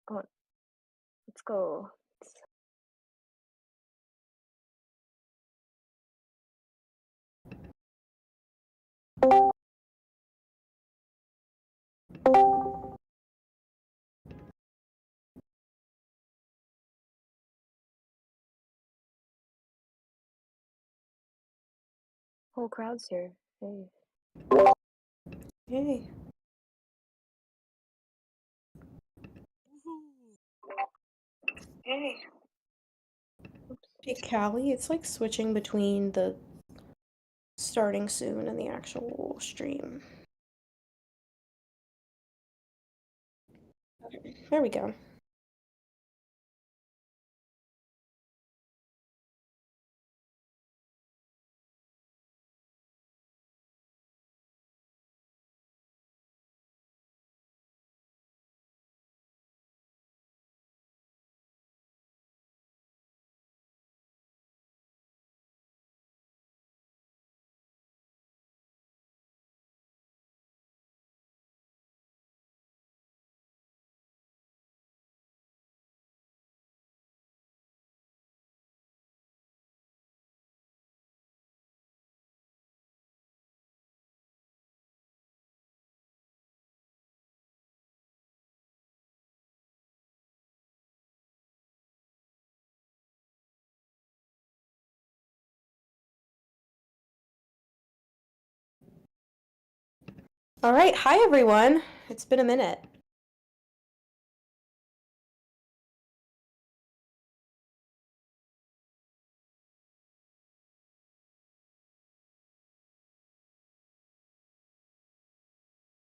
Come on, let's go. Whole crowd's here. Hey. Hey. Hey. Oops. Hey, Callie, it's like switching between the starting soon and the actual stream. Okay, there we go. All right, hi everyone. It's been a minute.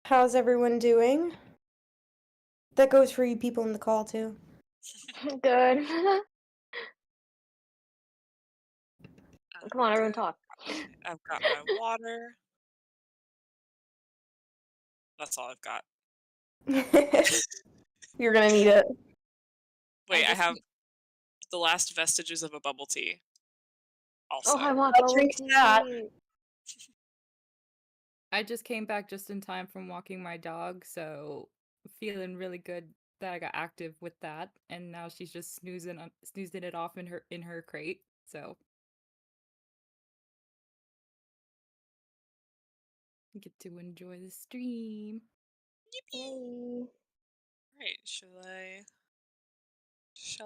How's everyone doing? That goes for you people in the call too. Good. Come on, everyone, talk. I've got my water. That's all I've got. You're gonna need it. Wait, I have the last vestiges of a bubble tea. Also. Oh, I want I'll bubble drink tea. that. I just came back just in time from walking my dog, so feeling really good that I got active with that. And now she's just snoozing it off in her crate. So I get to enjoy the stream. Yay. Right, shall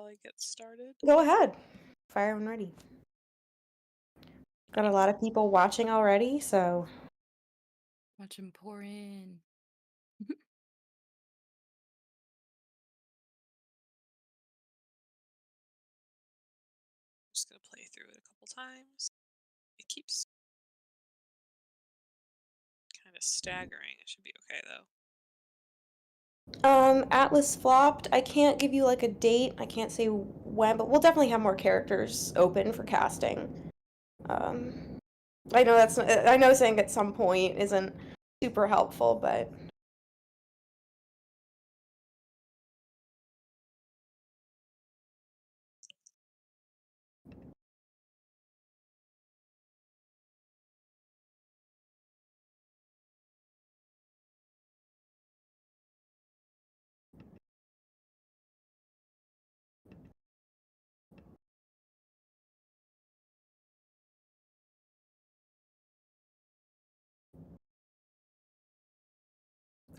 I get started? Go ahead. Fire when ready. Got a lot of people watching already, so Watch him pour in. I'm just gonna play through it a couple times. It keeps kind of staggering. It should be okay though. Atlas flopped. I can't give you like a date. I can't say when, but we'll definitely have more characters open for casting. I know I know saying at some point isn't super helpful, but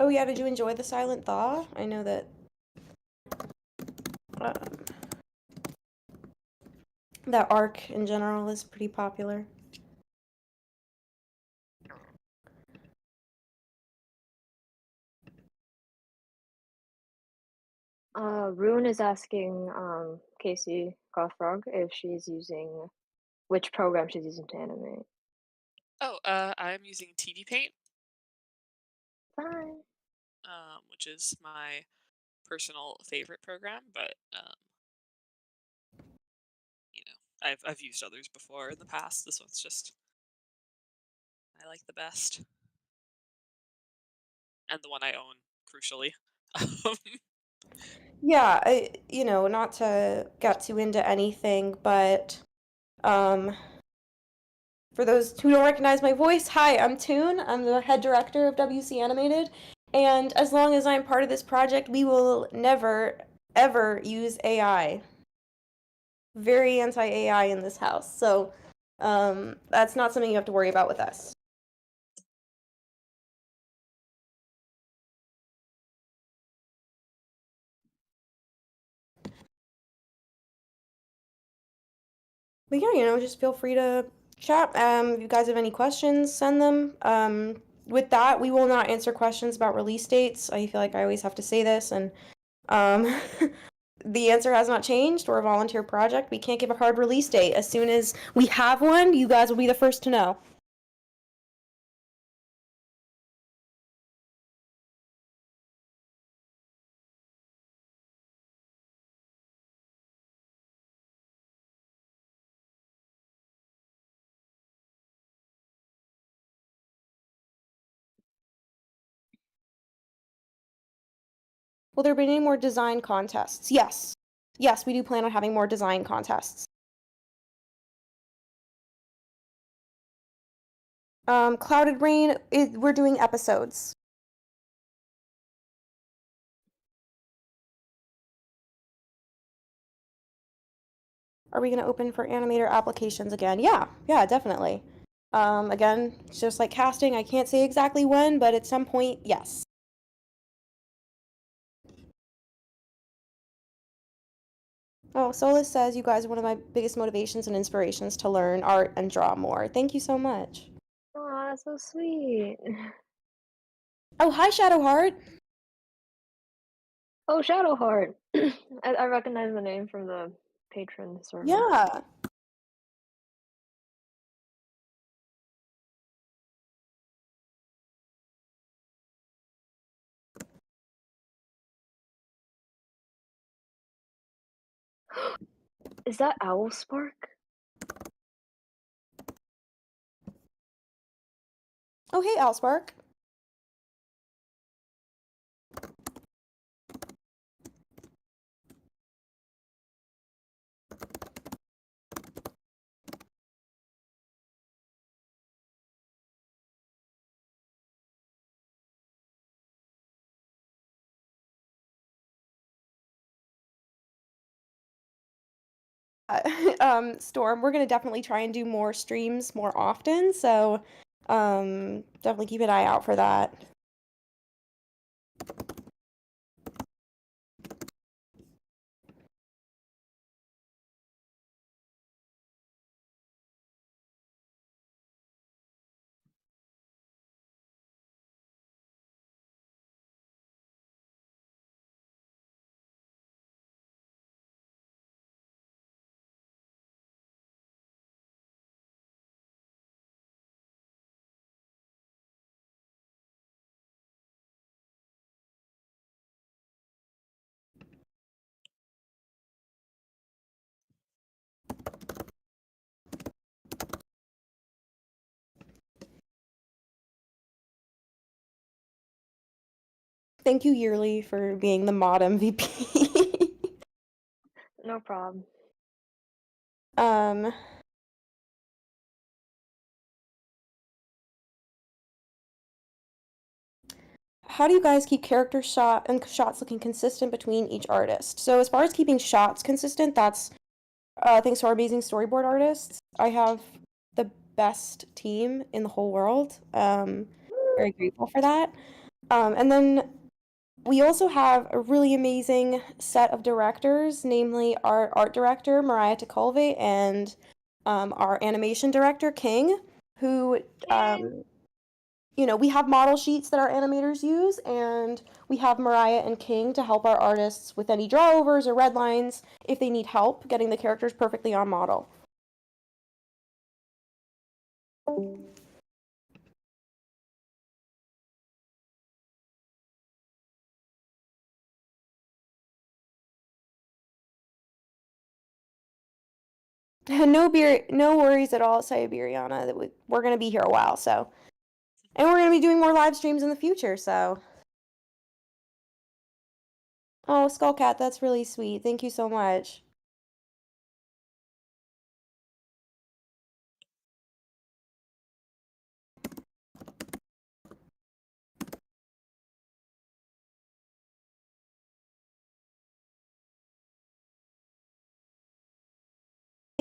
oh yeah, did you enjoy the Silent Thaw? I know that that arc in general is pretty popular. Rune is asking Casey Gothfrog if she's using which program she's using to animate. Oh, I'm using TD Paint. Bye. Which is my personal favorite program, but you know, I've used others before in the past. This one's just I like the best. And the one I own, crucially. Yeah, you know, not to get too into anything, but for those who don't recognize my voice, hi, I'm Toon. I'm the head director of WCAnimated, and as long as I'm part of this project, we will never, ever use AI. Very anti-AI in this house, so that's not something you have to worry about with us. But yeah, just feel free to chat. If you guys have any questions, send them. With that, we will not answer questions about release dates. I feel like I always have to say this, and the answer has not changed. We're a volunteer project. We can't give a hard release date. As soon as we have one, you guys will be the first to know. Will there be any more design contests? Yes. Yes, we do plan on having more design contests. Clouded Rain, we're doing episodes. Are we going to open for animator applications again? Yeah, definitely. Again, it's just like casting. I can't say exactly when, but at some point, yes. Oh, Solus says you guys are one of my biggest motivations and inspirations to learn art and draw more. Thank you so much. Aw, that's so sweet. Oh, hi, Shadowheart. Oh, Shadowheart. I recognize the name from the patron server. Yeah. Is that Owl Spark? Oh, hey, Alspark. Storm, we're gonna definitely try and do more streams more often, so definitely keep an eye out for that. Thank you, Yearly, for being the mod MVP. No problem. How do you guys keep character shots looking consistent between each artist? So as far as keeping shots consistent, that's thanks to our amazing storyboard artists. I have the best team in the whole world. Very grateful for that. And then we also have a really amazing set of directors, namely our art director, Mariah Tecalve, and our animation director, King, who, we have model sheets that our animators use, and we have Mariah and King to help our artists with any drawovers or red lines if they need help getting the characters perfectly on model. No worries at all, Siberiana. We're gonna be here a while, so, and we're gonna be doing more live streams in the future. So, oh, Skullcat, that's really sweet. Thank you so much.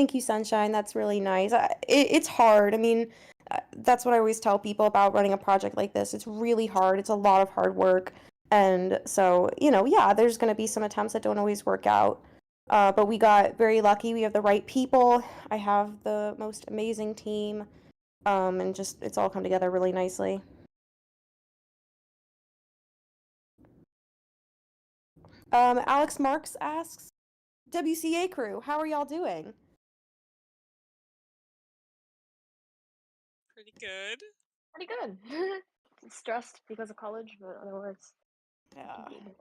Thank you, Sunshine. That's really nice. It's hard. I mean, that's what I always tell people about running a project like this. It's really hard. It's a lot of hard work. And so, yeah, there's going to be some attempts that don't always work out. But we got very lucky. We have the right people. I have the most amazing team. And just, it's all come together really nicely. Alex Marks asks, WCA crew, how are y'all doing? Pretty good. Pretty good. Stressed because of college, but otherwise, Yeah. good.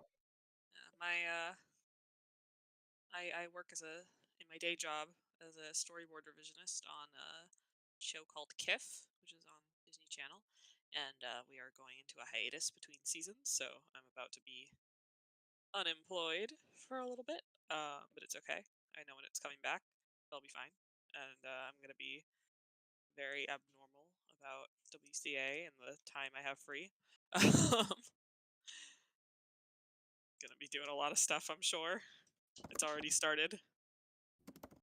I work in my day job as a storyboard revisionist on a show called KIF, which is on Disney Channel, and we are going into a hiatus between seasons, so I'm about to be unemployed for a little bit, but it's okay. I know when it's coming back, I'll be fine, and I'm gonna be very abnormal about WCA and the time I have free. Gonna be doing a lot of stuff, I'm sure. It's already started. But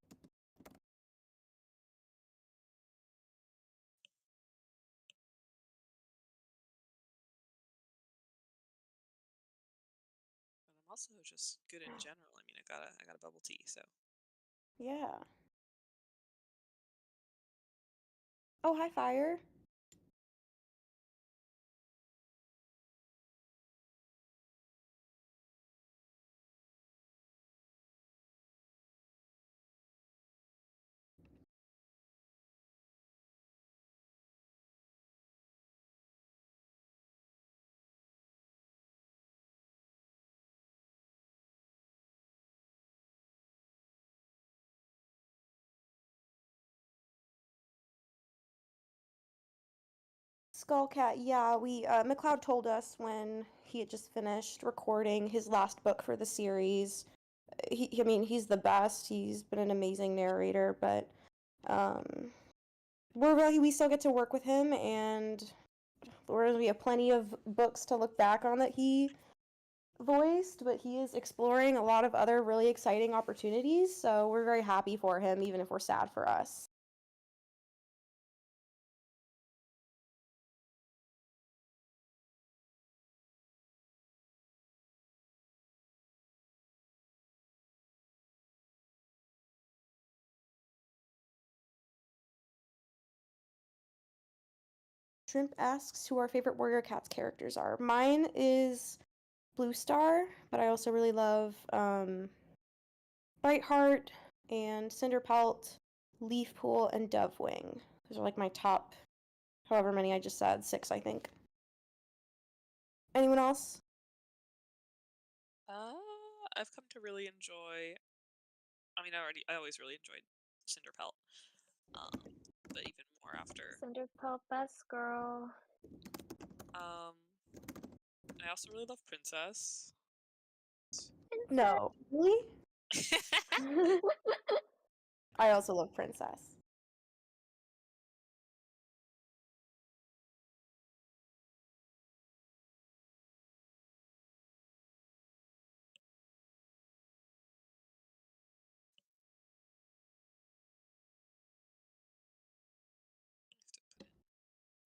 I'm also just good in general. I mean, I got a bubble tea, so. Yeah. Oh, hi, Fire. Skullcat, yeah, McLeod told us when he had just finished recording his last book for the series. I mean, he's the best. He's been an amazing narrator, but we still get to work with him, and we have plenty of books to look back on that he voiced, but he is exploring a lot of other really exciting opportunities, so we're very happy for him, even if we're sad for us. Shrimp asks who our favorite Warrior Cats characters are. Mine is Blue Star, but I also really love Brightheart and Cinderpelt, Leafpool, and Dovewing. Those are like my top, however many I just said, 6, I think. Anyone else? I've come to really enjoy. I mean, I always really enjoyed Cinderpelt, but even more after. Cinderpelt, best girl. I also really love Princess. No. Really? I also love Princess.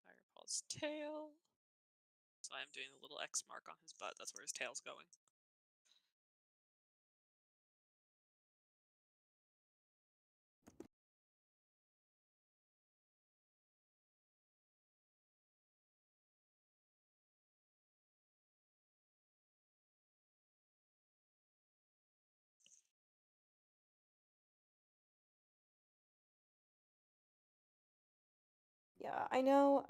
Firepaw's tail. So I'm doing a little X mark on his butt. That's where his tail's going. Yeah, I know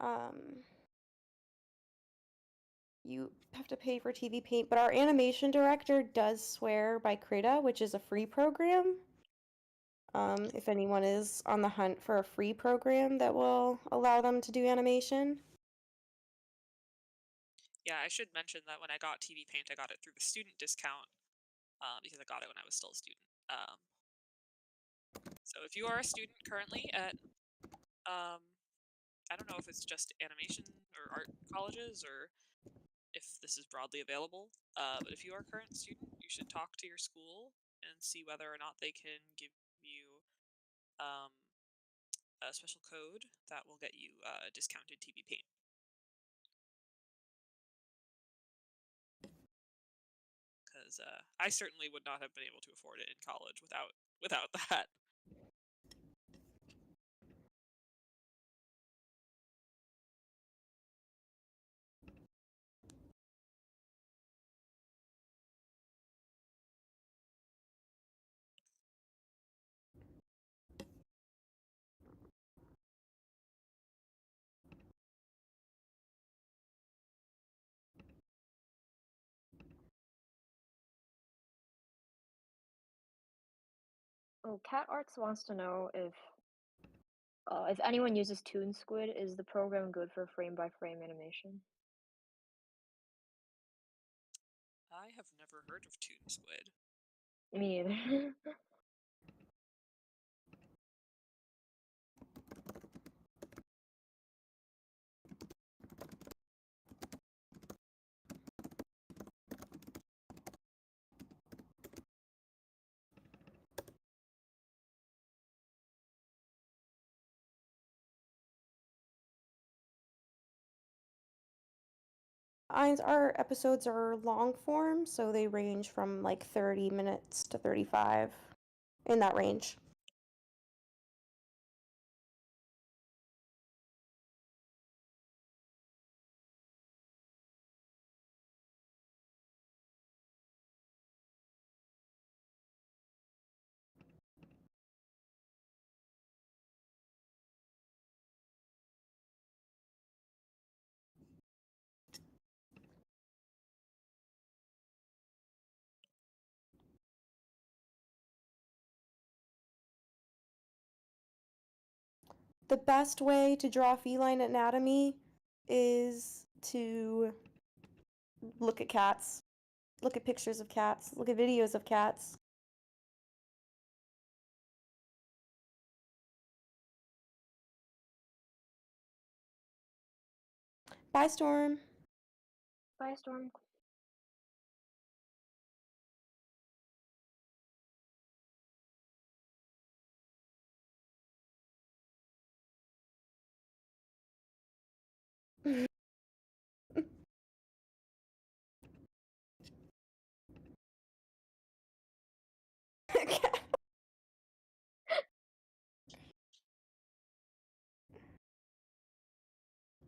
you have to pay for TV Paint, but our animation director does swear by Krita, which is a free program. If anyone is on the hunt for a free program that will allow them to do animation. Yeah, I should mention that when I got TV Paint, I got it through the student discount because I got it when I was still a student. So if you are a student currently at, I don't know if it's just animation or art colleges or if this is broadly available, but if you are a current student, you should talk to your school and see whether or not they can give you a special code that will get you discounted TV Paint. Because I certainly would not have been able to afford it in college without that. Oh, Cat Arts wants to know if anyone uses Toon Squid, is the program good for frame-by-frame animation? I have never heard of Toon Squid. Me either. Our episodes are long form, so they range from like 30 minutes to 35, in that range. The best way to draw feline anatomy is to look at cats, look at pictures of cats, look at videos of cats. Bye, Storm. Bye, Storm.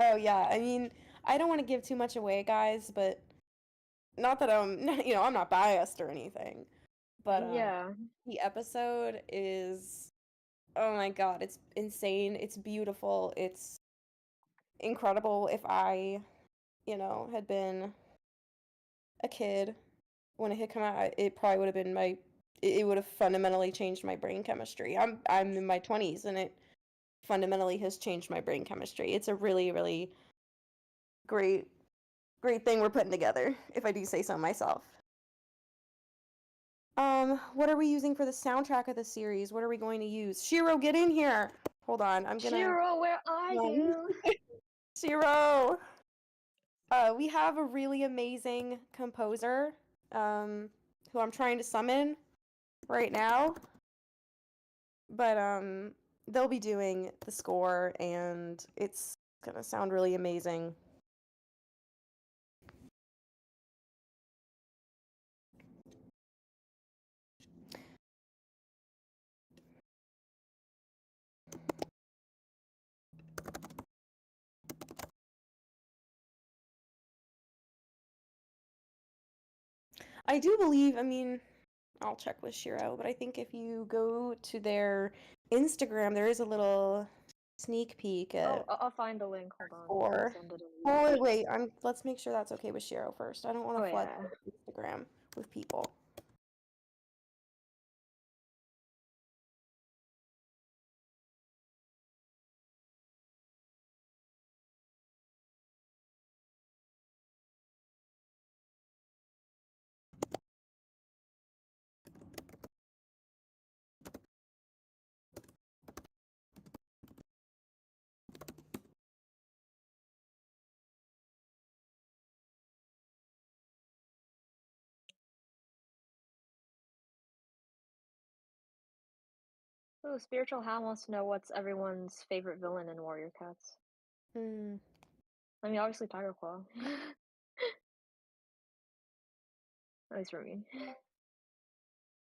Oh yeah, I mean, I don't want to give too much away, guys, but not that I'm, I'm not biased or anything, but Yeah. the episode is, oh my God, it's insane. It's beautiful. It's incredible. If I, had been a kid when it had come out, it probably would have been it would have fundamentally changed my brain chemistry. I'm in my 20s and it fundamentally has changed my brain chemistry. It's a really, really great thing we're putting together, if I do say so myself. What are we using for the soundtrack of the series? What are we going to use? Shiro, get in here. Hold on, I'm gonna. Shiro, where are you? Shiro. We have a really amazing composer, who I'm trying to summon right now. But they'll be doing the score, and it's gonna sound really amazing. I do believe, I mean, I'll check with Shiro, but I think if you go to their Instagram, there is a little sneak peek Oh, at I'll find the link. Hold on. score. Send it Oh, wait, let's make sure that's okay with Shiro first. I don't want to Oh, flood yeah. Instagram with people. Oh, Spiritual Ham wants to know what's everyone's favorite villain in Warrior Cats. Hmm. I mean, obviously Tiger Claw. At least for me.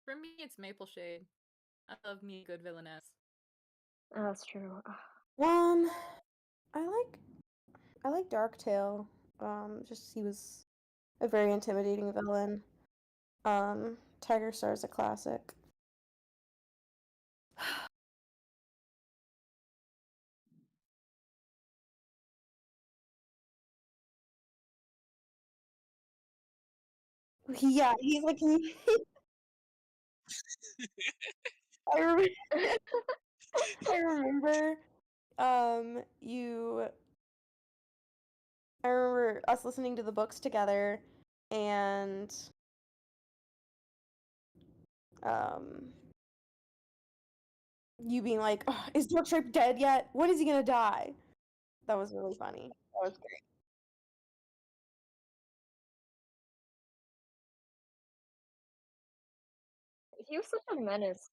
For me, it's Maple Shade. I love me a good villainess. Oh, that's true. I like Darktail. Just he was a very intimidating villain. Tiger Star is a classic. Yeah, he's like I remember, I remember you I remember us listening to the books together and um you being like, oh, is Darkstripe dead yet? When is he gonna die? That was really funny. That was great. He was such a menace.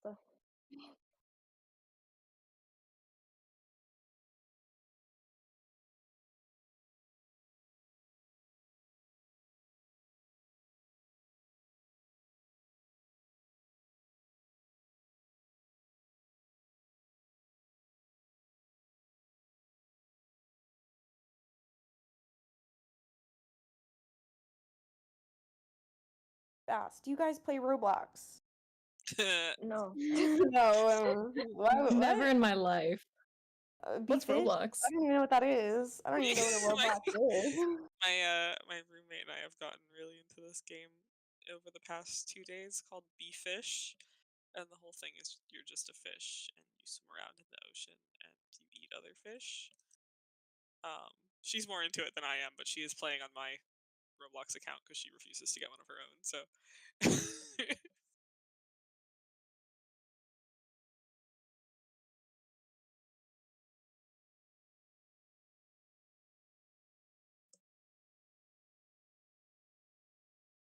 Fast. Do you guys play Roblox? No. No. What? Never in my life. What's Beefish? Roblox? I don't even know what that is. I don't even know what a Roblox is. My roommate and I have gotten really into this game over the past 2 days called Beefish, and the whole thing is you're just a fish and you swim around in the ocean and you eat other fish. She's more into it than I am, but she is playing on my Roblox account because she refuses to get one of her own. So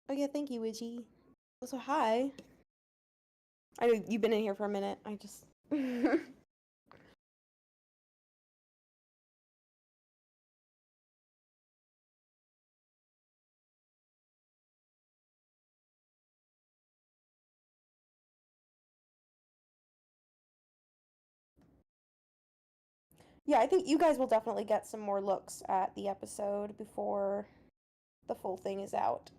Oh yeah, thank you, Widgie. Also, hi. I know you've been in here for a minute. I just. Yeah, I think you guys will definitely get some more looks at the episode before the full thing is out.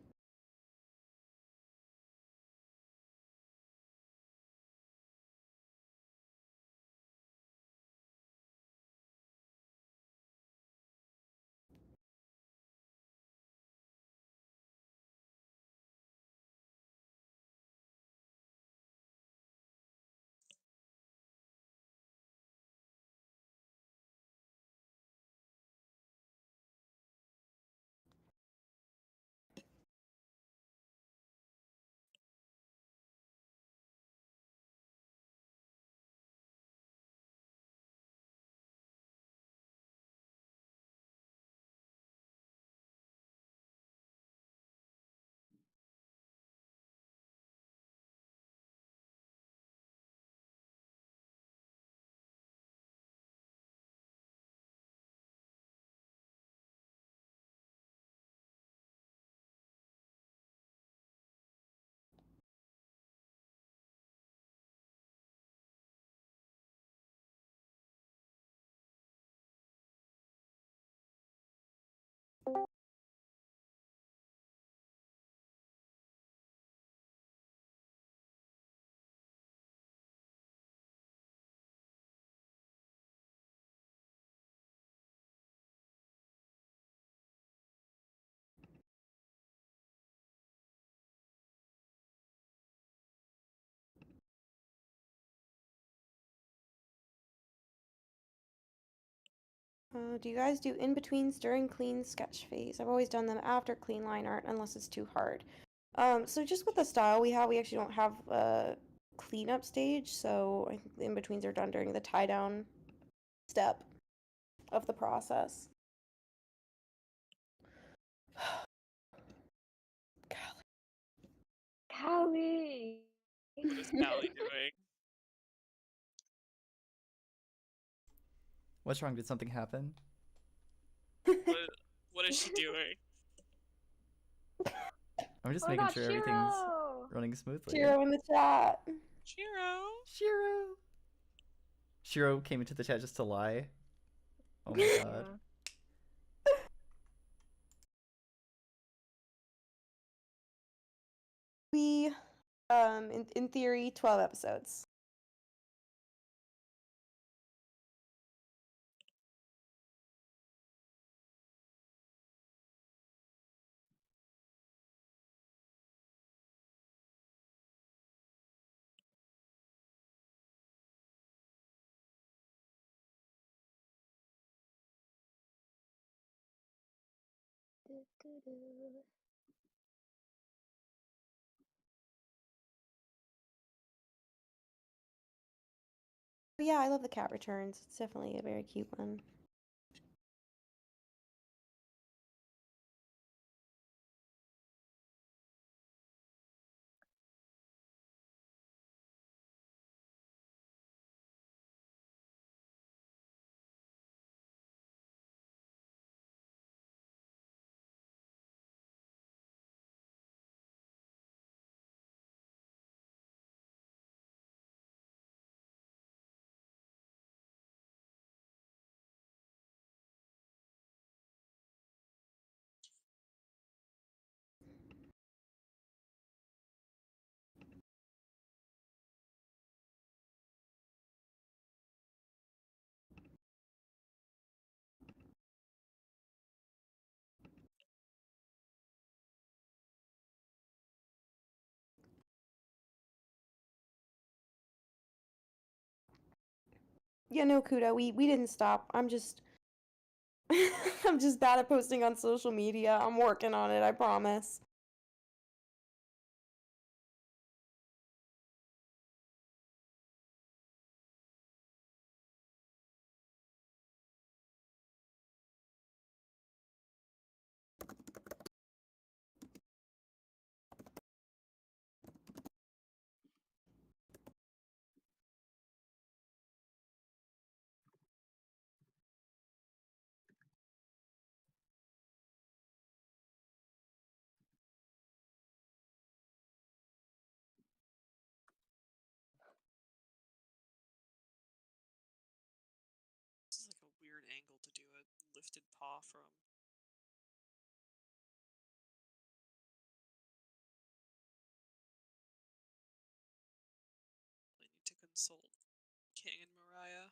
Do you guys do in-betweens during clean sketch phase? I've always done them after clean line art unless it's too hard. So just with the style we have, we actually don't have a cleanup stage, so I think the in-betweens are done during the tie-down step of the process. Callie! what is Callie doing? What's wrong? Did something happen? What is she doing? I'm just Oh my making god, sure everything's Shiro! running smoothly. Shiro in the chat. Shiro. Shiro. Shiro came into the chat just to lie. Oh my god. Yeah. We, in theory, 12 episodes. But yeah, I love the cat returns. It's definitely a very cute one. Yeah, no, Kuda, we didn't stop. I'm just I'm just bad at posting on social media. I'm working on it, I promise. This is like a weird angle to do a lifted paw from. I need to consult King and Mariah.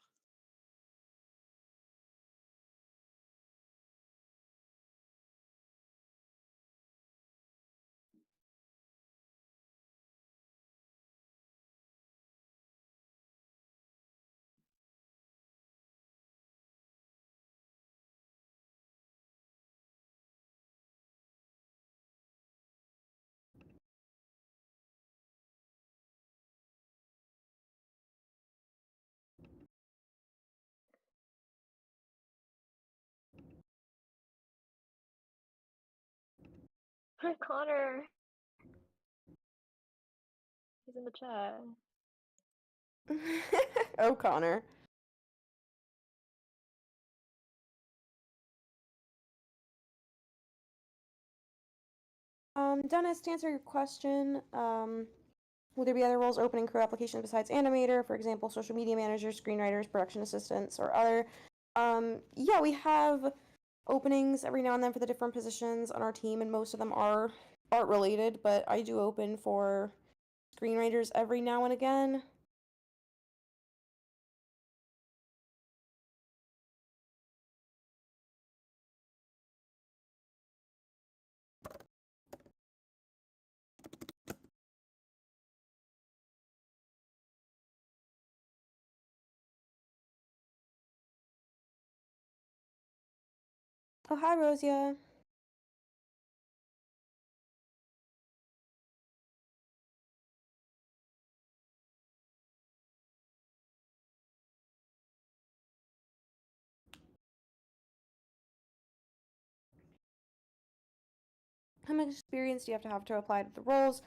Hi, Connor. He's in the chat. Oh, Connor. Dennis, to answer your question, will there be other roles open in crew applications besides animator, for example, social media managers, screenwriters, production assistants, or other? Yeah, we have openings every now and then for the different positions on our team, and most of them are art related, but I do open for screenwriters every now and again. Oh, hi, Rosia. How much experience do you have to apply to the roles?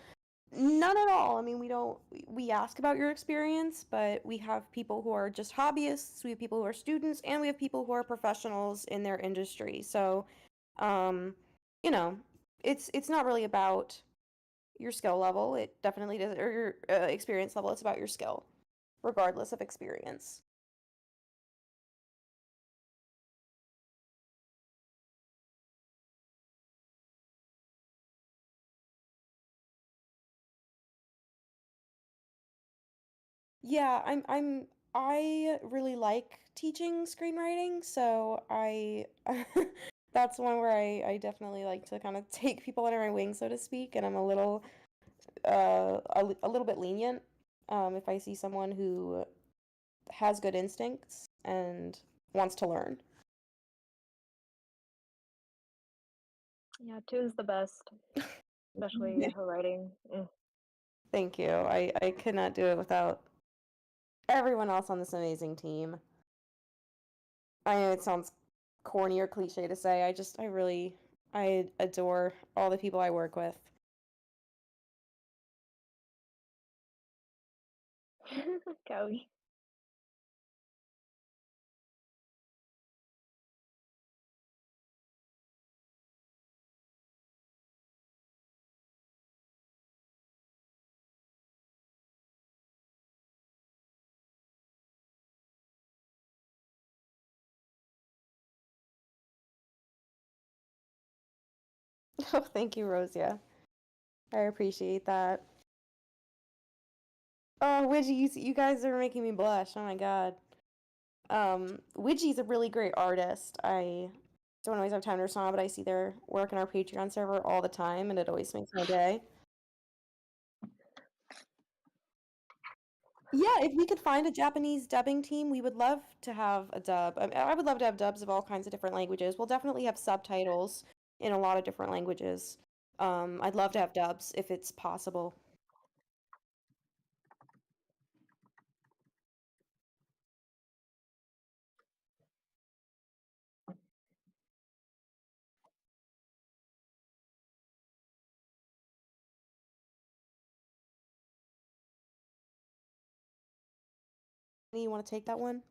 None at all. I mean, we ask about your experience, but we have people who are just hobbyists, we have people who are students, and we have people who are professionals in their industry. So, um, you know, it's not really about your skill level. It definitely does, or your experience level. It's about your skill, regardless of experience. Yeah, I really like teaching screenwriting, so I that's one where I definitely like to kind of take people under my wing, so to speak, and I'm a little a little bit lenient if I see someone who has good instincts and wants to learn. Yeah, Toon's the best, especially her writing. Thank you. I could not do it without everyone else on this amazing team. I know it sounds corny or cliche to say. I adore all the people I work with. Kelly. Oh, thank you, Rosia. I appreciate that. Oh, Widgie, you guys are making me blush. Oh my god. Widgie's a really great artist. I don't always have time to respond, but I see their work in our Patreon server all the time, and it always makes my day. Yeah, if we could find a Japanese dubbing team, we would love to have a dub. I would love to have dubs of all kinds of different languages. We'll definitely have subtitles in a lot of different languages. I'd love to have dubs if it's possible. You want to take that one?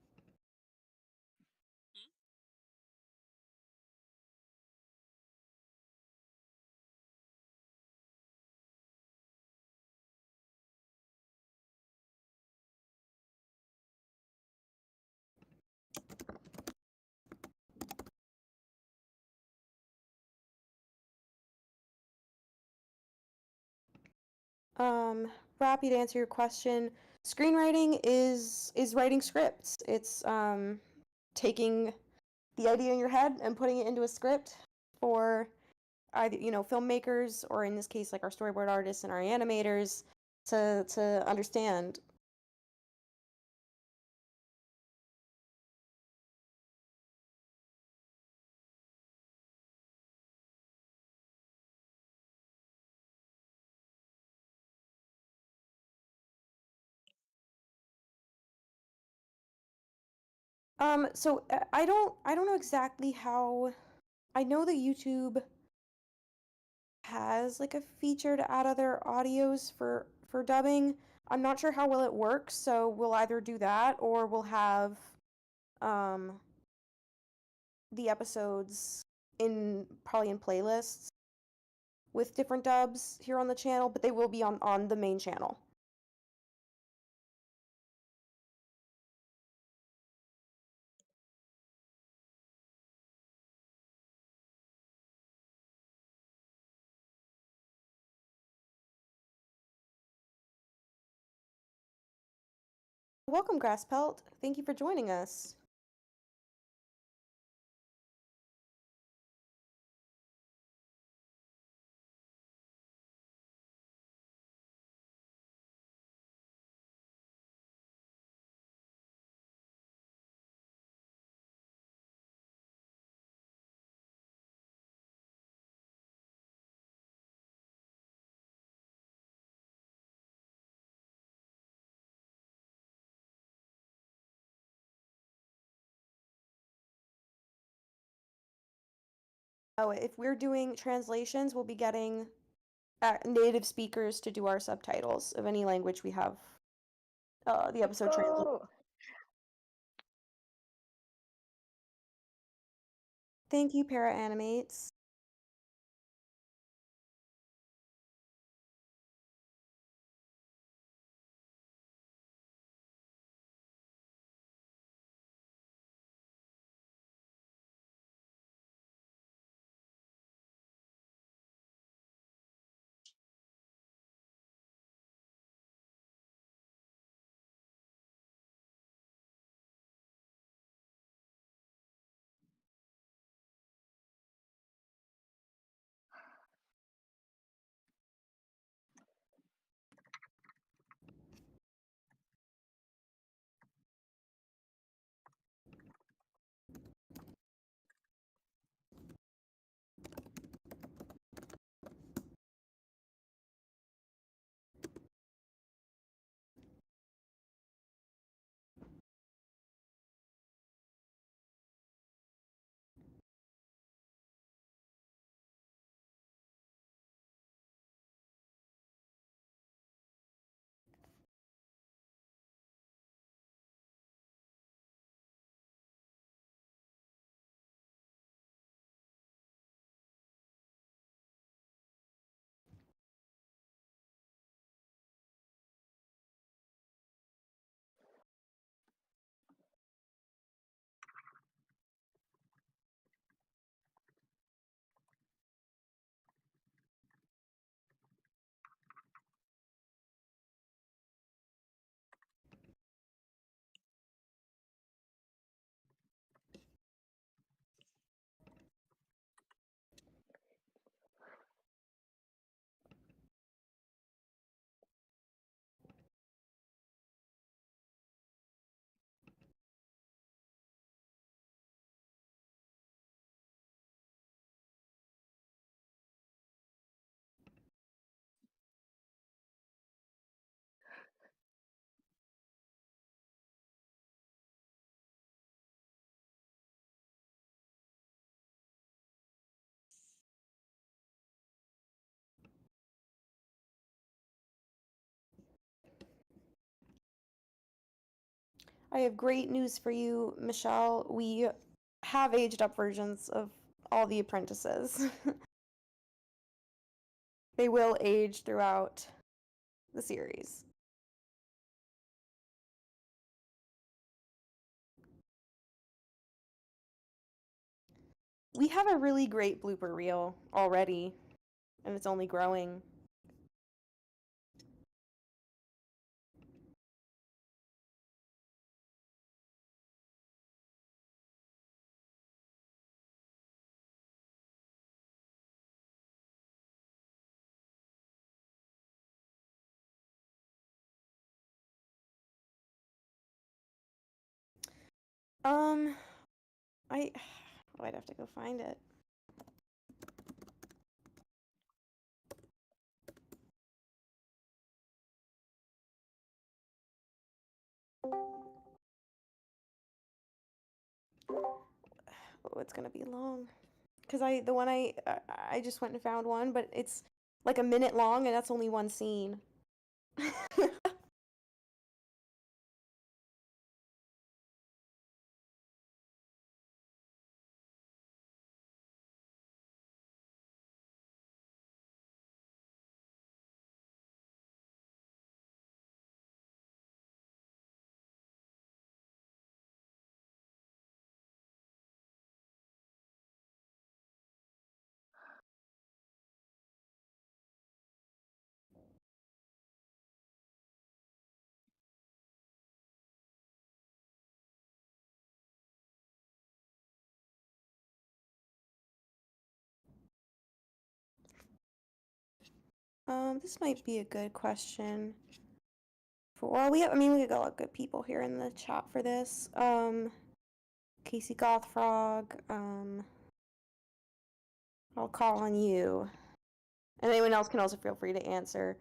Happy to answer your question. Screenwriting is writing scripts. It's taking the idea in your head and putting it into a script for either filmmakers, or in this case like our storyboard artists and our animators to understand. So I don't know exactly how. I know that YouTube has like a feature to add other audios for dubbing. I'm not sure how well it works, so we'll either do that or we'll have um the episodes probably in playlists with different dubs here on the channel, but they will be on the main channel. Welcome, Grasspelt. Thank you for joining us. Oh, if we're doing translations, we'll be getting native speakers to do our subtitles of any language we have the episode translated. Go! Thank you, Para Animates. I have great news for you, Michelle. We have aged up versions of all the apprentices. They will age throughout the series. We have a really great blooper reel already, and it's only growing. I'd have to go find it. Oh, it's gonna be long. Cause I just went and found one, but it's like a minute long, and that's only one scene. This might be a good question. Well, we got a lot of good people here in the chat for this. Casey Gothfrog, I'll call on you. And anyone else can also feel free to answer.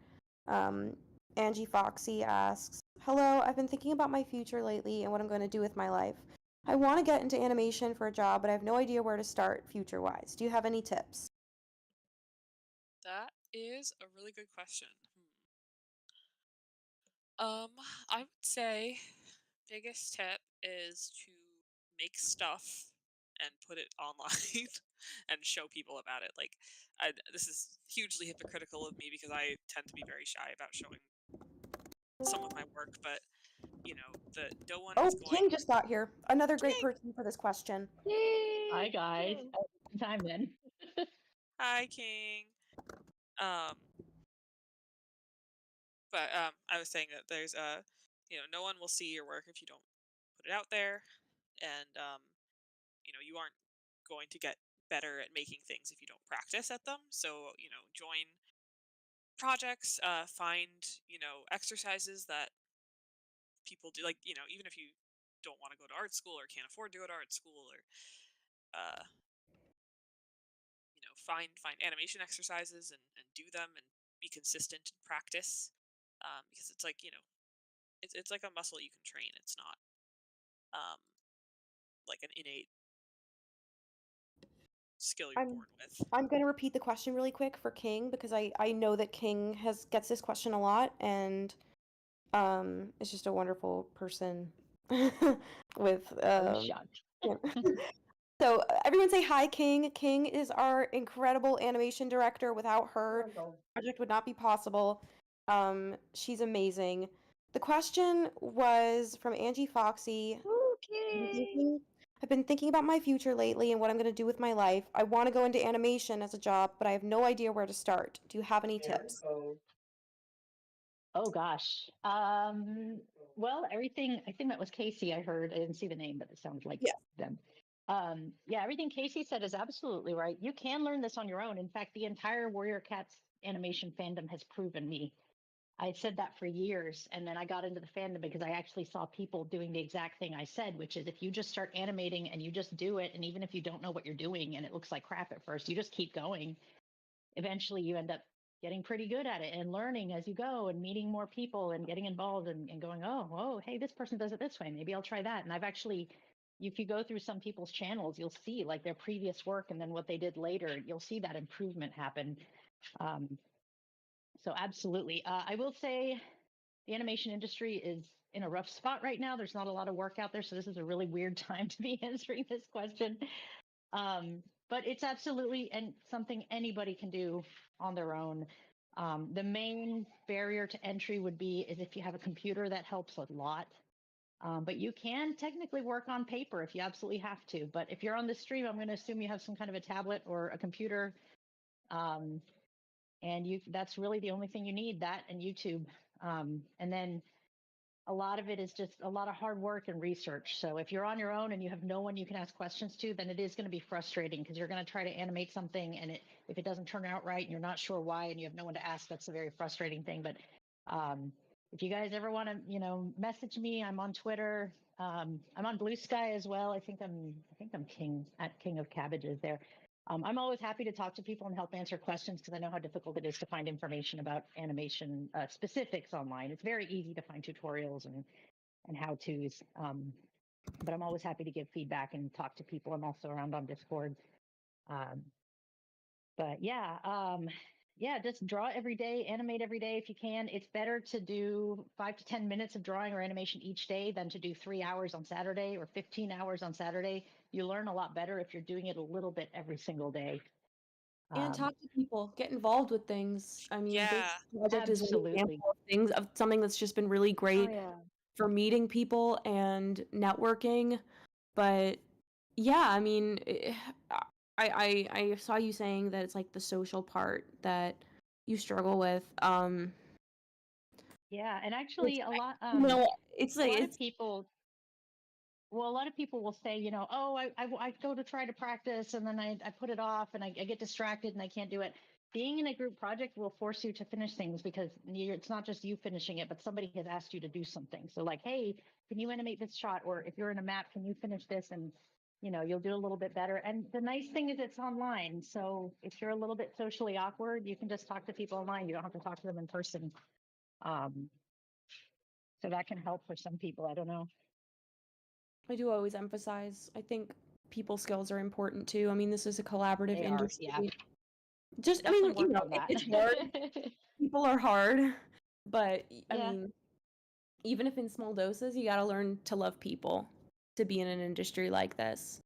Angie Foxy asks, hello, I've been thinking about my future lately and what I'm going to do with my life. I want to get into animation for a job, but I have no idea where to start future-wise. Do you have any tips? That is a really good question. I would say biggest tip is to make stuff and put it online and show people about it. Like, this is hugely hypocritical of me because I tend to be very shy about showing some of my work, but no one Oh, is going. King just got here. Another great King! person for this question. Hi Yay! guys. King. Time then. Hi, King. Um, but I was saying that there's no one will see your work if you don't put it out there, and you aren't going to get better at making things if you don't practice at them. So join projects, find exercises that people do, like even if you don't want to go to art school or can't afford to go to art school, or uh, find animation exercises and do them and be consistent in practice, because it's like it's like a muscle you can train. It's not um, like an innate skill you're I'm born with. I'm gonna repeat the question really quick for King because I know that King gets this question a lot and is just a wonderful person with Shocked. yeah. So everyone say hi, King. King is our incredible animation director. Without her, the project would not be possible. She's amazing. The question was from Angie Foxy. Okay. I've been thinking about my future lately and what I'm going to do with my life. I want to go into animation as a job, but I have no idea where to start. Do you have any tips? Oh gosh. Well, everything, I think that was Casey I heard. I didn't see the name, but it sounds like Yeah. them. Yeah, everything Casey said is absolutely right. You can learn this on your own. In fact, the entire Warrior Cats animation fandom has proven me. I said that for years, and then I got into the fandom because I actually saw people doing the exact thing I said, which is if you just start animating and you just do it, and even if you don't know what you're doing and it looks like crap at first, you just keep going. Eventually, you end up getting pretty good at it and learning as you go and meeting more people and getting involved and going, oh, hey, this person does it this way. Maybe I'll try that. And I've actually, if you go through some people's channels, you'll see like their previous work and then what they did later. You'll see that improvement happen. So absolutely. I will say the animation industry is in a rough spot right now. There's not a lot of work out there. So this is a really weird time to be answering this question. But it's absolutely something anybody can do on their own. The main barrier to entry would be is if you have a computer, that helps a lot. But you can technically work on paper if you absolutely have to. But if you're on the stream, I'm going to assume you have some kind of a tablet or a computer. And that's really the only thing you need, that and YouTube. And then a lot of it is just a lot of hard work and research. So if you're on your own and you have no one you can ask questions to, then it is going to be frustrating because you're going to try to animate something and if it doesn't turn out right and you're not sure why and you have no one to ask, that's a very frustrating thing. But if you guys ever want to, message me, I'm on Twitter. I'm on Blue Sky as well. I think I'm King of Cabbages there. I'm always happy to talk to people and help answer questions because I know how difficult it is to find information about animation specifics online. It's very easy to find tutorials and how-tos, but I'm always happy to give feedback and talk to people. I'm also around on Discord. But yeah, just draw every day, animate every day if you can. It's better to do 5 to 10 minutes of drawing or animation each day than to do 3 hours on Saturday or 15 hours on Saturday. You learn a lot better if you're doing it a little bit every single day. And talk to people, get involved with things. I mean, this Yeah, project is an Absolutely. example of things of something that's just been really Oh great yeah. for meeting people and networking. But yeah, I mean, I saw you saying that it's like the social part that you struggle with. Yeah, and actually a lot It's a like lot of it's people will say, oh, I go to try to practice and then I put it off and I get distracted and I can't do it. Being in a group project will force you to finish things because it's not just you finishing it, but somebody has asked you to do something. So like, hey, can you animate this shot? Or if you're in a map, can you finish this? And you'll do a little bit better. And the nice thing is it's online. So if you're a little bit socially awkward, you can just talk to people online. You don't have to talk to them in person. So that can help for some people. I don't know. I do always emphasize. I think people skills are important too. I mean, this is a collaborative They are, industry. yeah. Just, I Definitely mean, you work know, on that. it's hard. People are hard, but I Yeah. mean, even if in small doses, you gotta learn to love people to be in an industry like this.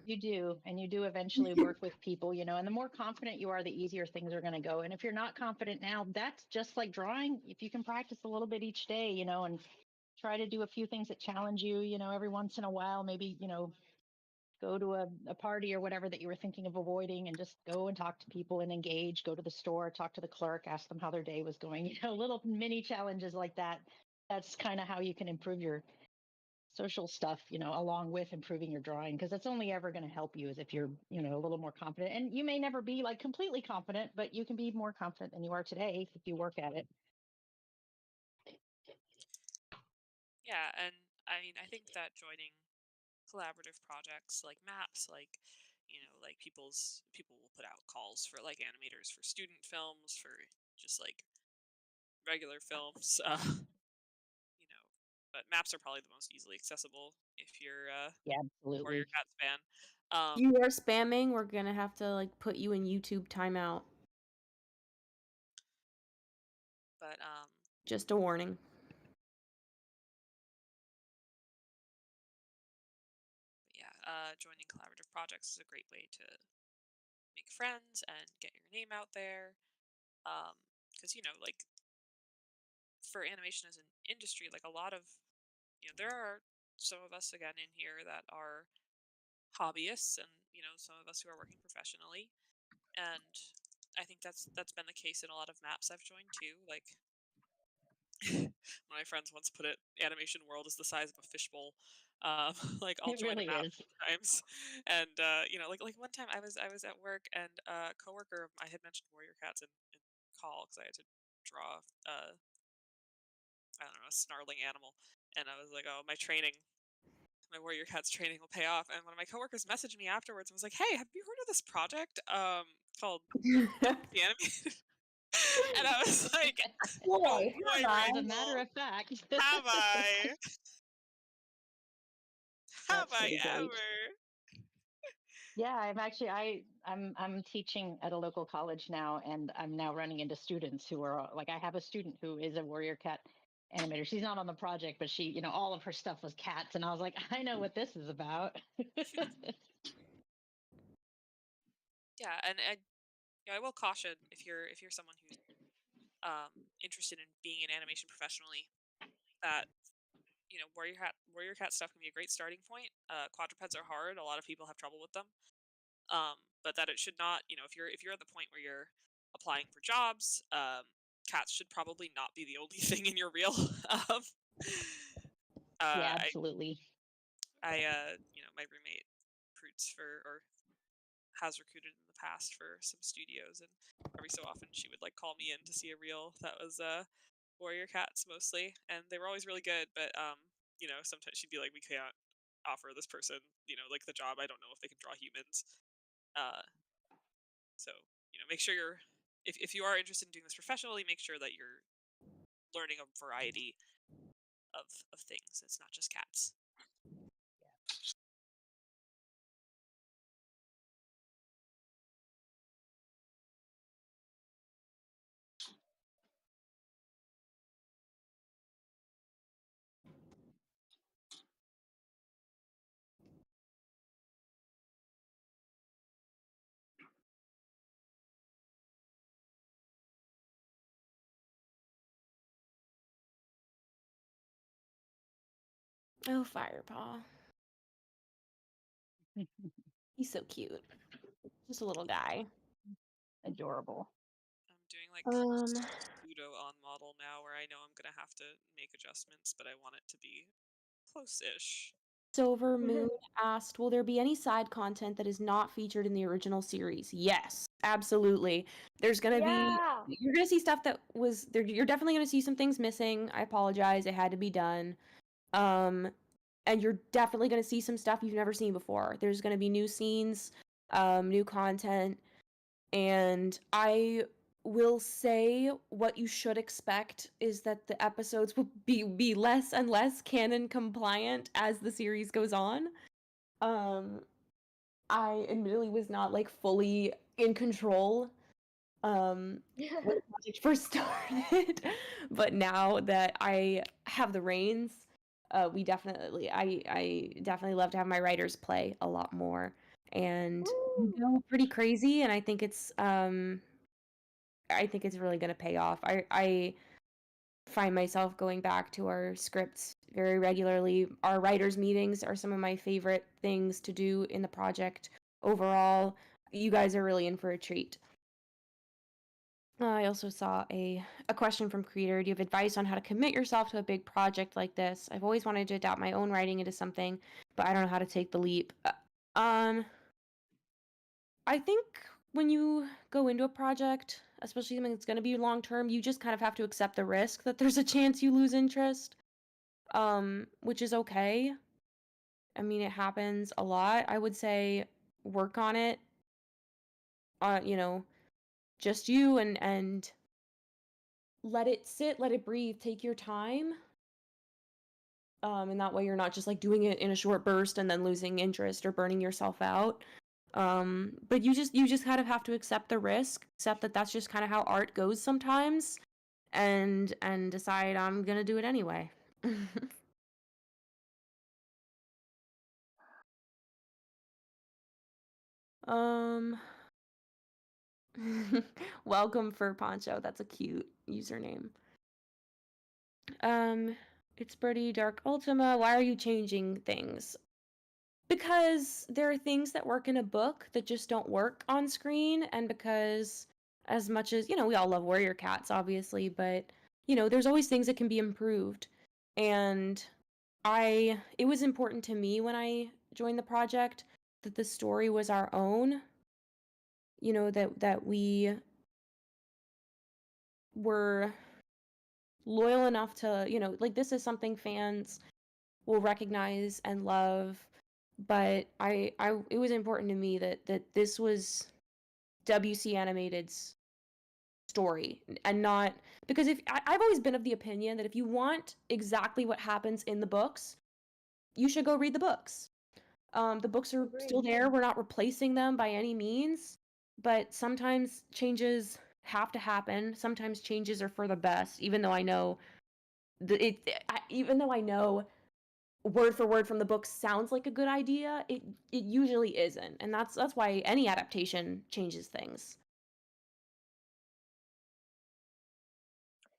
You do, and you do eventually work with people, and the more confident you are, the easier things are going to go. And if you're not confident now, that's just like drawing. If you can practice a little bit each day, and try to do a few things that challenge you, every once in a while, maybe, go to a party or whatever that you were thinking of avoiding and just go and talk to people and engage, go to the store, talk to the clerk, ask them how their day was going, little mini challenges like that. That's kind of how you can improve your social stuff, along with improving your drawing, because that's only ever going to help you is if you're, a little more confident. And you may never be like completely confident, but you can be more confident than you are today if you work at it. Yeah, and I mean, I think that joining collaborative projects like maps, like like people will put out calls for like animators for student films, for just like regular films, but maps are probably the most easily accessible if you're Yeah, Warrior absolutely. Cats fan. You are spamming, we're gonna have to like put you in YouTube timeout. But Just a warning. yeah, joining collaborative projects is a great way to make friends and get your name out there. Because like for animation as an industry, like a lot of there are some of us again in here that are hobbyists, and some of us who are working professionally, and I think that's been the case in a lot of maps I've joined too. Like one of my friends once put it, animation world is the size of a fishbowl. Like I'll It join a really map is. sometimes, and like one time I was at work, and a coworker, I had mentioned Warrior Cats in call because I had to draw I don't know, a snarling animal, and I was like, oh, my Warrior Cats training will pay off. And one of my coworkers messaged me afterwards and was like, hey, have you heard of this project called WCAnimated? And I was like, oh Boy, boy, As a matter Rachel, of fact. have I? Have That's I pretty great. ever? Yeah, I'm teaching at a local college now, and I'm now running into students who are like, I have a student who is a Warrior Cat animator. She's not on the project, but she, all of her stuff was cats, and I was like, I know what this is about. Yeah, and I will caution, if you're someone who's interested in being in animation professionally, that Warrior Cat stuff can be a great starting point. Quadrupeds are hard. A lot of people have trouble with them. But that it should not, if you're at the point where you're applying for jobs, cats should probably not be the only thing in your reel. um, Yeah, uh, I, absolutely. my roommate recruits for, or has recruited in the past for some studios, and every so often she would like call me in to see a reel that was Warrior Cats mostly, and they were always really good. But sometimes she'd be like, we can't offer this person, like the job. I don't know if they can draw humans. Uh, So, make sure if you are interested in doing this professionally, make sure that you're learning a variety of things. It's not just cats. Oh, Firepaw. He's so cute. Just a little guy. Adorable. I'm doing like Um, pseudo on model now where I know I'm going to have to make adjustments, but I want it to be close-ish. Silver Moon asked, will there be any side content that is not featured in the original series? Yes, absolutely. There's gonna Yeah. be, you're gonna see stuff that was there. You're definitely gonna see some things missing. I apologize, it had to be done. And you're definitely gonna see some stuff you've never seen before. There's gonna be new scenes, new content, and I will say what you should expect is that the episodes will be less and less canon compliant as the series goes on. I admittedly was not like fully in control when the project first started. But now that I have the reins, I definitely love to have my writers play a lot more, and we go pretty crazy, and I think it's really going to pay off. I find myself going back to our scripts very regularly. Our writers meetings are some of my favorite things to do in the project overall. You guys are really in for a treat. I also saw a question from Creator. Do you have advice on how to commit yourself to a big project like this? I've always wanted to adapt my own writing into something, but I don't know how to take the leap. I think when you go into a project, especially something that's going to be long term, you just kind of have to accept the risk that there's a chance you lose interest, which is okay. I mean, it happens a lot. I would say work on it, just you, and let it sit, let it breathe, take your time. And that way you're not just like doing it in a short burst and then losing interest or burning yourself out. But you just kind of have to accept the risk, accept that that's just kind of how art goes sometimes, and decide I'm gonna do it anyway. Welcome for Poncho. That's a cute username. It's pretty dark. Ultima, why are you changing things? Because there are things that work in a book that just don't work on screen, and because as much as, we all love Warrior Cats, obviously, but, there's always things that can be improved. And it was important to me when I joined the project that the story was our own, that we were loyal enough to, like, this is something fans will recognize and love. But it was important to me that this was WCAnimated's story, and not because I've always been of the opinion that if you want exactly what happens in the books, you should go read the books. The books are still there. We're not replacing them by any means, but sometimes changes have to happen. Sometimes changes are for the best, even though I know word for word from the book sounds like a good idea, it usually isn't, and that's why any adaptation changes things.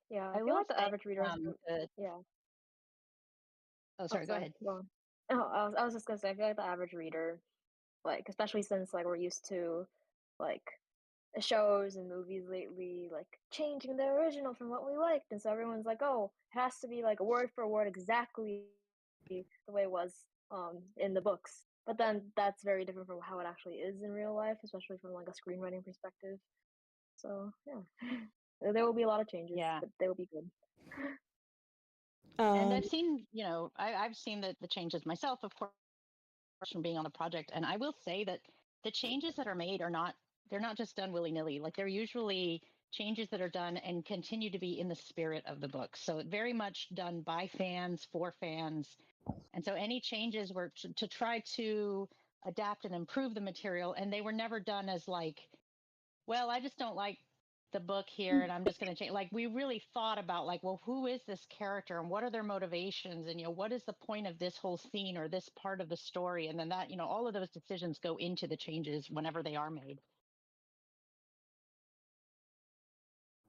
Yeah, I I feel will like the say, average reader has yeah. oh, sorry, go Sorry, ahead. go on. Oh, I was just gonna say, I feel like the average reader, like, especially since, like, we're used to, like, shows and movies lately, like, changing the original from what we liked, and so everyone's like, "Oh, it has to be, like, word for word exactly the way it was, in the books." But then that's very different from how it actually is in real life, especially from, like, a screenwriting perspective. So, yeah. There will be a lot of changes, Yeah. but they will be good. And I've seen, I've seen the changes myself, of course, from being on the project. And I will say that the changes that are made they're not just done willy nilly. Like, they're usually changes that are done and continue to be in the spirit of the book. So very much done by fans, for fans. And so any changes were to try to adapt and improve the material. And they were never done as like, well, I just don't like the book here and I'm just going to change. Like, we really thought about, like, well, who is this character and what are their motivations, and what is the point of this whole scene or this part of the story, and then that, all of those decisions go into the changes whenever they are made.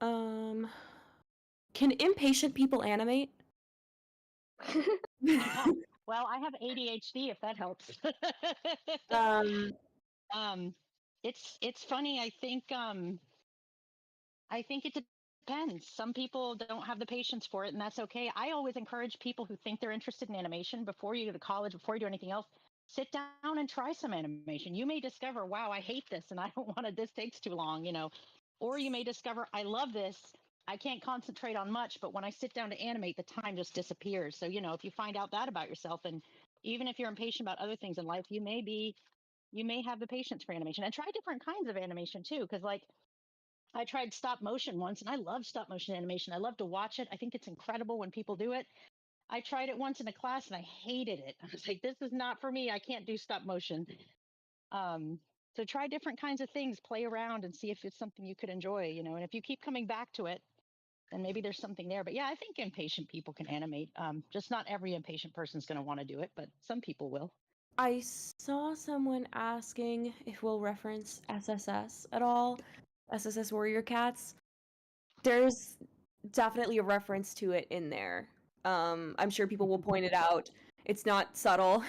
Can impatient people animate? Well, I have ADHD, if that helps. It's funny. I think it depends. Some people don't have the patience for it, and that's okay. I always encourage people who think they're interested in animation, before you go to college, before you do anything else, sit down and try some animation. You may discover, wow, I hate this and I don't want to, this takes too long, or you may discover, I love this. I can't concentrate on much, but when I sit down to animate, the time just disappears. So, if you find out that about yourself, and even if you're impatient about other things in life, you may have the patience for animation, and try different kinds of animation too. Cause, like, I tried stop motion once, and I love stop motion animation. I love to watch it. I think it's incredible when people do it. I tried it once in a class and I hated it. I was like, this is not for me. I can't do stop motion. So try different kinds of things, play around and see if it's something you could enjoy, you know, and if you keep coming back to it, then maybe there's something there. But yeah, I think impatient people can animate. Just not every impatient person's going to want to do it, but some people will. I saw someone asking if we'll reference SSS at all, SSS Warrior Cats. There's definitely a reference to it in there. I'm sure people will point it out. It's not subtle.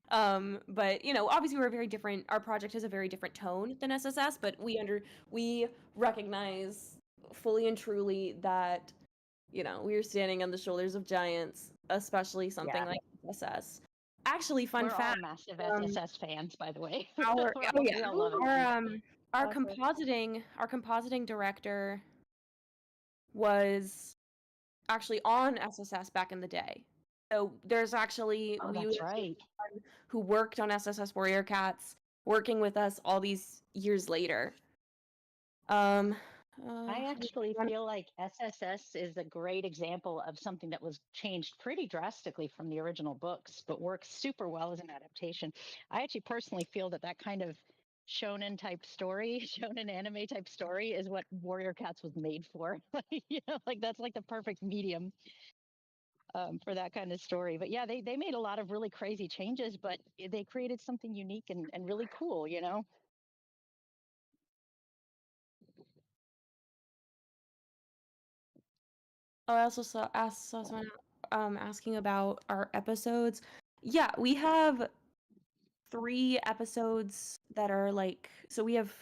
But you know, obviously we're very different. Our project has a very different tone than SSS, but we recognize fully and truly that, you know, we are standing on the shoulders of giants, especially something like SSS. Actually, fun We're fact. all massive SSS fans, by the way. We all love it. Our Awesome. compositing director was actually on SSS back in the day. So there's actually Oh, that's right. who worked on SSS Warrior Cats working with us all these years later. I actually feel like SSS is a great example of something that was changed pretty drastically from the original books, but works super well as an adaptation. I actually personally feel that that kind of shonen type story, shonen anime type story, is what Warrior Cats was made for. You know, like that's like the perfect medium for that kind of story. But yeah, they made a lot of really crazy changes, but they created something unique and really cool, you know? Oh, I also saw someone asking about our episodes. Yeah, we have 3 episodes that are like, so we have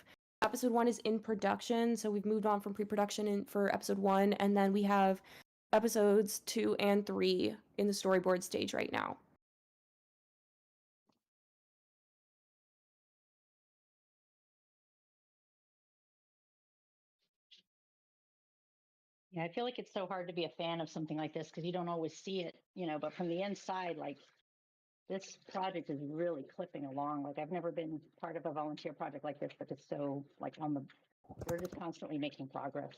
episode 1 is in production, so we've moved on from pre-production for episode 1, and then we have episodes 2 and 3 in the storyboard stage right now. Yeah, I feel like it's so hard to be a fan of something like this because you don't always see it, you know, but from the inside, like this project is really clipping along. Like I've never been part of a volunteer project like this, but it's so like we're just constantly making progress.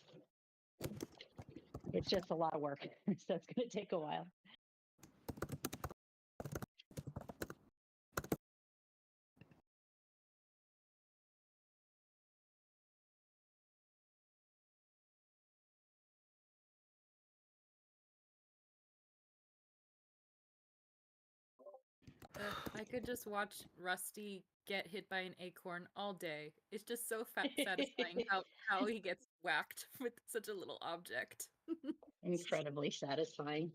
It's just a lot of work, so it's going to take a while. I could just watch Rusty get hit by an acorn all day. It's just so satisfying how he gets whacked with such a little object. Incredibly satisfying.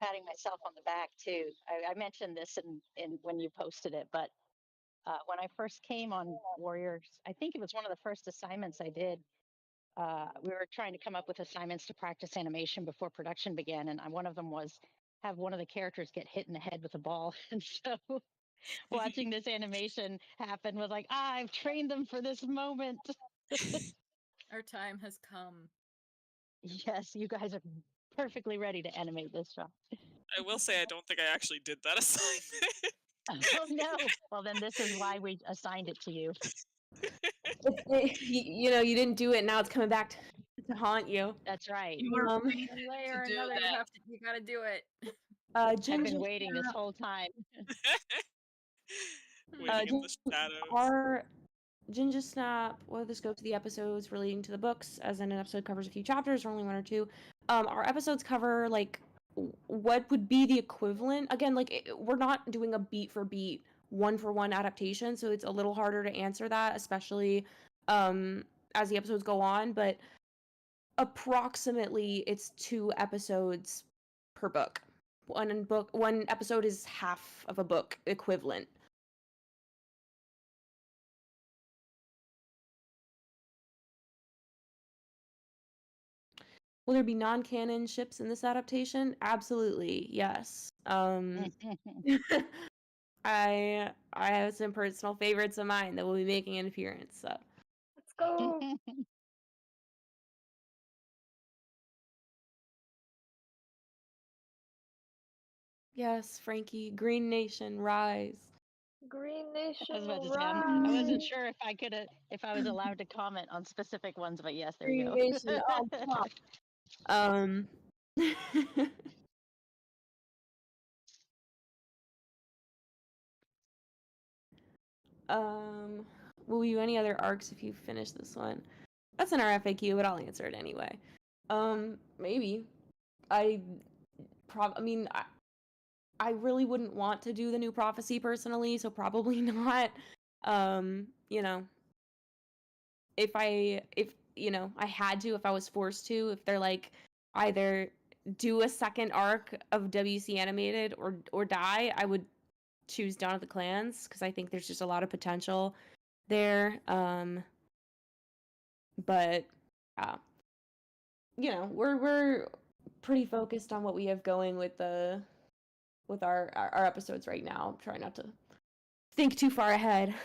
Patting myself on the back too. I mentioned this in when you posted it, but when I first came on Warriors, I think it was one of the first assignments I did. We were trying to come up with assignments to practice animation before production began, and one of them was have one of the characters get hit in the head with a ball. And so watching this animation happen was like, I've trained them for this moment. Our time has come. Yes, you guys are perfectly ready to animate this shot. I will say I don't think I actually did that assignment. Oh no! Well, then this is why we assigned it to you. You know, you didn't do it, now it's coming back to haunt you. That's right. Um, One way or another, you gotta do it. I've been waiting this whole time. Waiting in the shadows. Our Ginger Snap, whether this goes to the episodes relating to the books, as in an episode covers a few chapters or only 1 or 2, our episodes cover like what would be the equivalent. Again, like we're not doing a beat for beat, 1-for-1 adaptation, so it's a little harder to answer that, especially as the episodes go on, but approximately it's 2 episodes per book. One episode is half of a book equivalent. Will there be non-canon ships in this adaptation? Absolutely, yes. I have some personal favorites of mine that will be making an appearance. So Let's go. yes, Frankie, Green Nation, rise. Green I Nation was about will to say I wasn't rise. sure if I was allowed to comment on specific ones, but yes, there you Green go. Nation on top. Um. Will you any other arcs if you finish this one? That's in our FAQ, but I'll answer it anyway. Maybe. I mean, I really wouldn't want to do the new prophecy personally, so probably not. You know, if I had to, if I was forced to, if they're like either do a second arc of WCAnimated or die, I would choose Dawn of the Clans because I think there's just a lot of potential there. But we're pretty focused on what we have going with our episodes right now. Try not to think too far ahead.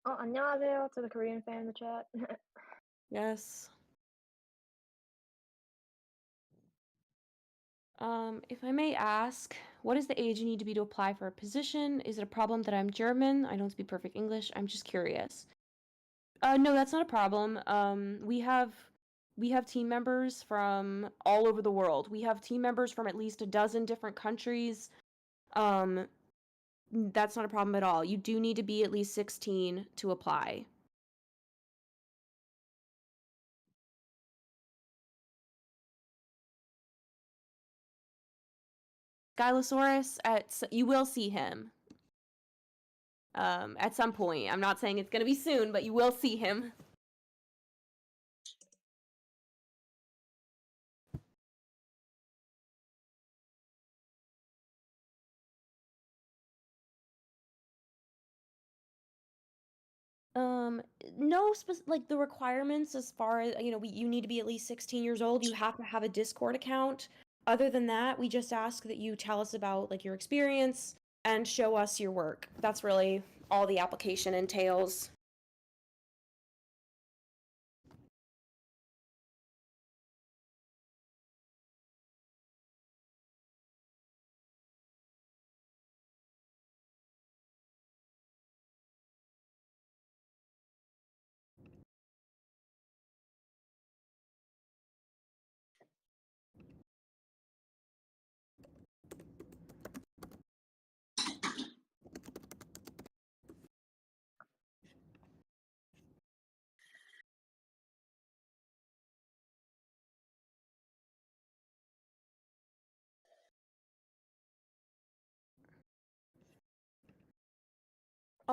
Oh, 안녕하세요 to the Korean fan in the chat. Yes. If I may ask, what is the age you need to be to apply for a position? Is it a problem that I'm German? I don't speak perfect English. I'm just curious. No, that's not a problem. We have team members from all over the world. We have team members from at least a dozen different countries. That's not a problem at all. You do need to be at least 16 to apply. Skylosaurus, you will see him. At some point. I'm not saying it's gonna be soon, but you will see him. No like the requirements as far as, you need to be at least 16 years old. You have to have a Discord account. Other than that, we just ask that you tell us about like your experience and show us your work. That's really all the application entails.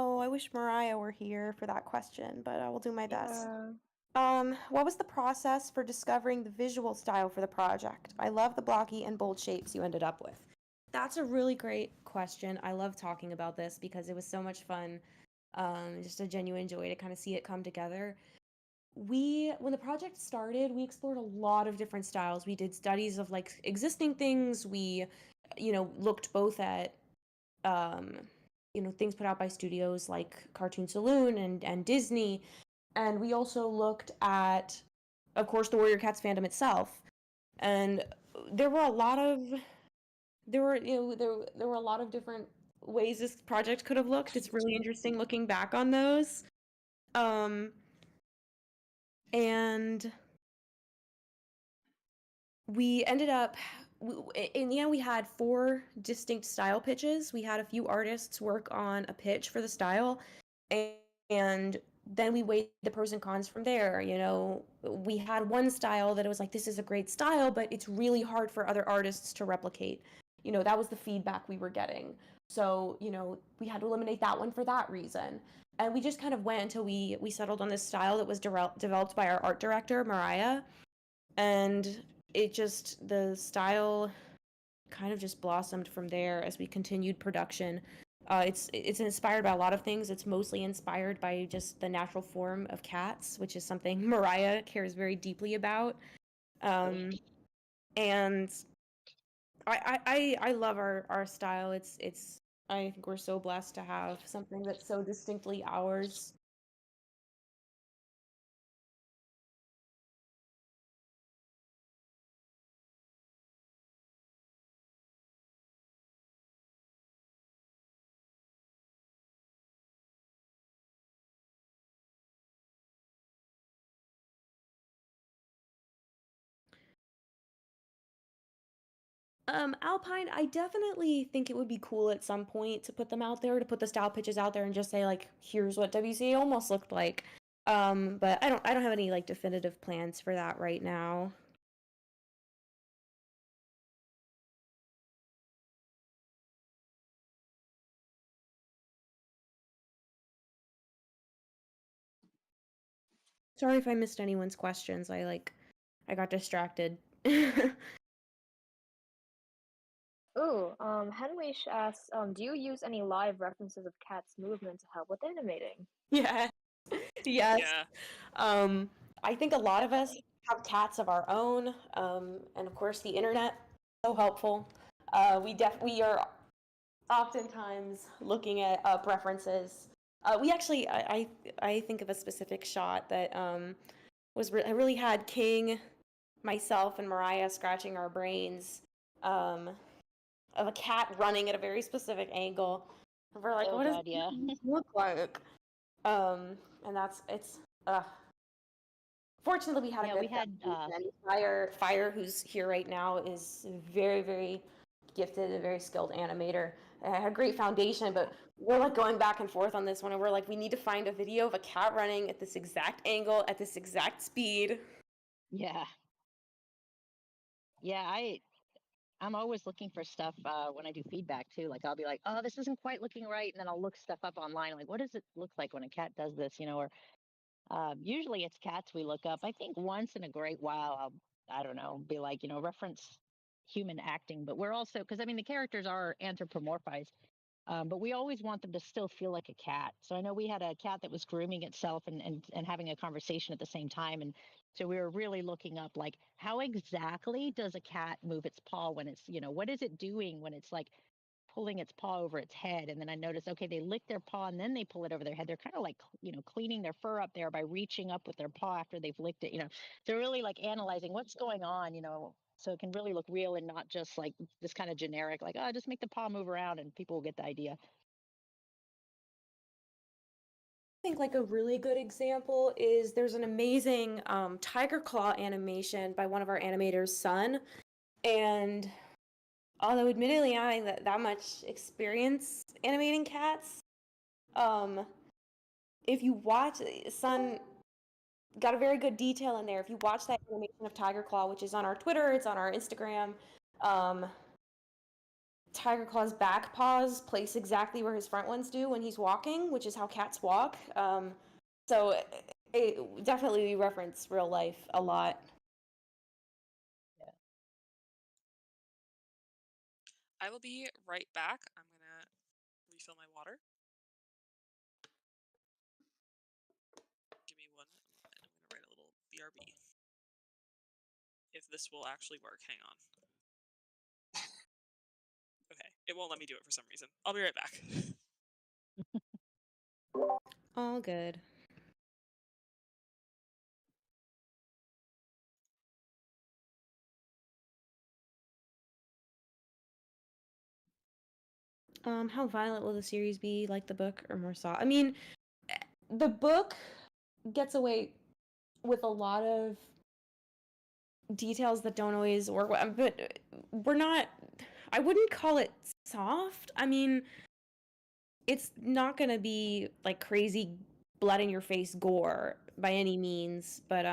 Oh, I wish Mariah were here for that question, but I will do my best. What was the process for discovering the visual style for the project? I love the blocky and bold shapes you ended up with. That's a really great question. I love talking about this because it was so much fun. Just a genuine joy to kind of see it come together. When the project started, we explored a lot of different styles. We did studies of like existing things. We, looked both at, things put out by studios like Cartoon Saloon and Disney. And we also looked at, of course, the Warrior Cats fandom itself. And there were a lot of different ways this project could have looked. It's really interesting looking back on those. And we ended up in the end we had 4 distinct style pitches. We had a few artists work on a pitch for the style, and then we weighed the pros and cons from there. We had one style that it was like, this is a great style, but it's really hard for other artists to replicate. That was the feedback we were getting. So, we had to eliminate that one for that reason. And we just kind of went until we settled on this style that was developed by our art director, Mariah. And the style kind of just blossomed from there as we continued production. It's inspired by a lot of things. It's mostly inspired by just the natural form of cats, which is something Mariah cares very deeply about. And I love our style. I think we're so blessed to have something that's so distinctly ours. Alpine, I definitely think it would be cool at some point to put them out there, to put the style pitches out there and just say like, here's what WCA almost looked like. But I don't have any like definitive plans for that right now. Sorry if I missed anyone's questions. I got distracted. Ooh, Henwish asks, do you use any live references of Cat's movement to help with animating? Yeah. Yes. Yeah. I think a lot of us have cats of our own, and of course the internet so helpful. We are oftentimes looking at references. We actually I think of a specific shot that I really had King, myself, and Mariah scratching our brains of a cat running at a very specific angle. And we're like, Oh what does God, yeah. it look like? And it's fortunately we had a Yeah, good we had Fire, who's here right now, is very, very gifted and very skilled animator. I had a great foundation, but we're like going back and forth on this one, and we're like, we need to find a video of a cat running at this exact angle, at this exact speed. yeah. Yeah, I'm always looking for stuff when I do feedback too. Like I'll be like, oh, this isn't quite looking right, and then I'll look stuff up online. Like, what does it look like when a cat does this? Or usually it's cats we look up. I think once in a great while I don't know, be like, reference human acting, but we're also, because I mean the characters are anthropomorphized, but we always want them to still feel like a cat. So I know we had a cat that was grooming itself and having a conversation at the same time. And so we were really looking up like how exactly does a cat move its paw when it's, what is it doing when it's like pulling its paw over its head. And then I noticed, okay, they lick their paw and then they pull it over their head. They're kind of like, cleaning their fur up there by reaching up with their paw after they've licked it. They're really like analyzing what's going on, so it can really look real and not just like this kind of generic, like, oh, just make the paw move around and people will get the idea. I think like a really good example is there's an amazing tiger claw animation by one of our animators' son, and although admittedly I don't have that much experience animating cats, if you watch, Son got a very good detail in there. If you watch that animation of Tiger Claw, which is on our Twitter, it's on our Instagram, Tiger Claw's back paws place exactly where his front ones do when he's walking, which is how cats walk. So it definitely we reference real life a lot. I will be right back. I'm gonna refill my water. Give me 1 moment. I'm gonna write a little BRB. If this will actually work, hang on. Okay, it won't let me do it for some reason. I'll be right back. All good. How violent will the series be, like the book, or more soft? I mean, the book gets away with a lot of details that don't always work, but we're not. I wouldn't call it soft. I mean, it's not gonna be like crazy blood in your face gore by any means, but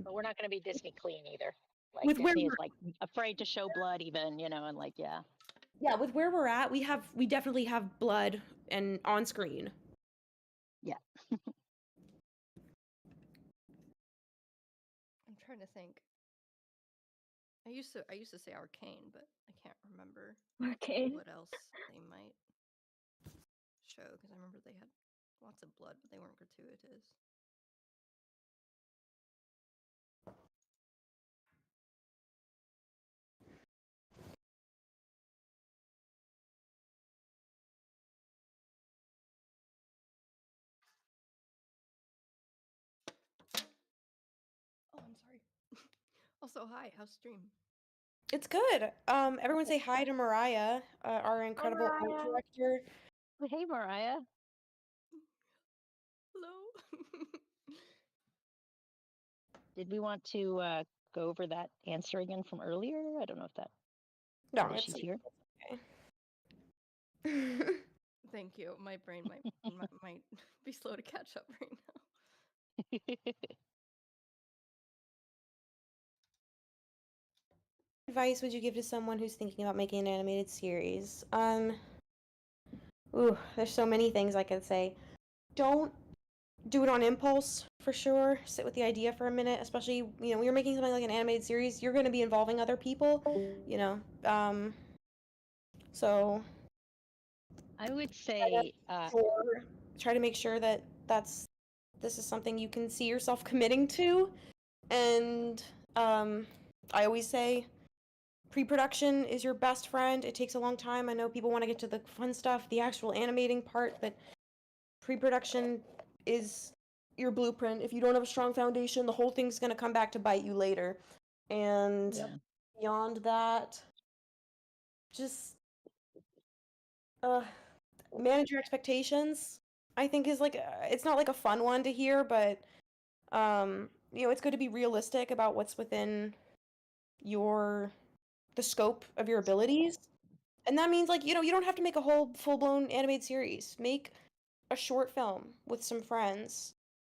But we're not going to be Disney clean either. Like with where Disney is like afraid to show blood even, and like, yeah. yeah, with where we're at, we definitely have blood and on screen. Yeah. I'm trying to think. I used to say arcane, but I can't remember Arcane. what else they might show, because I remember they had lots of blood, but they weren't gratuitous. Oh, I'm sorry. Also, hi, how's stream? It's good. Everyone say hi to Mariah, our incredible art Mariah. director. Well, hey, Mariah. Hello. Did we want to go over that answer again from earlier? I don't know if that. No, There it's she's here. okay. Thank you. My brain might be slow to catch up right now. Advice would you give to someone who's thinking about making an animated series? There's so many things I could say. Don't do it on impulse, for sure. Sit with the idea for a minute, especially, when you're making something like an animated series, you're going to be involving other people, so I would say, try to make sure that this is something you can see yourself committing to. And I always say pre-production is your best friend. It takes a long time. I know people want to get to the fun stuff, the actual animating part, but pre-production is your blueprint. If you don't have a strong foundation, the whole thing's going to come back to bite you later. And beyond that, just manage your expectations. I think is like it's not like a fun one to hear, but it's good to be realistic about what's within the scope of your abilities. And that means, like, you don't have to make a whole full-blown animated series. Make a short film with some friends.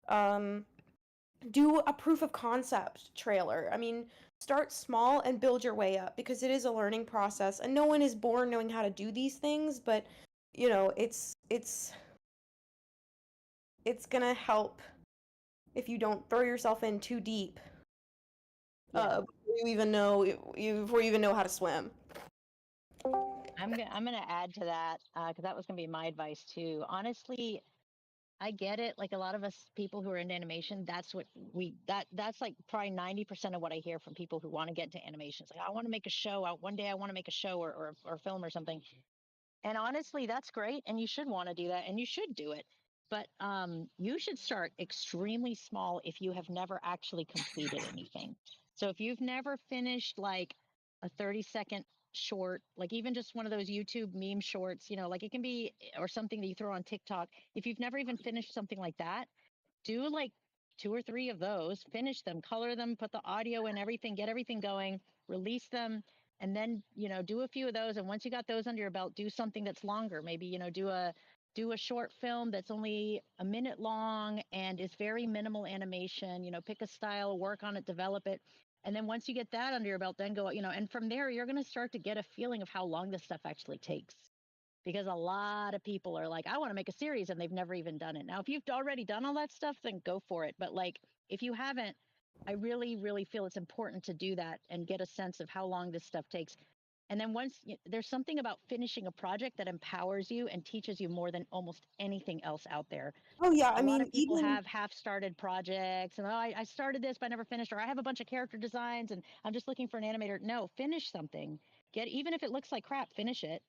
Do a proof of concept trailer. I mean, start small and build your way up, because it is a learning process, and no one is born knowing how to do these things, but it's gonna help if you don't throw yourself in too deep before you even know how to swim. I'm gonna add to that because that was gonna be my advice too. Honestly, I get it. Like a lot of us people who are into animation, that's what that's like probably 90% of what I hear from people who want to get into animation. It's like, I want to make a show. One day I want to make a show or film or something. And honestly, that's great. And you should want to do that and you should do it. But you should start extremely small if you have never actually completed anything. So if you've never finished like a 30-second short, like even just one of those YouTube meme shorts, like it can be, or something that you throw on TikTok. If you've never even finished something like that, do like 2 or 3 of those, finish them, color them, put the audio and everything, get everything going, release them, and then do a few of those. And once you got those under your belt, do something that's longer. Maybe do a short film that's only a minute long and is very minimal animation. Pick a style, work on it, develop it. And then once you get that under your belt, then go, and from there you're going to start to get a feeling of how long this stuff actually takes. Because a lot of people are like, I want to make a series, and they've never even done it. Now, if you've already done all that stuff, then go for it. But like, if you haven't, I really, really feel it's important to do that and get a sense of how long this stuff takes. And then there's something about finishing a project that empowers you and teaches you more than almost anything else out there. Oh yeah, a lot of people have half-started projects and I started this but I never finished, or I have a bunch of character designs and I'm just looking for an animator. No, finish something. Even if it looks like crap, finish it.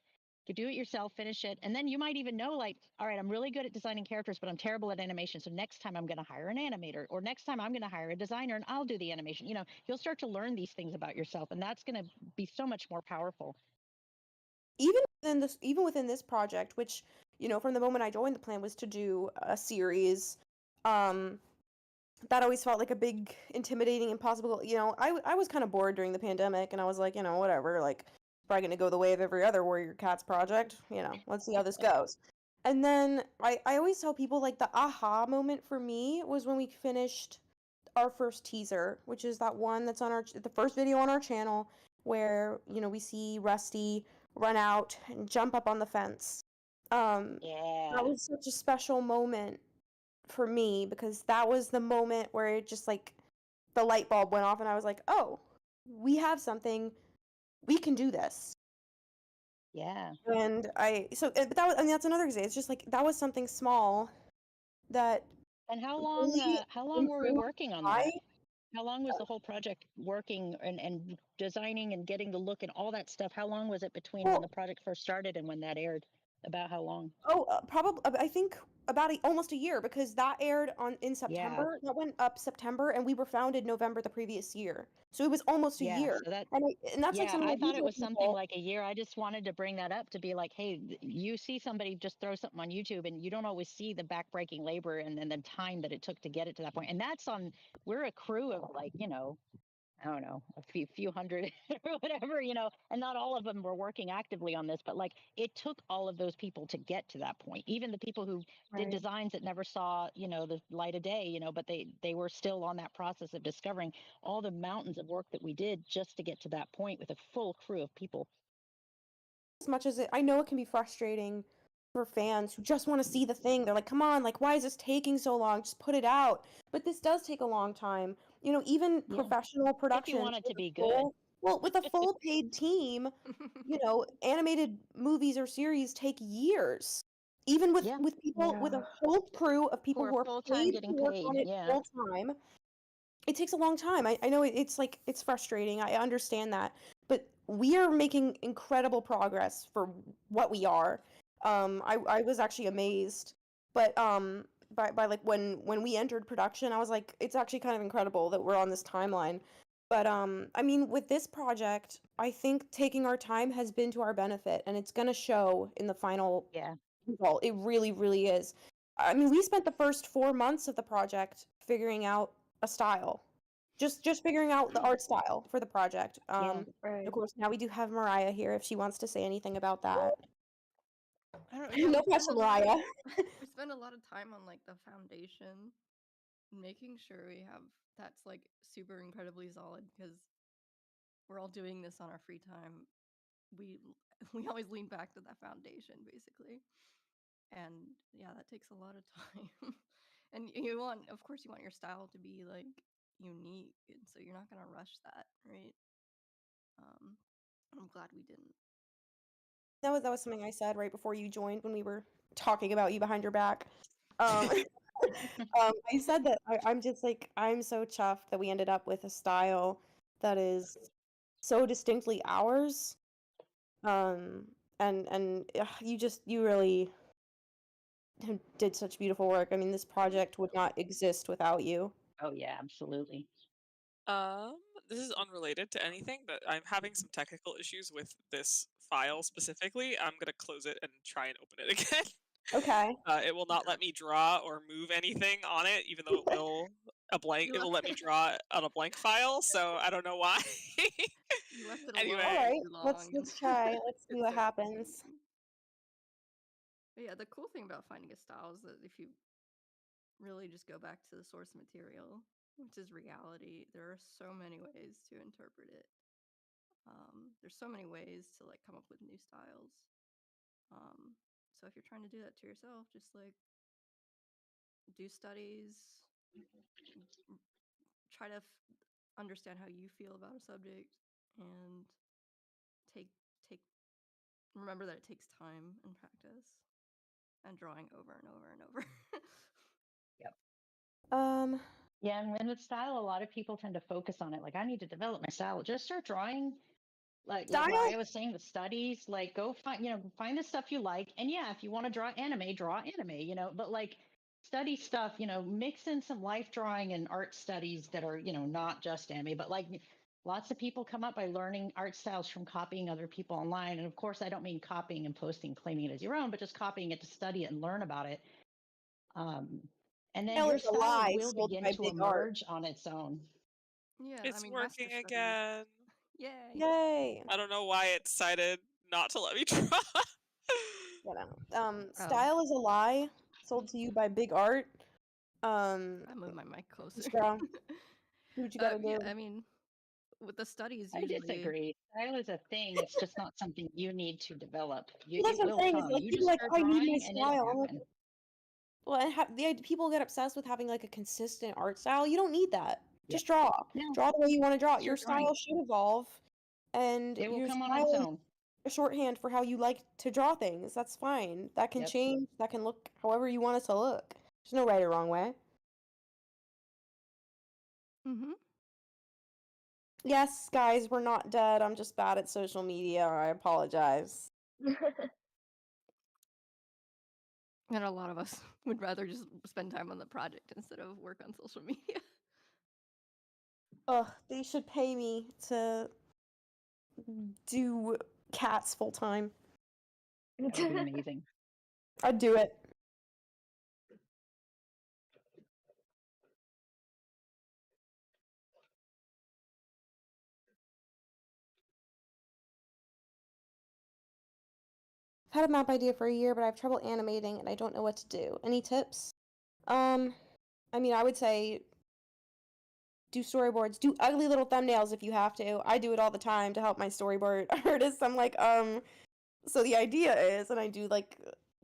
You do it yourself, finish it, and then you might even know, like, all right, I'm really good at designing characters, but I'm terrible at animation. So next time I'm going to hire an animator, or next time I'm going to hire a designer and I'll do the animation. You'll start to learn these things about yourself, and that's going to be so much more powerful. Even within this project, which, from the moment I joined, the plan was to do a series, that always felt like a big, intimidating, impossible, I was kind of bored during the pandemic, and I was like, whatever, like, probably going to go the way of every other Warrior Cats project, let's see how this goes. And then I always tell people, like, the aha moment for me was when we finished our first teaser, which is that one that's on the first video on our channel, where, we see Rusty run out and jump up on the fence. That was such a special moment for me, because that was the moment where it just, like, the light bulb went off and I was like, oh, we have something, we can do this. And but that's another example. It's just like, that was something small that. And how long were we working on that? How long was the whole project working and designing and getting the look and all that stuff? How long was it between when the project first started and when that aired? About how long? Probably, I think about almost a year, because that aired in September. That went up September, and we were founded November the previous year. So it was almost a year. So and that's like something I thought it was something like a year. I just wanted to bring that up to be like, hey, you see somebody just throw something on YouTube and you don't always see the backbreaking labor and then the time that it took to get it to that point. And we're a crew of like, I don't know, a few hundred or whatever, and not all of them were working actively on this, but like it took all of those people to get to that point. Even the people who did Right. designs that never saw, the light of day, but they were still on that process of discovering all the mountains of work that we did just to get to that point with a full crew of people. As much as I know it can be frustrating for fans who just want to see the thing. They're like, come on, like, why is this taking so long? Just put it out. But this does take a long time. Even Yeah. professional If you productions want it to with a be good. full, well, with a full paid team, animated movies or series take years. Even with Yeah. people with a whole crew of people Who are who are full-time paid getting to work paid, on it yeah. full time, it takes a long time. I know it's like it's frustrating. I understand that. But we are making incredible progress for what we are. I was actually amazed. But by like when we entered production, I was like, it's actually kind of incredible that we're on this timeline. But I mean, with this project, I think taking our time has been to our benefit, and it's gonna show in the final Yeah. result. It really, really is. I mean, we spent the first 4 months of the project figuring out a style, just figuring out the art style for the project. Yeah. Right. Of course, now we do have Mariah here if she wants to say anything about that. I don't know. No pressure, Mariah. We spend a lot of time on like the foundation, making sure we have that's like super incredibly solid because we're all doing this on our free time. We we always lean back to that foundation basically, and yeah, that takes a lot of time. And of course, you want your style to be like unique, and so you're not gonna rush that, right? I'm glad we didn't. That was something I said right before you joined when we were talking about you behind your back. Um, I said that I'm just like I'm so chuffed that we ended up with a style that is so distinctly ours. And you really did such beautiful work. I mean, this project would not exist without you. Oh yeah, absolutely. This is unrelated to anything, but I'm having some technical issues with this file specifically. I'm gonna close it and try and open it again. Okay. It will not let me draw or move anything on it, even though it will let me draw on a blank file. So I don't know why. You left it Anyway. alone All right. too long. Let's try. Let's see It what started happens. moving. But yeah, the cool thing about finding a style is that if you really just go back to the source material, which is reality, there are so many ways to interpret it. There's so many ways to like come up with new styles. So if you're trying to do that to yourself, just like do studies, try to understand how you feel about a subject, and take remember that it takes time and practice and drawing over and over and over. Yep. Yeah, and with style, a lot of people tend to focus on it. Like, I need to develop my style. Just start drawing. Like Style? I was saying, the studies. Like, go find the stuff you like. And yeah, if you want to draw anime. But like, study stuff. Mix in some life drawing and art studies that are not just anime, but like. Lots of people come up by learning art styles from copying other people online. And of course, I don't mean copying and posting, claiming it as your own, but just copying it to study it and learn about it. And then Style your is a style lie will sold begin by to big art. emerge on its own. Yeah, It's I mean, working master studies. again. Yay! Yay! I don't know why it decided not to let me draw. Style is a lie sold to you by big art. I move my mic closer. Strong. Do what you gotta do. Yeah, I mean, with the studies, I usually. disagree. Style is a thing. It's just not something you need to develop. Well, that's It what I'm will saying. Is come. like You people just like start I need my drawing and it'll style. I'm like, happen. well, and people get obsessed with having like a consistent art style. You don't need that. Yep. Just draw. No. Draw the way you want to draw. Start Your drawing. style should evolve, and It will your come on style its is own. a shorthand for how you like to draw things. That's fine. That can Yep. change. That can look however you want it to look. There's no right or wrong way. Mm-hmm. Yes, guys, we're not dead. I'm just bad at social media. I apologize. And a lot of us would rather just spend time on the project instead of work on social media. Ugh, they should pay me to do cats full time. That would be amazing. I'd do it. I've had a map idea for a year, but I have trouble animating and I don't know what to do. Any tips? I mean, I would say do storyboards, do ugly little thumbnails if you have to. I do it all the time to help my storyboard artists. I'm like, so the idea is, and I do like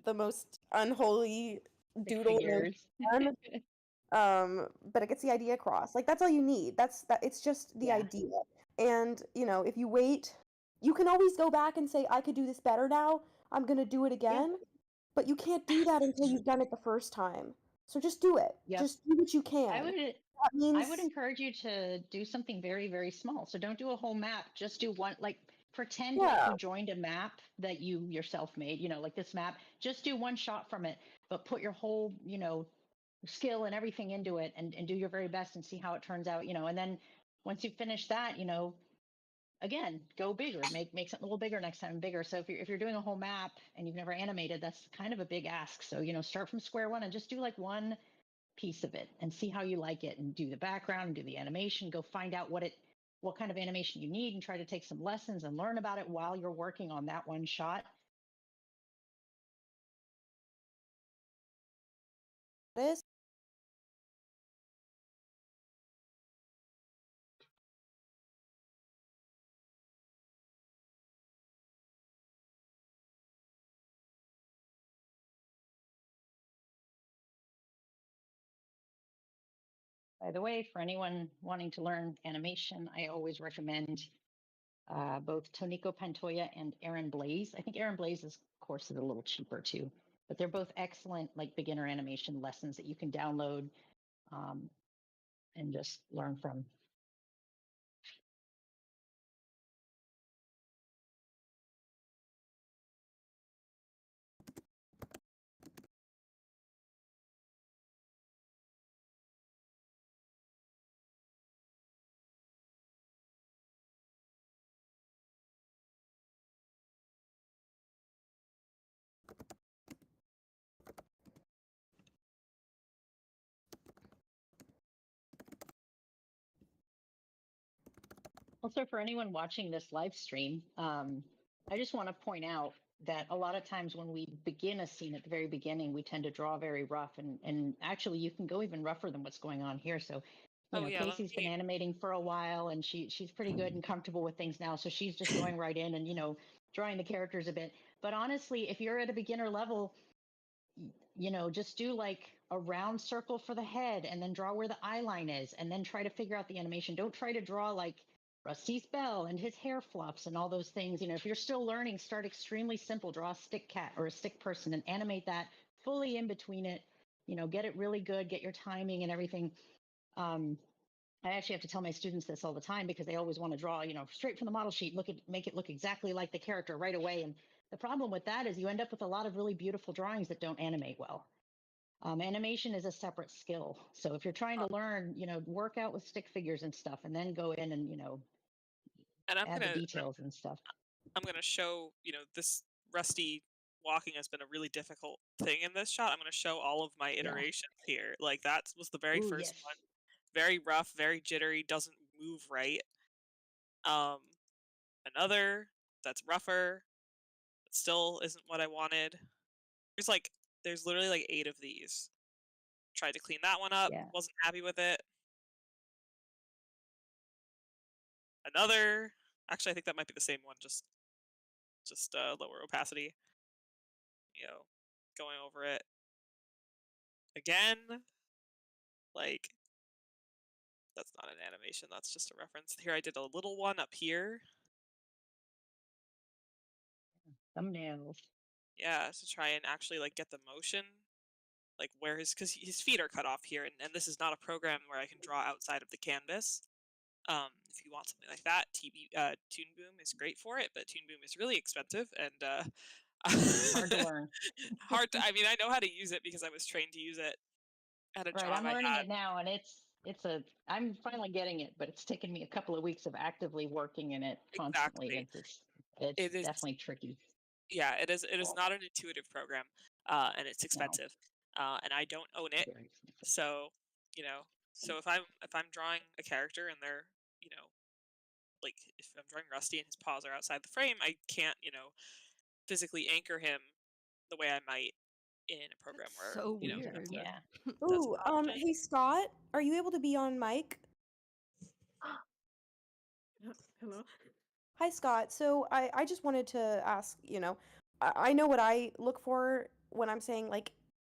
the most unholy Stick doodle figures. but it gets the idea across. Like that's all you need. That it's just the Yeah. idea. And, you know, if you wait, you can always go back and say, I could do this better now. I'm gonna do it again. But you can't do that until you've done it the first time. So just do it. Yep. Just do what you can. I would That means encourage you to do something very, very small. So don't do a whole map. Just do one, like pretend like yeah. you joined a map that you yourself made, you know, like this map. Just do one shot from it, but put your whole, you know, skill and everything into it and do your very best and see how it turns out, you know. And then once you finish that, you know, again, go bigger, make something a little bigger next time, bigger. So if you're doing a whole map and you've never animated, that's kind of a big ask. So, you know, start from square one and just do like one piece of it and see how you like it and do the background and do the animation. Go find out what kind of animation you need and try to take some lessons and learn about it while you're working on that one shot. This. By the way, for anyone wanting to learn animation, I always recommend both Toniko Pantoja and Erin Blaze. I think Erin Blaze's course is a little cheaper too, but they're both excellent like beginner animation lessons that you can download and just learn from. Also, for anyone watching this live stream, I just want to point out that a lot of times when we begin a scene at the very beginning, we tend to draw very rough, and actually you can go even rougher than what's going on here. So, you know, yeah, Casey's been animating for a while, and she's pretty good and comfortable with things now. So she's just going right in and, you know, drawing the characters a bit. But honestly, if you're at a beginner level, you know, just do like a round circle for the head and then draw where the eye line is and then try to figure out the animation. Don't try to draw like Rusty's bell and his hair fluffs and all those things. You know, if you're still learning, start extremely simple. Draw a stick cat or a stick person and animate that fully in between it. You know, get it really good, get your timing and everything. I actually have to tell my students this all the time because they always want to draw, you know, straight from the model sheet, make it look exactly like the character right away. And the problem with that is you end up with a lot of really beautiful drawings that don't animate well. Animation is a separate skill. So if you're trying to learn, you know, work out with stick figures and stuff, and then go in and, you know, and add the details and stuff. I'm gonna show, you know, this Rusty walking has been a really difficult thing in this shot. I'm gonna show all of my iterations here. Like that was the very first one. Very rough, very jittery, doesn't move right. Another that's rougher, but still isn't what I wanted. There's literally like 8 of these. Tried to clean that one up, wasn't happy with it. Another, actually I think that might be the same one, just lower opacity. You know, going over it again. Like, that's not an animation, that's just a reference. Here I did a little one up here. Thumbnails. Yeah, to try and actually like get the motion, like where because his feet are cut off here, and this is not a program where I can draw outside of the canvas. If you want something like that, Toon Boom is great for it, but Toon Boom is really expensive and hard to learn. I mean, I know how to use it because I was trained to use it at a job. I'm learning it now, and I'm finally getting it, but it's taken me a couple of weeks of actively working in it constantly. Exactly. It's definitely tricky. Yeah, it is not an intuitive program, and it's expensive, and I don't own it. So, you know, so if I'm drawing a character and they're, you know, like if I'm drawing Rusty and his paws are outside the frame, I can't, you know, physically anchor him the way I might in a program That's where so you know, weird. Yeah. that's Ooh, an option. hey Scott, are you able to be on mic? Hello. Hi Scott. So I just wanted to ask, I know what I look for when I'm saying like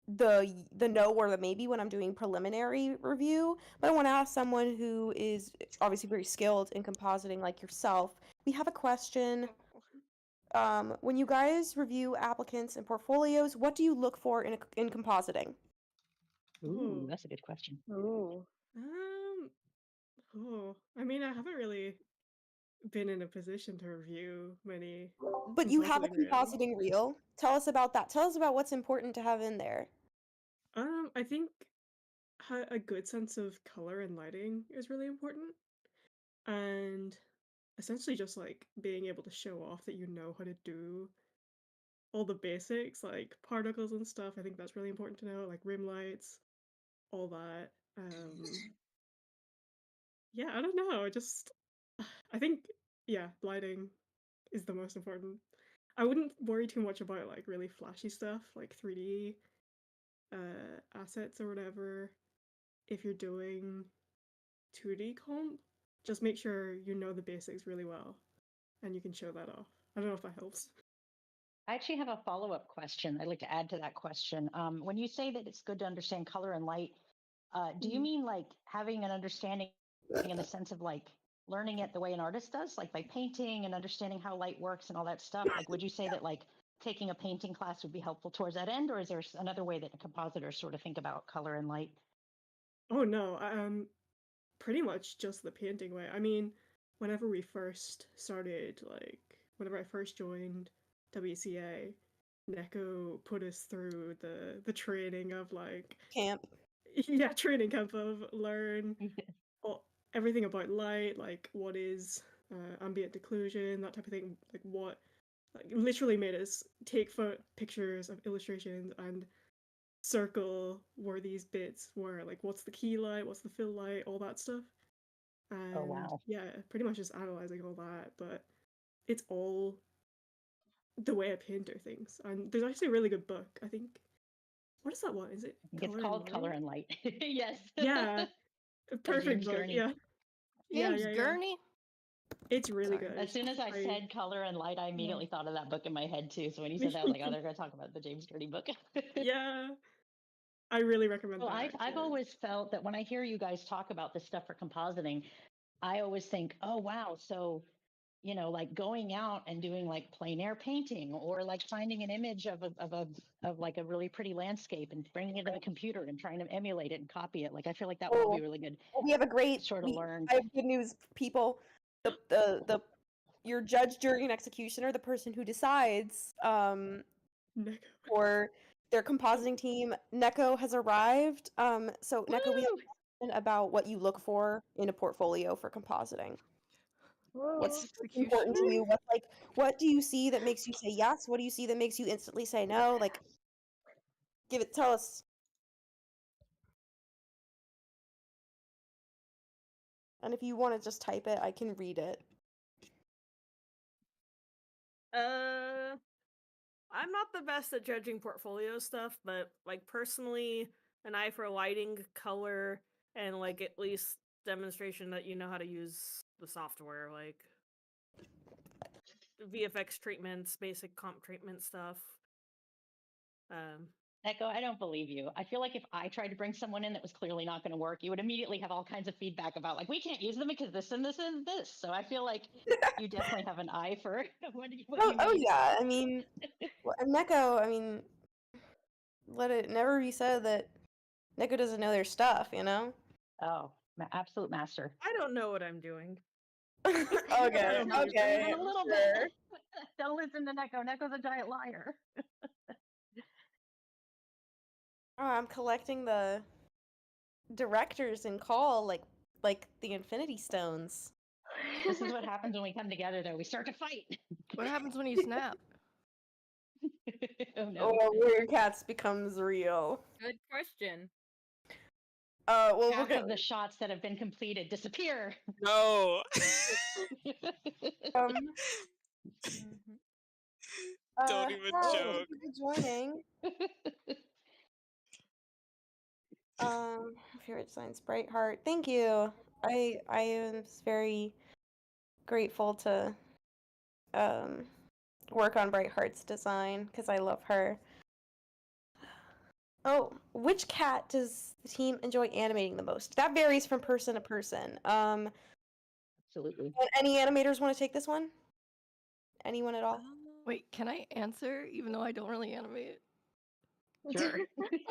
the no or the maybe when I'm doing preliminary review, but I want to ask someone who is obviously very skilled in compositing like yourself. We have a question. When you guys review applicants and portfolios, what do you look for in compositing? Ooh, Oh. that's a good question. Ooh. I mean, I haven't really been in a position to review many But you have a compositing reels. compositing reel. Tell us about that. Tell us about what's important to have in there. I think a good sense of color and lighting is really important, and essentially just like being able to show off that you know how to do all the basics like particles and stuff. I think that's really important to know, like rim lights, all that. Yeah, I don't know. Just I think lighting is the most important. I wouldn't worry too much about like really flashy stuff like 3D assets or whatever. If you're doing 2D comp, just make sure you know the basics really well and you can show that off. I don't know if that helps. I actually have a follow-up question. I'd like to add to that question. When you say that it's good to understand color and light, do you mean like having an understanding in the sense of like learning it the way an artist does, like by painting and understanding how light works and all that stuff? Like, would you say that like taking a painting class would be helpful towards that end, or is there another way that compositors sort of think about color and light? Oh no, pretty much just the painting way. I mean, whenever we first started, like whenever I first joined WCA, Neko put us through the training of like Camp. training camp of learn everything about light, like what is ambient occlusion, that type of thing. Like what, like literally made us take pictures of illustrations and circle where these bits were, like what's the key light, what's the fill light, all that stuff. And Oh, wow. yeah, pretty much just analyzing all that, but it's all the way a painter thinks. And there's actually a really good book, I think. What is that one? Is it I think it's Color and called Light? Color and Light. Yes. Yeah, a By perfect James book. Gurney. Yeah. James Yeah. Gurney? It's really Sorry. good. As soon as I said color and light, I immediately thought of that book in my head too. So when you said that, I was like, oh, they're going to talk about the James Gurney book. Yeah, I really recommend Well, that. I've always felt that when I hear you guys talk about this stuff for compositing, I always think, oh, wow. So, you know, like going out and doing like plein air painting or like finding an image of like a really pretty landscape and bringing it to the computer and trying to emulate it and copy it. Like, I feel like that would all be really good. Well, we have a great sort of learn. I have good news, people. The your judge, jury, and executioner, the person who decides Neko. for their compositing team, Neko has arrived. So Neko, we have a question about what you look for in a portfolio for compositing. What's important to you? What do you see that makes you say yes? What do you see that makes you instantly say no? Like, tell us. And if you want to just type it, I can read it. I'm not the best at judging portfolio stuff, but like personally, an eye for lighting, color, and like at least demonstration that you know how to use the software, like VFX treatments, basic comp treatment stuff. Echo, I don't believe you. I feel like if I tried to bring someone in that was clearly not going to work, you would immediately have all kinds of feedback about like, we can't use them because this and this and this. So I feel like you definitely have an eye for what you need. Yeah. I mean, Neko, I mean, let it never be said that Neko doesn't know their stuff, you know? Oh, absolute master. I don't know what I'm doing. Okay. A little bit. Don't listen to Neko. Neko's a giant liar. Oh, I'm collecting the directors and call like the Infinity Stones. This is what happens when we come together, though. We start to fight. What happens when you snap? Oh no! Warrior Cats becomes real. Good question. Well, half of the shots that have been completed disappear. No. Don't even Hi, joke. thank you for joining. Favorite designs, Bright Heart. Thank you. I am very grateful to work on Bright Heart's design because I love her. Oh, which cat does the team enjoy animating the most? That varies from person to person. Absolutely. Any animators want to take this one? Anyone at all? Wait, can I answer even though I don't really animate? Sure.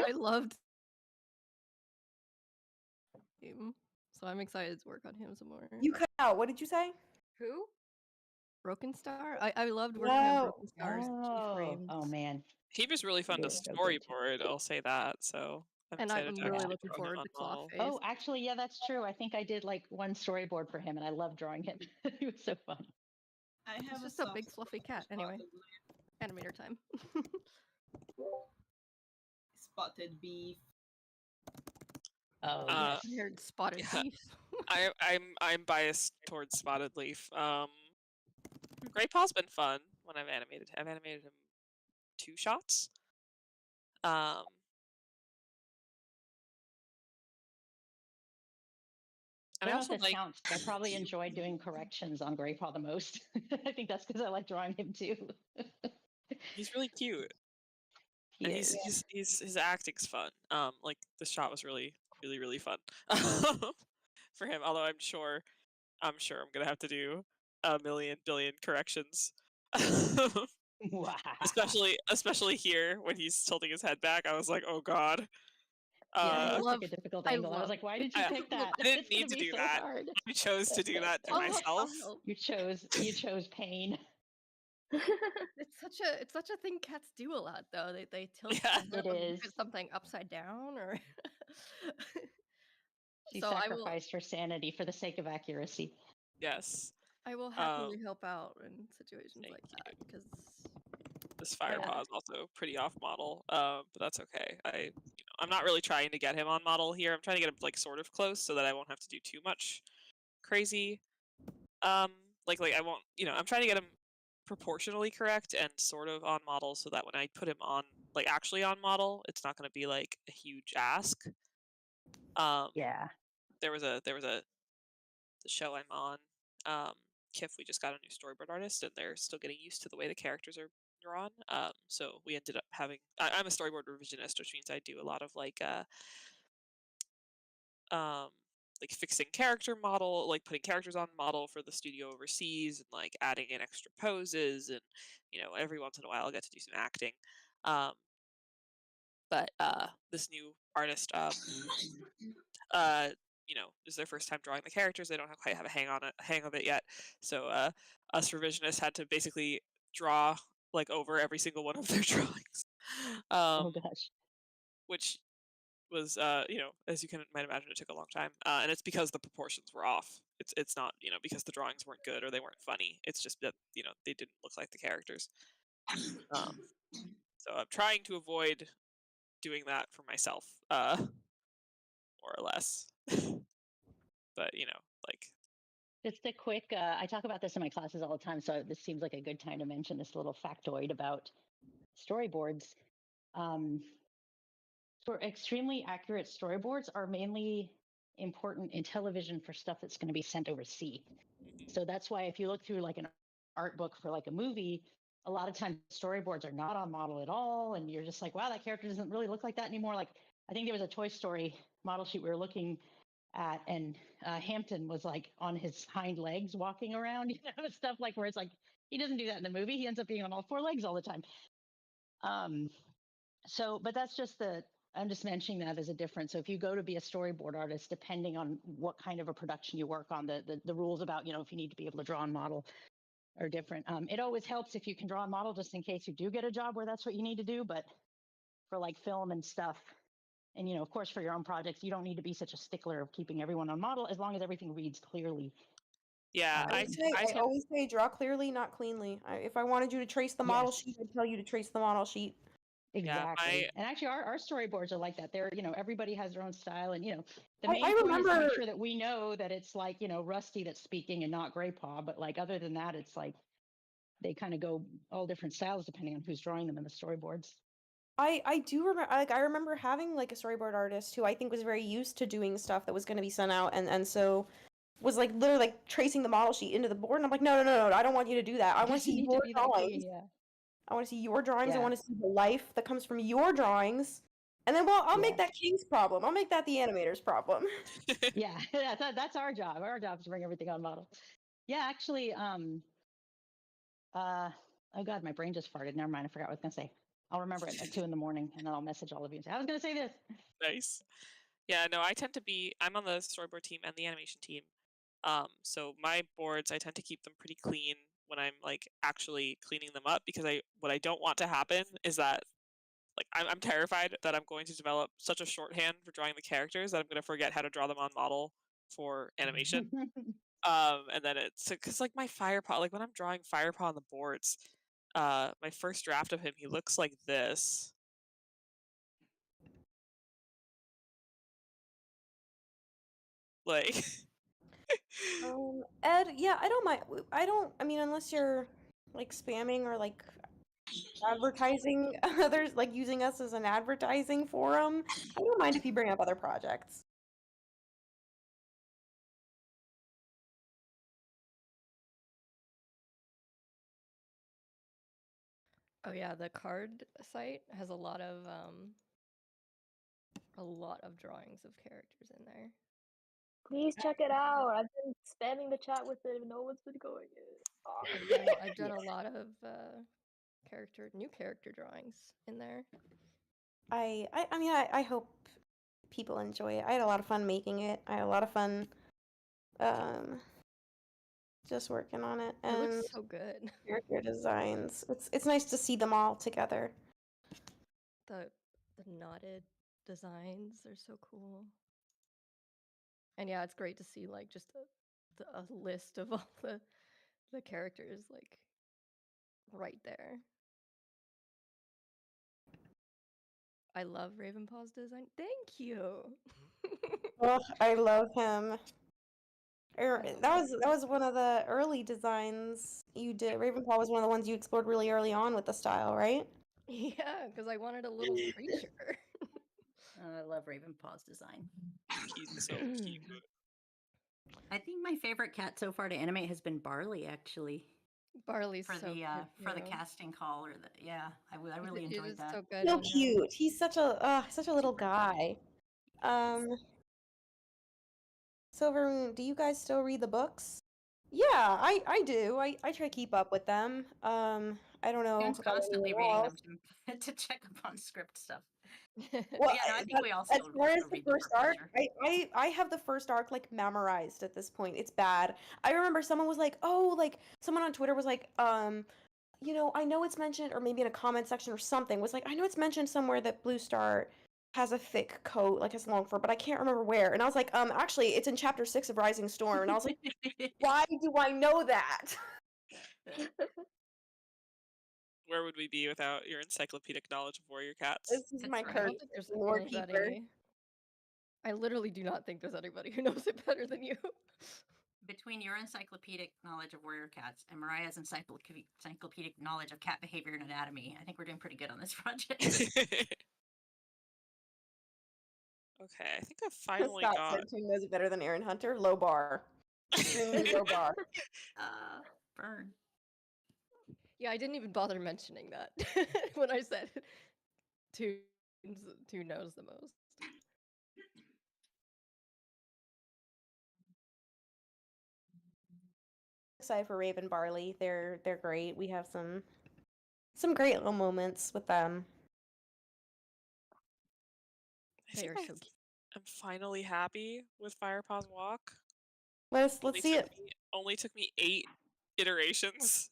I loved him, so I'm excited to work on him some more. You cut out. What did you say? Who? Broken Star? I loved working on No. Broken Star's keyframes. Oh man. He was really fun to You're so good. storyboard, I'll say that. So I'm And excited I'm to really actually looking draw him forward on to Claw model. Face. Oh, actually, yeah, that's true. I think I did like one storyboard for him, and I love drawing him. He was so fun. I have It's just a big fluffy cat. Anyway, animator time. Spotted beef. Oh, Uh, yes. I heard spotted yeah. beef. I'm biased towards Spotted Leaf. Gray Paw's been fun when I've animated. I've animated him 2 shots. And I I don't know also if this like. counts. I probably enjoy doing corrections on Gray Paw the most. I think that's because I like drawing him too. He's really cute, He and is. his acting's fun. Like the shot was really fun for him. Although I'm sure I'm gonna have to do a million billion corrections. Wow. Especially here when he's tilting his head back. I was like, oh god. Yeah, that looks like a difficult angle. I was like, why did you pick that? I didn't It's gonna need to be do so that. hard. I chose to do that to myself. You chose pain. It's such a thing cats do a lot though. They tilt Yeah. their head It when they is. put something upside down or She So I will sacrificed her sanity for the sake of accuracy. Yes. I will happily help out in situations like that because This Firepaw is also pretty off model, but that's okay. I'm not really trying to get him on model here. I'm trying to get him like sort of close so that I won't have to do too much crazy. Like I won't, I'm trying to get him proportionally correct and sort of on model so that when I put him on, like actually on model, it's not going to be like a huge ask. Yeah. There was the show I'm on. KIF, we just got a new storyboard artist, and they're still getting used to the way the characters are drawn. So we ended up having. I'm a storyboard revisionist, which means I do a lot of like fixing character model, like putting characters on model for the studio overseas, and like adding in extra poses, and every once in a while I'll get to do some acting. But this new artist, is their first time drawing the characters. They don't quite have a hang of it yet. So us revisionists had to basically draw like over every single one of their drawings. Oh gosh. Which was as you might imagine, it took a long time. And it's because the proportions were off. It's not because the drawings weren't good or they weren't funny. It's just that they didn't look like the characters. So I'm trying to avoid doing that for myself, more or less. But just a quick, I talk about this in my classes all the time, so this seems like a good time to mention this little factoid about storyboards. For extremely accurate storyboards are mainly important in television for stuff that's going to be sent overseas. So that's why if you look through like an art book for like a movie, a lot of times storyboards are not on model at all, and you're just like, wow, that character doesn't really look like that anymore. Like I think there was a Toy Story model sheet we were looking at, and Hampton was like on his hind legs walking around, stuff like where it's like he doesn't do that in the movie. He ends up being on all 4 legs all the time. But that's just I'm just mentioning that as a difference. So if you go to be a storyboard artist, depending on what kind of a production you work on, the rules about if you need to be able to draw and model are different. It always helps if you can draw and model, just in case you do get a job where that's what you need to do. But for like film and stuff, and of course for your own projects, you don't need to be such a stickler of keeping everyone on model as long as everything reads clearly. Yeah, I always say draw clearly, not cleanly. If I wanted you to trace the model sheet, I'd tell you to trace the model sheet. Exactly. Yeah, and actually our storyboards are like that. They're, everybody has their own style, and the main I point remember is to make sure that we know that it's like, Rusty that's speaking and not Gray Paw, but like other than that, it's like they kind of go all different styles depending on who's drawing them in the storyboards. I do remember, like, I remember having like a storyboard artist who I think was very used to doing stuff that was going to be sent out, and so was like literally like tracing the model sheet into the board, and I'm like, no, I don't want you to do that. I want to see your drawings. Yeah. I want to see your drawings. I Yeah. want to see the life that comes from your drawings. And then, well, I'll make Yeah. that King's problem. I'll make that the animator's problem. Yeah, that's our job. Our job is to bring everything on model. Yeah, actually, oh God, my brain just farted. Never mind, I forgot what I was gonna say. I'll remember it at 2 in the morning, and then I'll message all of you and say, I was gonna say this. Nice. Yeah, no, I'm on the storyboard team and the animation team. So my boards, I tend to keep them pretty clean when I'm like actually cleaning them up, because what I don't want to happen is that like I'm terrified that I'm going to develop such a shorthand for drawing the characters that I'm going to forget how to draw them on model for animation. And then it's because like my Firepaw, like when I'm drawing Firepaw on the boards, my first draft of him, he looks like this. Like Ed, yeah, I don't mind. I mean, unless you're like spamming or like advertising others, like using us as an advertising forum, I don't mind if you bring up other projects. Oh yeah, the card site has a lot of drawings of characters in there. Please check it out. I've been spamming the chat with it and no one's been going in. I've done a lot of new character drawings in there. I mean, I hope people enjoy it. I had a lot of fun making it. I had a lot of fun just working on it. It And looks so good. character designs. It's nice to see them all together. The knotted designs are so cool. And yeah, it's great to see like just a list of all the characters like right there. I love Ravenpaw's design. Thank you. Oh, I love him. That was one of the early designs you did. Ravenpaw was one of the ones you explored really early on with the style, right? Yeah, because I wanted a little creature. I love Ravenpaw's design. He's so cute. I think my favorite cat so far to animate has been Barley, actually. Barley's for so the cute, for the too. casting call, or I really It enjoyed is that. so good. So cute. He's such a little guy. Silver, do you guys still read the books? Yeah, I do. I try to keep up with them. I don't know. Dan's about constantly anyone reading them else. to check up on script stuff. Well, Yeah, no, I think we all still as far as the read the first book, for arc, sure. I have the first arc like memorized at this point. It's bad. I remember someone was like, "Oh, like someone on Twitter was like, you know, I know it's mentioned, or maybe in a comment section or something, was like, I know it's mentioned somewhere that Blue Star has a thick coat, like has long fur, but I can't remember where." And I was like, actually, it's in chapter 6 of Rising Storm. And I was like, why do I know that? Where would we be without your encyclopedic knowledge of warrior cats? This is my I don't curse, think there's lore keeper. anybody. I literally do not think there's anybody who knows it better than you. Between your encyclopedic knowledge of warrior cats and Mariah's encyclopedic knowledge of cat behavior and anatomy, I think we're doing pretty good on this project. Okay, I think I finally Scott got. said who knows it better than Erin Hunter. Low bar. Extremely low bar. Burn. Yeah, I didn't even bother mentioning that when I said who knows the most. Excited for Raven Barley. They're great. We have some great little moments with them. I think I'm finally happy with Firepaw's walk. Let's see it. Only took me 8 iterations.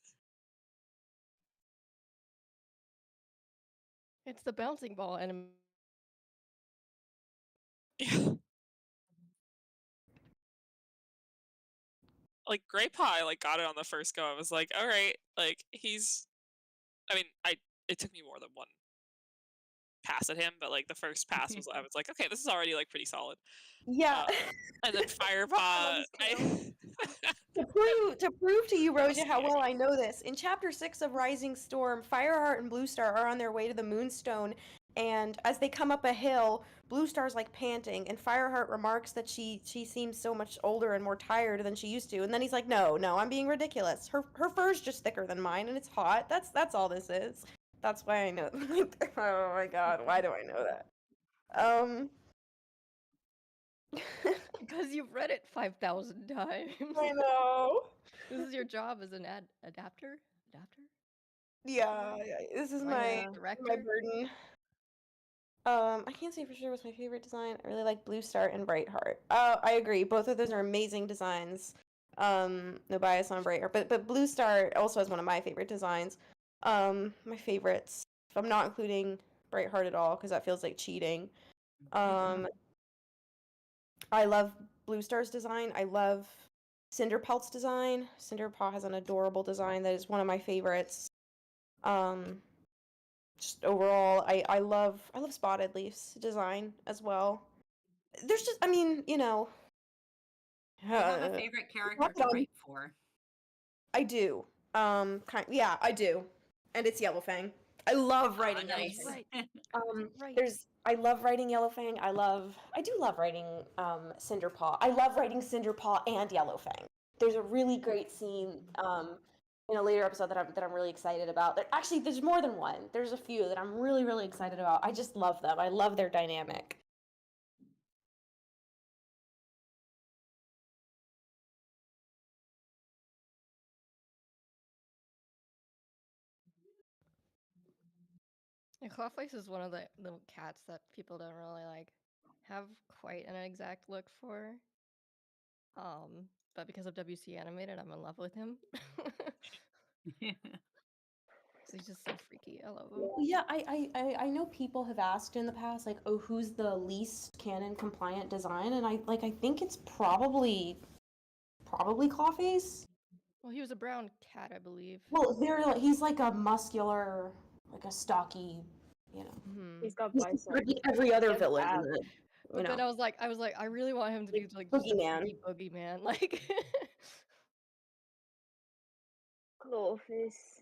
It's the bouncing ball and Yeah. Like Grey Paw, I like got it on the first go. I was like, all right, like he's. I mean, it took me more than one pass at him, but like the first pass was I was like, okay, this is already like pretty solid. Yeah. And then Firepaw, To prove to you, Roja, how well I know this, in Chapter 6 of Rising Storm, Fireheart and Bluestar are on their way to the Moonstone, and as they come up a hill, Bluestar's like panting, and Fireheart remarks that she seems so much older and more tired than she used to, and then he's like, no, I'm being ridiculous. Her fur's just thicker than mine, and it's hot. That's all this is. That's why I know. Oh my god, why do I know that? Because you've read it 5,000 times. I know. This is your job as an adapter? Yeah, this is my director. burden. I can't say for sure what's my favorite design. I really like Bluestar and Brightheart. I agree. Both of those are amazing designs. No bias on Brightheart, but Bluestar also has one of my favorite designs. My favorites, if I'm not including Brightheart at all, because that feels like cheating. I love Bluestar's design. I love Cinderpelt's design. Cinderpaw has an adorable design that is one of my favorites. Just overall, I love Spotted Leaf's design as well. There's just, I mean, you know. I have a favorite character to write for. I do. Yeah, I do, and it's Yellowfang. I love writing nice. Yellowfang. I love writing Yellowfang. I do love writing Cinderpaw. I love writing Cinderpaw and Yellowfang. There's a really great scene in a later episode that I'm really excited about. Actually, there's more than one. There's a few that I'm really, really excited about. I just love them. I love their dynamic. And Clawface is one of the cats that people don't really like have quite an exact look for. But because of WCAnimated, I'm in love with him. He's just so freaky. I love him. Well, yeah, I know people have asked in the past, like, oh, who's the least canon compliant design, and I think it's probably Clawface. Well, he was a brown cat, I believe. Well, he's like a muscular, like a stocky, you know. He's got biceps. Every other villain. But then I was like, I really want him to be like boogeyman, like. Clawface.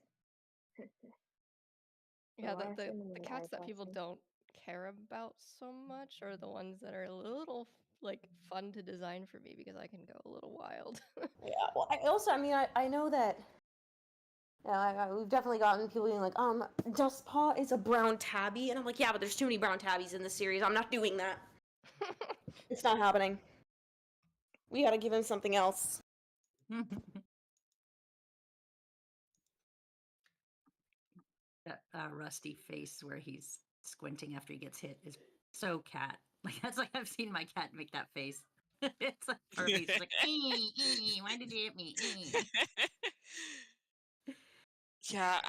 Yeah, the cats that people don't care about so much are the ones that are a little like fun to design for me because I can go a little wild. Yeah, well, I know that. Yeah, we've definitely gotten people being like, Dustpaw is a brown tabby, and I'm like, yeah, but there's too many brown tabbies in this series. I'm not doing that. It's not happening. We gotta give him something else. That rusty face where he's squinting after he gets hit is so cat. Like that's like I've seen my cat make that face. It's like perfect. It's like, why did you hit me? Yeah,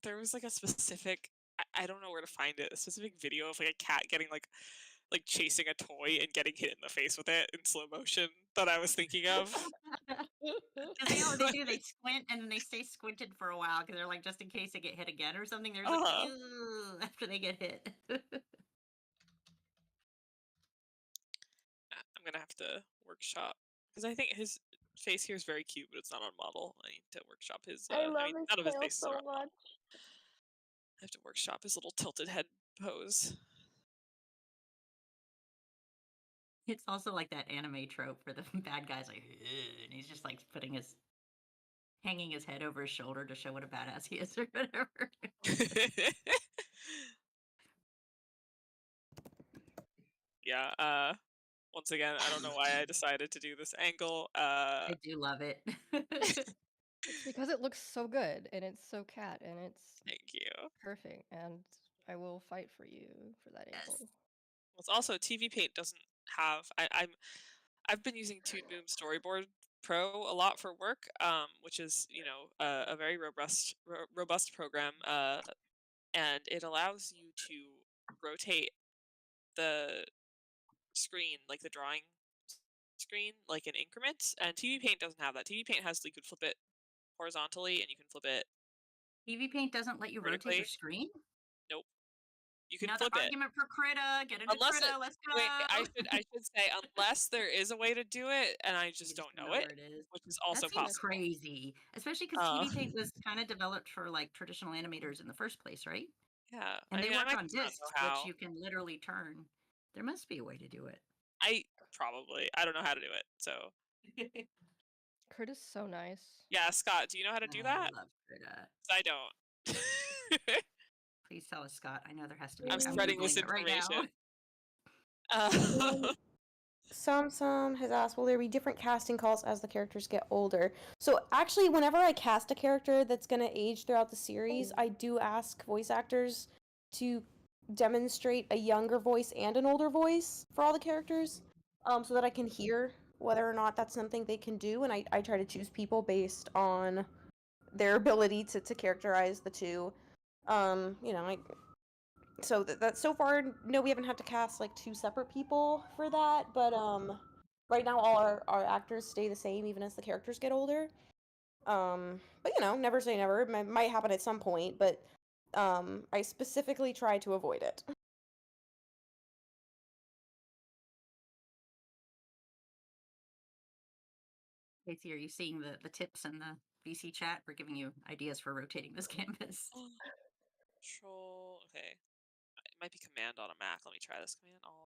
there was like a specific, I don't know where to find it, a specific video of like a cat getting like chasing a toy and getting hit in the face with it in slow motion that I was thinking of. Because they do, they squint and then they stay squinted for a while because they're like, just in case they get hit again or something, they're like, after they get hit. I'm gonna have to workshop because I think his face here is very cute, but it's not on model. I need to workshop his. I love his none of his tail faces so are on model. much. I have to workshop his little tilted head pose. It's also like that anime trope for the bad guys, like, and he's just like hanging his head over his shoulder to show what a badass he is or whatever. Yeah. Once again, I don't know why I decided to do this angle. I do love it. It's because it looks so good and it's so cat and it's Thank you. Perfect, and I will fight for you for that angle. It's also TV Paint doesn't have. I've been using Toon Boom Storyboard Pro a lot for work, which is a very robust program, and it allows you to rotate the screen, like the drawing screen, like in increments, and TV Paint doesn't have that. TV Paint has, you can flip it horizontally and you can flip it TV Paint doesn't let you rotate your screen? Nope. You can Another flip it. argument for Critta. Get into Unless Critta. it, Let's go. wait, I should say unless there is a way to do it, and I just don't know it, where it is. which is also That seems possible. crazy, especially because TV Paint was kind of developed for like traditional animators in the first place, right? Yeah, And I they mean, I work might on just not know discs, how. which you can literally turn. There must be a way to do it. I don't know how to do it. So Crit is so nice. yeah, Scott, do you know how to do that? I love Critta. I don't. Please tell us, Scott. I know there has to be. I'm spreading Googling it right now. misinformation. Some has asked, will there be different casting calls as the characters get older? So actually, whenever I cast a character that's going to age throughout the series, I do ask voice actors to demonstrate a younger voice and an older voice for all the characters, so that I can hear whether or not that's something they can do, and I try to choose people based on their ability to characterize the two. So that so far, no, we haven't had to cast like two separate people for that, but right now all our actors stay the same even as the characters get older. But never say never. It might happen at some point, but I specifically try to avoid it. Casey, are you seeing the tips in the VC chat? We're giving you ideas for rotating this canvas. Control. Okay. It might be Command on a Mac. Let me try this Command Alt.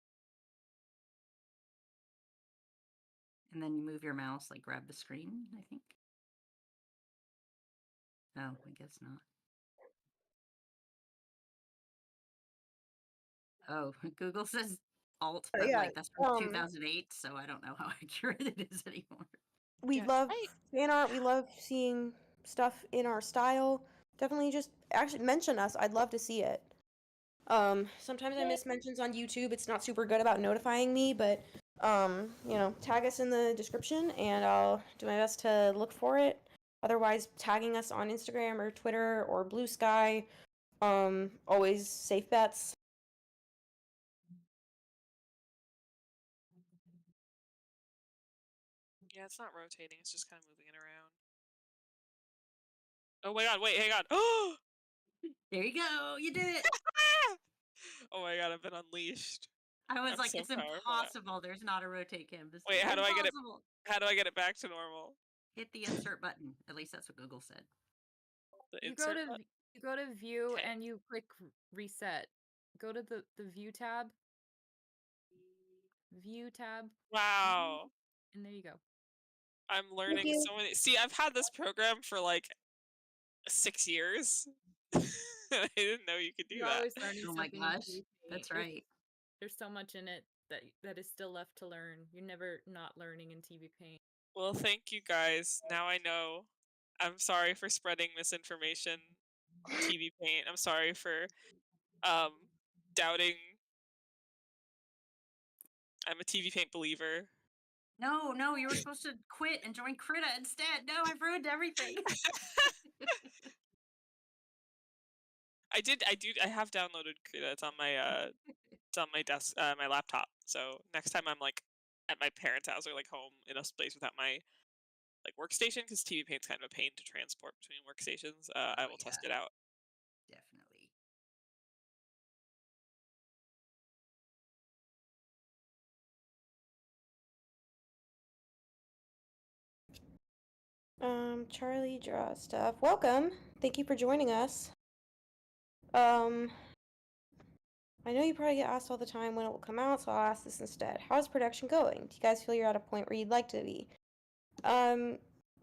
And then you move your mouse, like grab the screen, I think. Oh, I guess not. Oh, Google says Alt, but yeah, like that's from 2008, so I don't know how accurate it is anymore. We love fan art. We love seeing stuff in our style. Definitely just actually mention us. I'd love to see it. Sometimes I miss mentions on YouTube. It's not super good about notifying me, but tag us in the description and I'll do my best to look for it. Otherwise, tagging us on Instagram or Twitter or Blue Sky. Always safe bets. Yeah, it's not rotating. It's just kind of moving it around. Oh my god, wait, hang on. Oh! There you go. You did it. Oh my god, I've been unleashed. I was I'm like, so it's powerful. impossible. There's not a rotate canvas. Wait, how do I get it? Impossible. How do I get it back to normal? Hit the insert button. At least that's what Google said. The You insert go to button? you go to view Okay. and you click reset. Go to the view tab. View tab. Wow. And there you go. I'm learning so many. See, I've had this program for like 6 years. I didn't know you could do You're that. always learning Oh my something. gosh, in TV that's Paint. right. There's so much in it that is still left to learn. You're never not learning in TV Paint. Well, thank you guys. Now I know. I'm sorry for spreading misinformation in TV Paint. I'm sorry for doubting. I'm a TV Paint believer. No, you were supposed to quit and join Critta instead. No, I've ruined everything. I have downloaded Krita. It's on my desk, my laptop. So next time I'm like at my parents' house or like home in a place without my like workstation, because TV Paint's kind of a pain to transport between workstations, I will test it out. Definitely. Charlie Draw Stuff. Welcome. Thank you for joining us. I know you probably get asked all the time when it will come out, so I'll ask this instead. How's production going? Do you guys feel you're at a point where you'd like to be?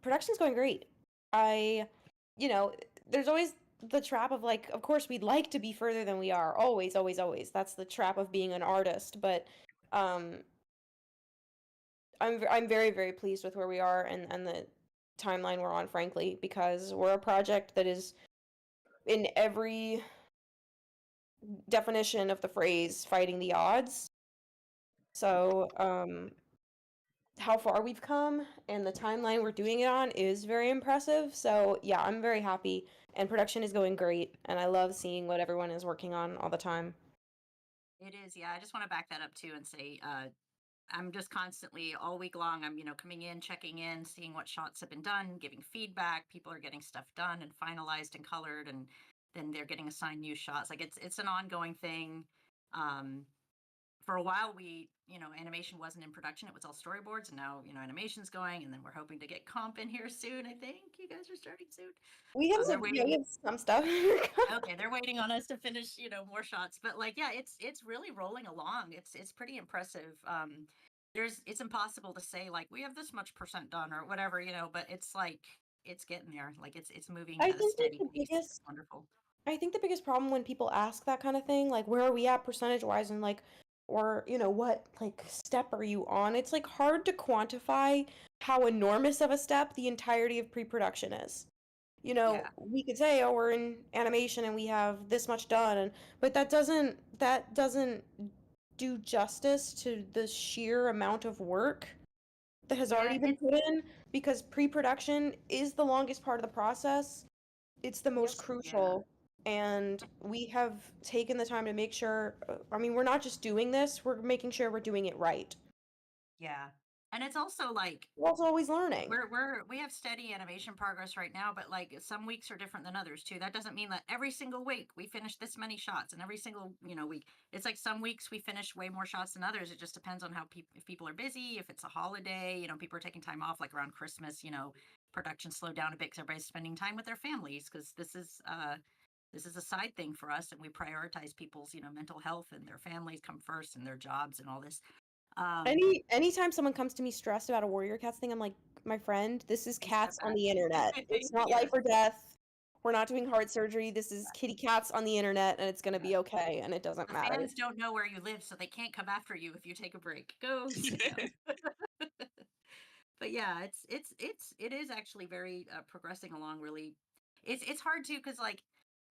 Production's going great. There's always the trap of like, of course we'd like to be further than we are. Always, always, always. That's the trap of being an artist. But I'm very, very pleased with where we are and the timeline we're on, frankly, because we're a project that is in every definition of the phrase fighting the odds. So how far we've come and the timeline we're doing it on is very impressive. So yeah, I'm very happy and production is going great and I love seeing what everyone is working on all the time. It is, yeah. I just want to back that up too and say I'm just constantly all week long, I'm, coming in, checking in, seeing what shots have been done, giving feedback. People are getting stuff done and finalized and colored. And then they're getting assigned new shots. Like it's an ongoing thing. For a while, animation wasn't in production. It was all storyboards, and now, animation's going, and then we're hoping to get comp in here soon. I think you guys are starting soon. We have some stuff. Okay, they're waiting on us to finish, more shots. But like, yeah, it's really rolling along. It's pretty impressive. It's impossible to say like we have this much % done or whatever, but it's like it's getting there. Like it's moving I at a think steady the pace. biggest It's wonderful. I think the biggest problem when people ask that kind of thing, like where are we at percentage wise, and like, or what like step are you on? It's like hard to quantify how enormous of a step the entirety of pre-production is. Yeah. We could say, oh, we're in animation and we have this much done, but that doesn't do justice to the sheer amount of work that has already been put in, because pre-production is the longest part of the process. It's the most crucial, and we have taken the time to make sure, we're not just doing this, we're making sure we're doing it right. Yeah. And it's also like we're also always learning. We have steady animation progress right now, but like some weeks are different than others too. That doesn't mean that every single week we finish this many shots, and every single week it's like some weeks we finish way more shots than others. It just depends on how if people are busy, if it's a holiday, people are taking time off, like around Christmas. Production slowed down a bit because everybody's spending time with their families, because this is a side thing for us, and we prioritize people's mental health, and their families come first, and their jobs and all this. Anytime someone comes to me stressed about a Warrior Cats thing, I'm like, my friend, this is cats on the internet. It's not life or death. We're not doing heart surgery. This is kitty cats on the internet, and it's gonna be okay, and it doesn't matter. Fans don't know where you live, so they can't come after you if you take a break. Go sit down. But yeah, it is actually very progressing along. Really, it's hard too, because like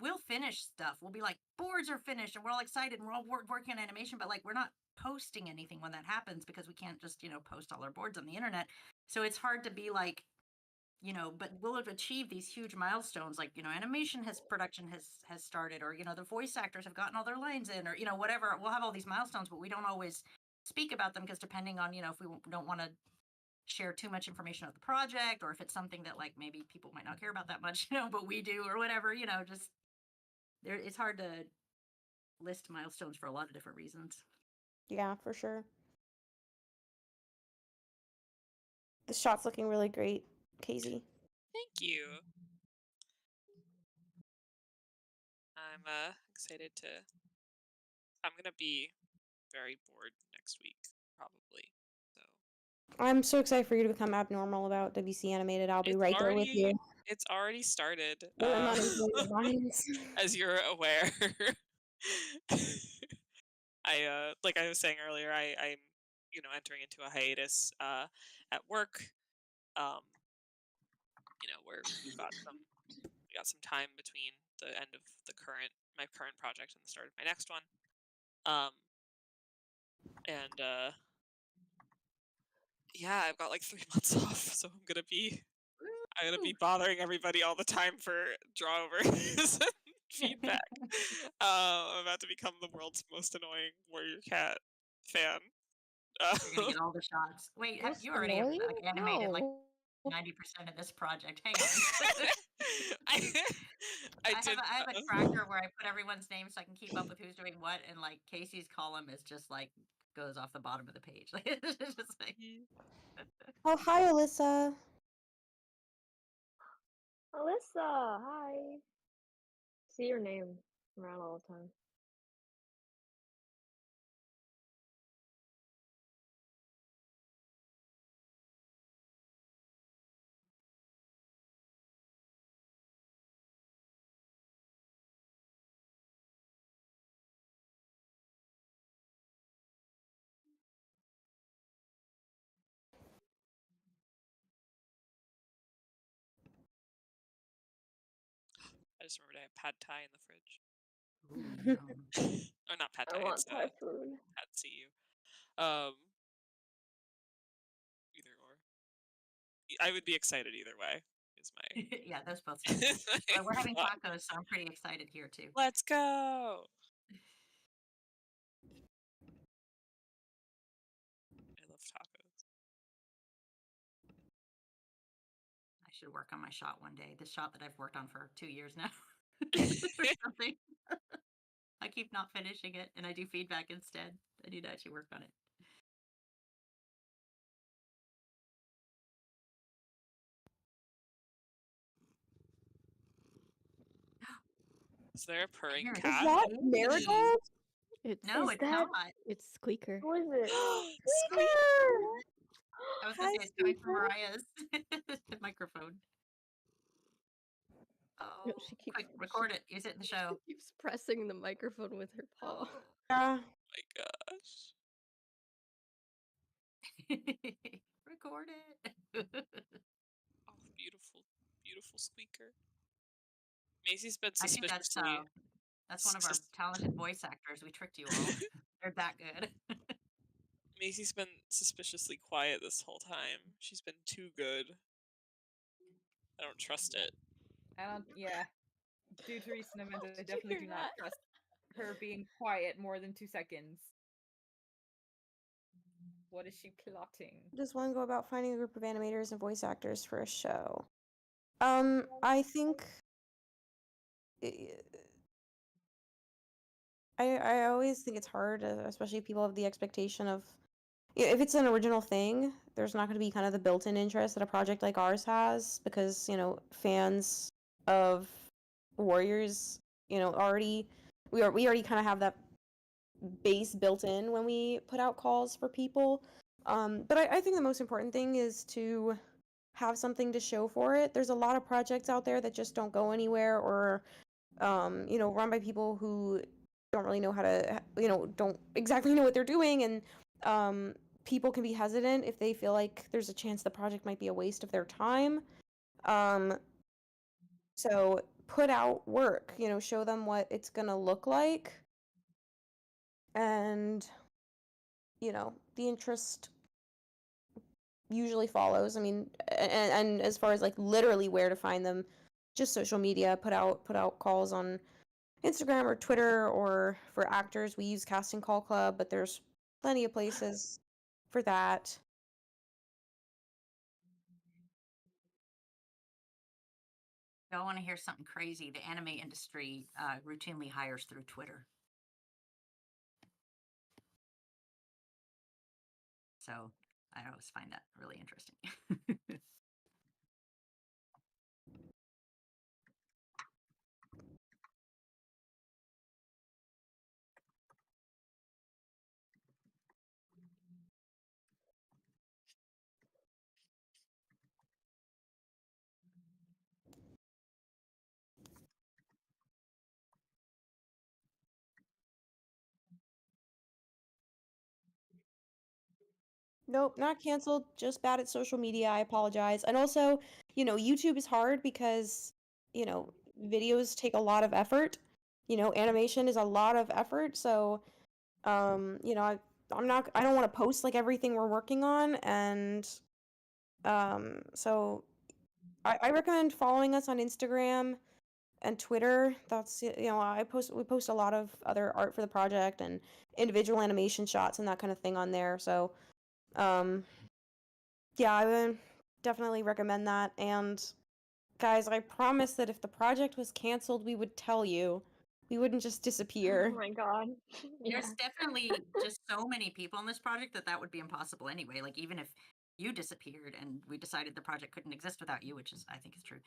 we'll finish stuff. We'll be like, boards are finished, and we're all excited, and we're all working on animation, but like we're not posting anything when that happens, because we can't just post all our boards on the internet. So it's hard to be like, but we'll have achieved these huge milestones, like animation production has started, or the voice actors have gotten all their lines in, or whatever. We'll have all these milestones, but we don't always speak about them, because depending on if we don't want to share too much information about the project, or if it's something that like maybe people might not care about that much, but we do, or whatever, just there. It's hard to list milestones for a lot of different reasons. Yeah, for sure. The shot's looking really great, Casey. Thank you. I'm excited to. I'm gonna be very bored next week, probably. So I'm so excited for you to become abnormal about WCAnimated. I'll be right there with you. It's already started. Minds. As you're aware. Like I was saying earlier, I'm entering into a hiatus at work. Where we got some time between the end of my current project and the start of my next one. Yeah, I've got like 3 months off, so I'm gonna be bothering everybody all the time for drawovers and feedback. I'm about to become the world's most annoying Warrior Cat fan. You're gonna get all the shots. Wait, you already have like animated like 90% of this project. Hang on. I have a tracker where I put everyone's name so I can keep up with who's doing what, and like Casey's column is just like goes off the bottom of the page. It's just like... Oh, hi, Alyssa. Alyssa, hi. See your name around all the time. I just remembered I have pad thai in the fridge. Ooh, or not pad thai. I want it's Thai food. Pad see. Either or. I would be excited either way. Is my yeah, those both. But we're having tacos, so I'm pretty excited here too. Let's go. I love tacos. I should work on my shot one day. This shot that I've worked on for 2 years now. or something. I keep not finishing it, and I do feedback instead. I need to actually work on it. Is there a purring Here it cat? Is that is. Marigold? It's No, Is it's that- not. it's Squeaker. Who is it? Squeaker! I was gonna Hi, say it's coming from Squeaker. Mariah's microphone. Oh, No, she keeps quick, record it. Use it in the show. She keeps pressing the microphone with her paw. Yeah. My gosh. Record it. Oh, beautiful, beautiful squeaker. Macy's been I think suspiciously. that's one of our talented voice actors. We tricked you all. They're that good. Macy's been suspiciously quiet this whole time. She's been too good. I don't trust it. I don't. Yeah. Due to recent events, I definitely do not trust her being quiet more than 2 seconds. What is she plotting? Just want to go about finding a group of animators and voice actors for a show. I think I always think it's hard, especially if people have the expectation of if it's an original thing, there's not going to be kind of the built-in interest that a project like ours has because, fans of Warriors, already we already kind of have that base built in when we put out calls for people. But I think the most important thing is to have something to show for it. There's a lot of projects out there that just don't go anywhere or run by people who don't really know how to, don't exactly know what they're doing. And people can be hesitant if they feel like there's a chance the project might be a waste of their time. So put out work, show them what it's going to look like. And, the interest usually follows. I mean, and as far as like literally where to find them, just social media, put out calls on Instagram or Twitter, or for actors we use Casting Call Club, but there's plenty of places for that. Y'all want to hear something crazy? The anime industry routinely hires through Twitter. So I always find that really interesting. Nope, not canceled, just bad at social media. I apologize. And also, YouTube is hard because, videos take a lot of effort. Animation is a lot of effort. So, I don't want to post like everything we're working on. And, so I recommend following us on Instagram and Twitter. That's, we post a lot of other art for the project and individual animation shots and that kind of thing on there. So, yeah, I would definitely recommend that. And guys, I promise that if the project was canceled, we would tell you. We wouldn't just disappear. Oh my god. There's definitely just so many people on this project that would be impossible anyway. Like even if you disappeared and we decided the project couldn't exist without you, which is I think is true.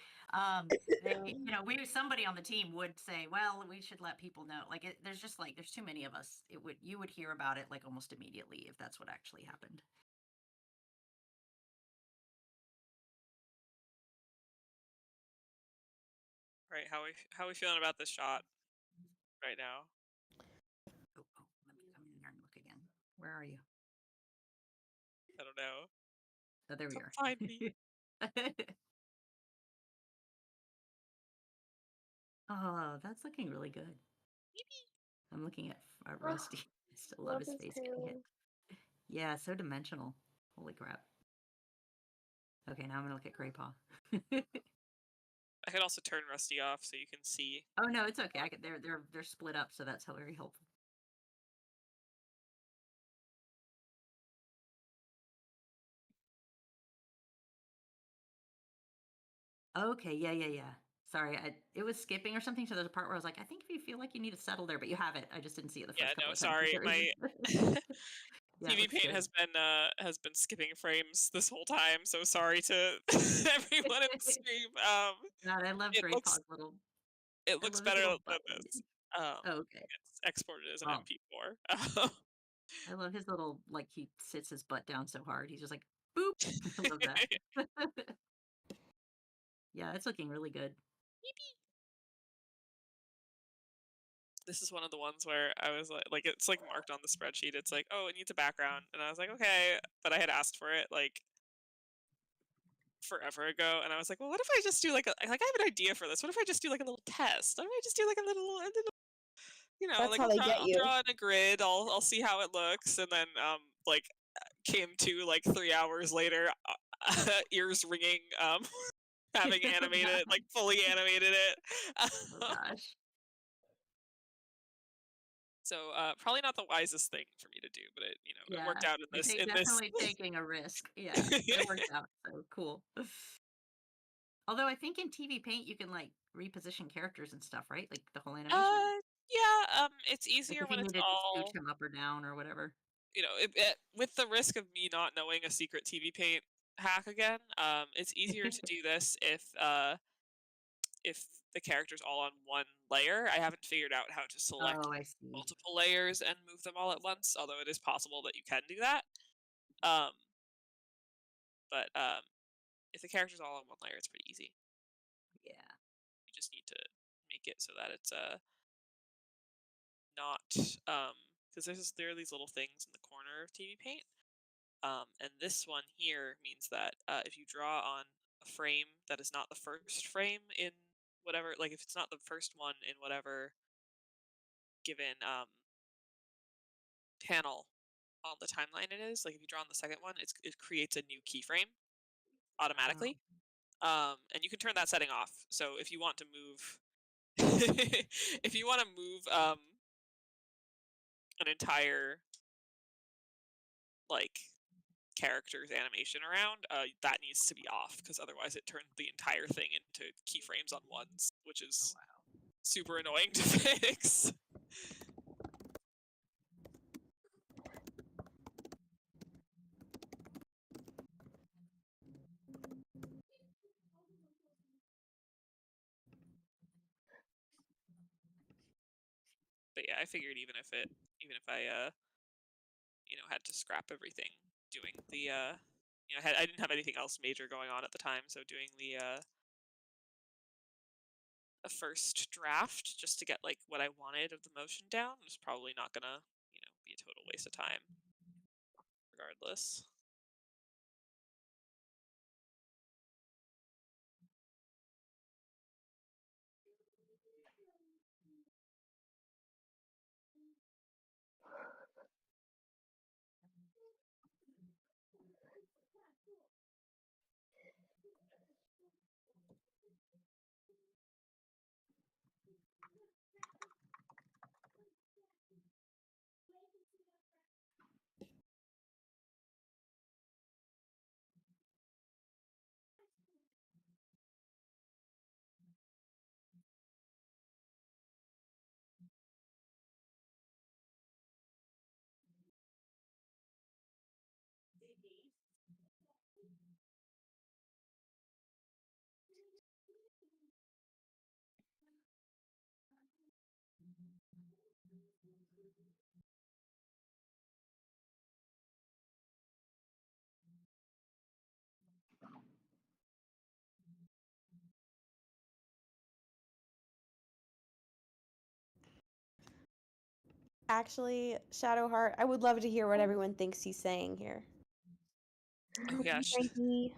Somebody on the team would say, well, we should let people know. Like there's too many of us. You would hear about it like almost immediately if that's what actually happened. Right, how are we feeling about this shot right now? Oh, let me come in there and look again. Where are you? I don't know. Oh, there we are. Find me. Oh, that's looking really good. I'm looking at Rusty. I still love his face getting hit. Yeah, so dimensional. Holy crap. Okay, now I'm gonna look at Gray Paw. I could also turn Rusty off so you can see. Oh no, it's okay. They're split up, so that's very helpful. Okay, yeah. Sorry, it was skipping or something. So there's a part where I was like, I think if you feel like you need to settle there, but you have it. I just didn't see it the first couple of times. Sorry, my Yeah, it TV looks Paint good. has been skipping frames this whole time. So sorry to everyone in the stream. God, I love It Grey looks Pog's little. it I looks love his better little than butt this. lady. Oh, okay. It's exported as an Oh. MP4. I love his little, like, he sits his butt down so hard. He's just like, boop. I love that. Yeah, it's looking really good. This is one of the ones where I was like it's like marked on the spreadsheet. It's like, oh, it needs a background, and I was like, okay, but I had asked for it like forever ago, and I was like, well, what if I just do like I have an idea for this. What if I just do like a little test? What if I just do like a little you know, That's like how they get I'll you. draw in a grid. I'll see how it looks, and then like came to like 3 hours later, ears ringing, having animated like fully animated it. Oh gosh. So probably not the wisest thing for me to do, but it it worked out in this. Definitely taking a risk. Yeah, it worked out. So cool. Although I think in TV Paint you can like reposition characters and stuff, right? Like the whole animation. Yeah. It's Like easier if when you it's needed all, to scooch him up or down or whatever. with the risk of me not knowing a secret TV Paint hack again. It's easier to do this if the character's all on one layer. I haven't figured out how to select Oh, I see. multiple layers and move them all at once, although it is possible that you can do that. But if the character's all on one layer, it's pretty easy. Yeah. You just need to make it so that it's not because there are these little things in the corner of TV Paint. And this one here means that if you draw on a frame that is not the first frame in whatever, like if it's not the first one in whatever given panel on the timeline it is, like if you draw on the second one, it creates a new keyframe automatically. And you can turn that setting off. So if you want to move, an entire like character's animation around, that needs to be off because otherwise it turns the entire thing into keyframes on ones, which is super annoying to fix. But yeah, I figured even if I had to scrap everything doing the I didn't have anything else major going on at the time, so doing the a first draft just to get like what I wanted of the motion down was probably not gonna be a total waste of time regardless. Actually, Shadowheart, I would love to hear what everyone thinks he's saying here. Oh gosh. Frankie.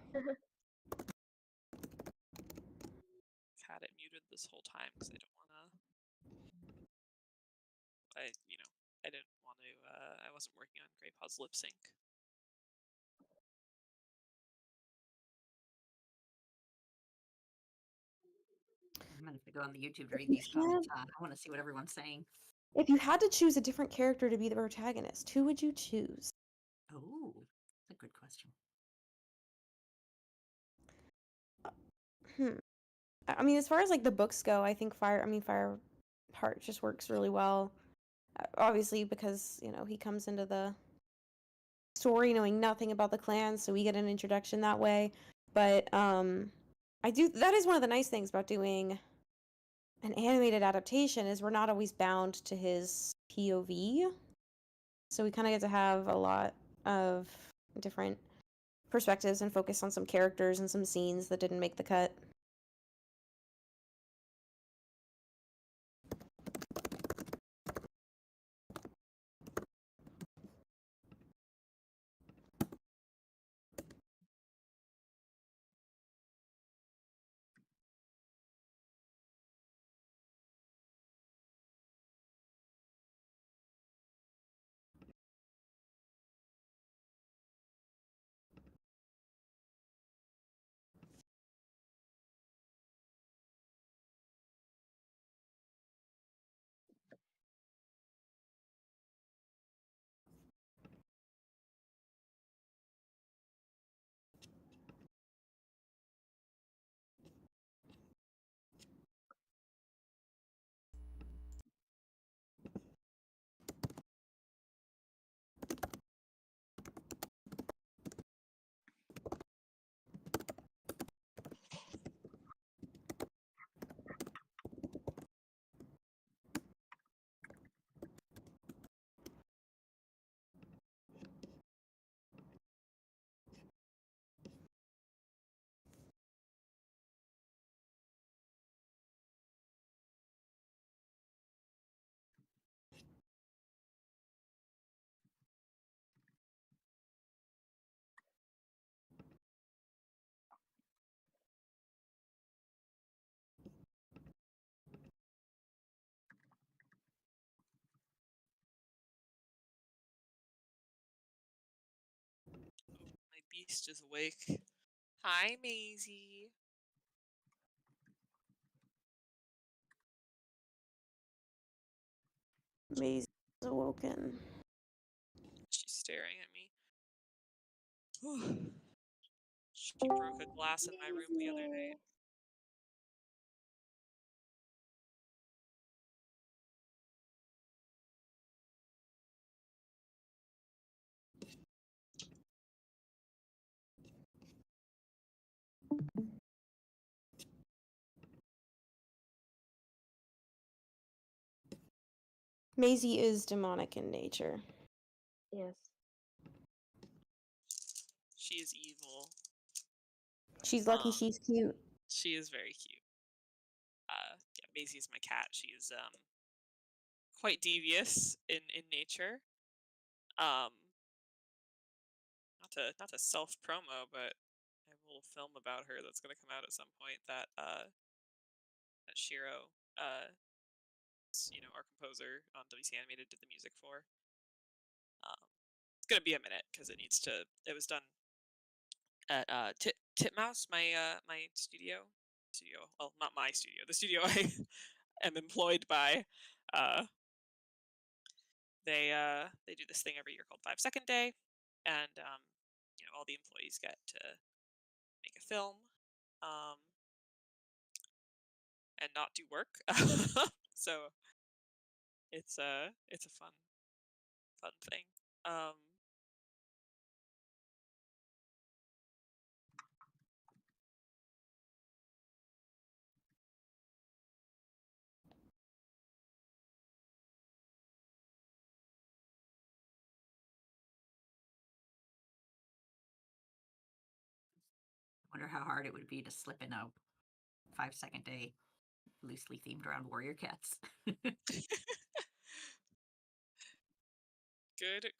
Had it muted this whole time because I don't want to. I didn't want to. I wasn't working on Grey Paw's lip sync. I'm gonna have to go on the YouTube to read these comments. I want to see what everyone's saying. If you had to choose a different character to be the protagonist, who would you choose? Oh, that's a good question. I mean, as far as like the books go, I think Fireheart just works really well. Obviously, because he comes into the story knowing nothing about the clans, so we get an introduction that way. But that is one of the nice things about doing an animated adaptation is we're not always bound to his POV. So we kind of get to have a lot of different perspectives and focus on some characters and some scenes that didn't make the cut. My beast is awake. Hi, Maisie. Maisie's awoken. She's staring at me. She broke a glass in my room the other night. Maisie is demonic in nature. Yes. She is evil. She's lucky she's cute. She is very cute. Yeah, Maisie is my cat. She is quite devious in nature. Not to self promo, but I have a little film about her that's going to come out at some point that Shiro, our composer on WCAnimated, did the music for. It's going to be a minute because it was done at Titmouse, my studio. Well, not my studio, the studio I am employed by. They do this thing every year called 5 Second Day, and all the employees get to make a film and not do work. So it's a fun thing. Wonder how hard it would be to slip in a 5 Second Day loosely themed around warrior cats. Good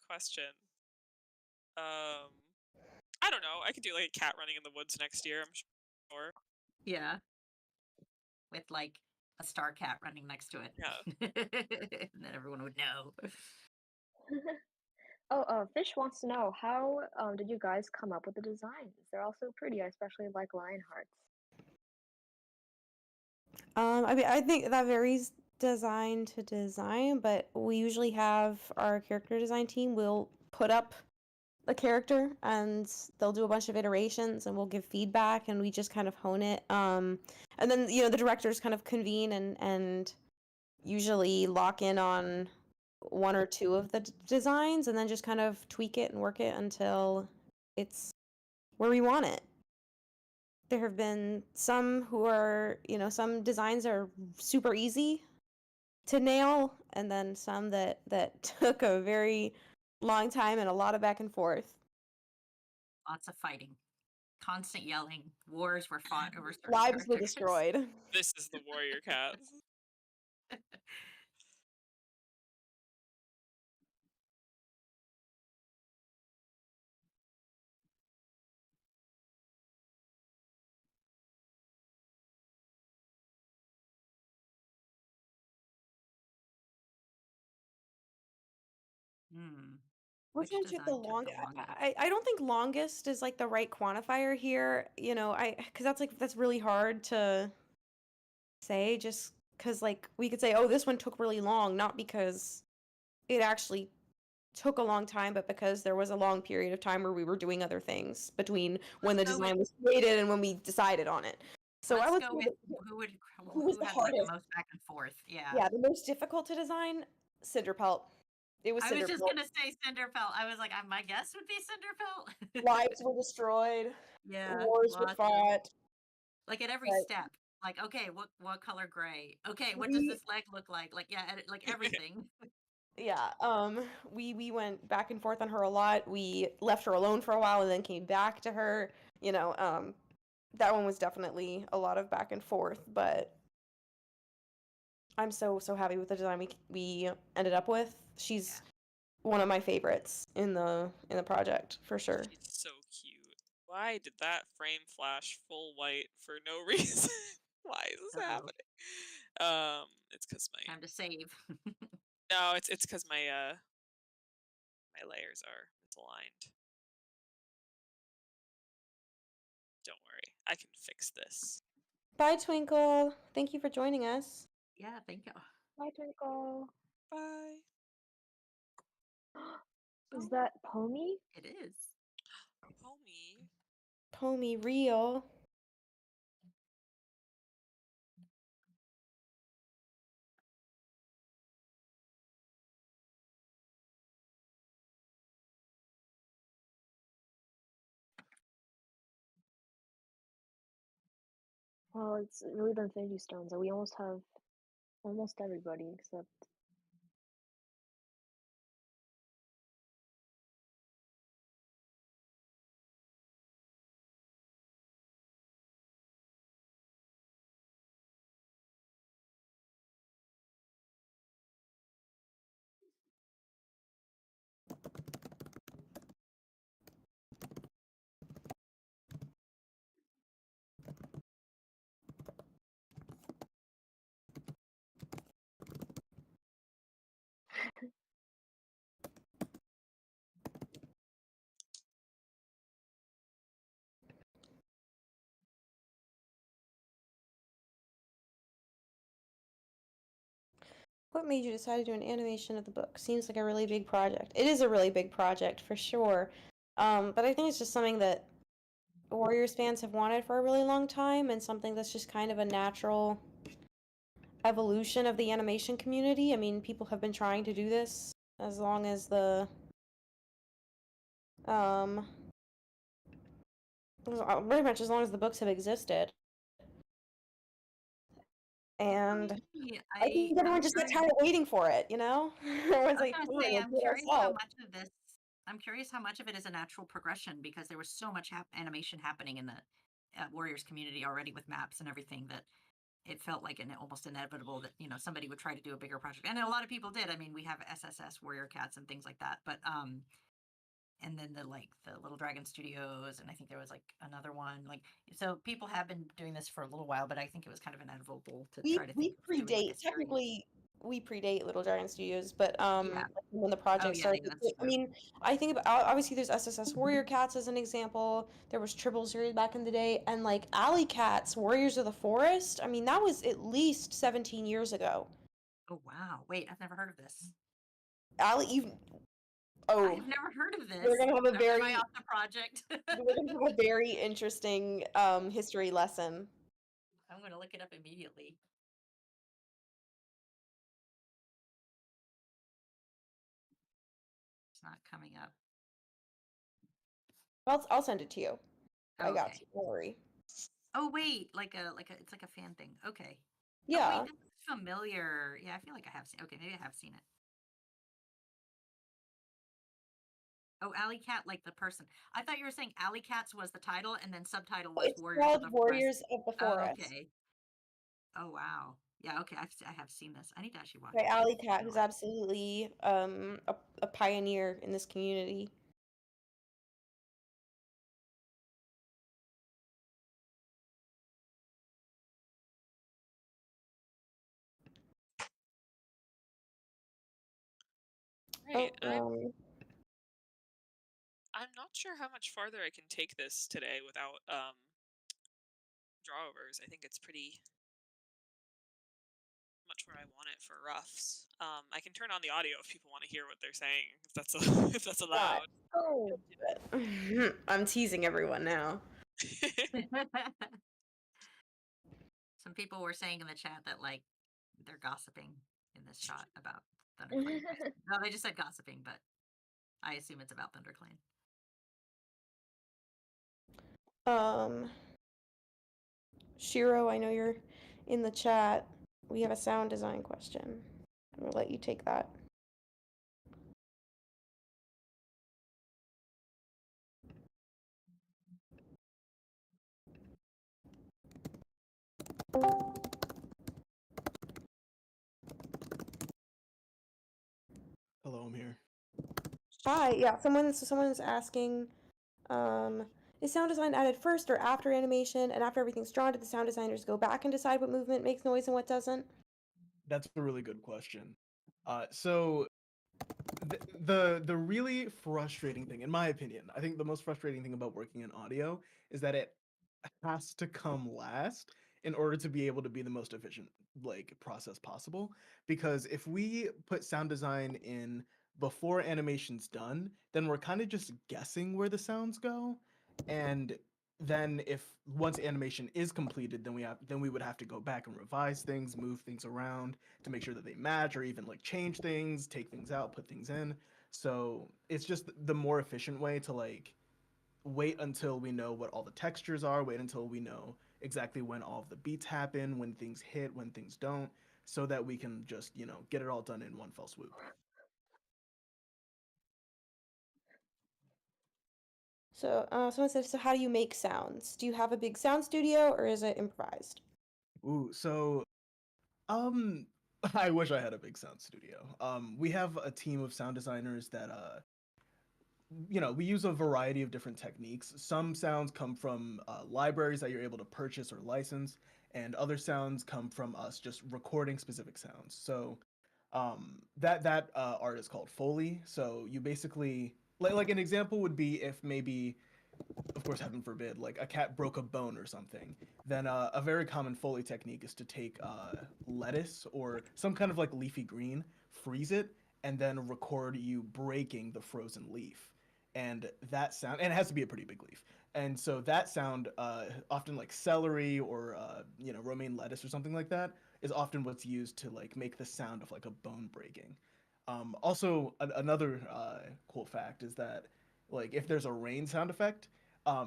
question. I don't know. I could do like a cat running in the woods next year, I'm sure. Yeah. With like a star cat running next to it. Yeah. And then everyone would know. Fish wants to know, how did you guys come up with the designs? They're all so pretty. I especially like lion hearts. I mean, I think that varies design to design, but we usually have our character design team will put up a character, and they'll do a bunch of iterations, and we'll give feedback, and we just kind of hone it. And then the directors kind of convene and usually lock in on one or two of the designs, and then just kind of tweak it and work it until it's where we want it. There have been some who are, some designs are super easy to nail, and then some that took a very long time and a lot of back and forth. Lots of fighting, constant yelling, wars were fought over certain Lives were characters. destroyed. This is the warrior cats. Which Which one took the design took the longest? longest? I don't think longest is like the right quantifier here. Because that's really hard to say. Just because like we could say, oh, this one took really long, not because it actually took a long time, but because there was a long period of time where we were doing other things between when the design was created and when we decided on it. So Let's I would go say with who was the had like hardest? the most back and forth. Yeah. Yeah, the most difficult to design, Cinderpelt. It was I was Cinderpelt. just gonna say Cinderpelt. I was like, my guess would be Cinderpelt. Lives were destroyed. Yeah, Wars were lots of- fought. Like at every But- step. Like, okay, what color gray? Okay, what We- does this leg look like? Like, yeah, like everything. Yeah, we went back and forth on her a lot. We left her alone for a while and then came back to her. That one was definitely a lot of back and forth, but I'm so happy with the design we ended up with. She's one of my favorites in the project for sure. She's so cute. Why did that frame flash full white for no reason? Why is this happening? It's because my time to save. No, it's because my my layers are misaligned. Don't worry, I can fix this. Bye, Twinkle. Thank you for joining us. Yeah, thank you. Bye, Twinkle. Bye. Is that Pomi? It is. Pomi real. Well, it's really the Infinity Stones, and we almost have almost everybody except. What made you decide to do an animation of the book? Seems like a really big project. It is a really big project for sure. But I think it's just something that Warriors fans have wanted for a really long time, and something that's just kind of a natural evolution of the animation community. I mean, people have been trying to do this as long as pretty much as long as the books have existed. And I think everyone just gets tired of waiting for it, Everyone's like, I'm "Come on, curious let's do it how ourselves." much of this. I'm curious how much of it is a natural progression because there was so much animation happening in the Warriors community already with maps and everything that it felt like almost inevitable that somebody would try to do a bigger project, and a lot of people did. I mean, we have SSS Warrior Cats and things like that, but and then the Little Dragon Studios, and I think there was another one. So people have been doing this for a little while, but I think it was kind of inevitable to try to think of doing, predate technically. We predate Little Dragon Studios, but when the project yeah, started, that's I mean, I think obviously there's SSS Warrior Cats as an example. There was Tribble series back in the day, and Alley Cats Warriors of the Forest. I mean, that was at least 17 years ago. Oh wow! Wait, I've never heard of this. Oh, I've never heard of this. we're gonna have a Am very I off the project? we're gonna have a very interesting history lesson. I'm gonna look it up immediately. It's not coming up. I'll send it to you. I got Okay. you. Don't worry. Oh wait, it's like a fan thing. Okay. Oh Yeah. wait, this is familiar. Yeah, I feel like I have seen. Okay, maybe I have seen it. Oh, Alley Cat, like the person. I thought you were saying Alley Cats was the title, and then subtitle was It's Warriors of called the Warriors Forest. of the Oh, Forest. okay. Oh wow. Yeah. Okay. I have seen this. I need to actually watch By it. Alley Cat, who's absolutely a pioneer in this community. Right. Oh, I'm not sure how much farther I can take this today without drawovers. I think it's pretty much where I want it for roughs. I can turn on the audio if people want to hear what they're saying, if that's if that's allowed. Oh, I'm teasing everyone now. Some people were saying in the chat that like they're gossiping in this shot about ThunderClan. No, they just said gossiping, but I assume it's about ThunderClan. Shiro, I know you're in the chat. We have a sound design question. I'm gonna let you take that. Hello, I'm here. Hi, yeah, someone's asking, is sound design added first or after animation? And after everything's drawn, do the sound designers go back and decide what movement makes noise and what doesn't? That's a really good question. So the really frustrating thing, in my opinion, I think the most frustrating thing about working in audio is that it has to come last in order to be able to be the most efficient like process possible. Because if we put sound design in before animation's done, then we're kind of just guessing where the sounds go. And then if once animation is completed, then we would have to go back and revise things, move things around to make sure that they match, or even like change things, take things out, put things in. So it's just the more efficient way to like wait until we know what all the textures are, wait until we know exactly when all of the beats happen, when things hit, when things don't, so that we can just, get it all done in one fell swoop. So, someone said, so how do you make sounds? Do you have a big sound studio or is it improvised? Ooh, so, I wish I had a big sound studio. We have a team of sound designers that, we use a variety of different techniques. Some sounds come from libraries that you're able to purchase or license, and other sounds come from us just recording specific sounds. So, that art is called foley. So you basically like an example would be if maybe, of course, heaven forbid, like a cat broke a bone or something, then a very common Foley technique is to take lettuce or some kind of like leafy green, freeze it, and then record you breaking the frozen leaf. And that sound, and it has to be a pretty big leaf. And so that sound, often like celery or romaine lettuce or something like that, is often what's used to like make the sound of like a bone breaking. Also, another cool fact is that like if there's a rain sound effect,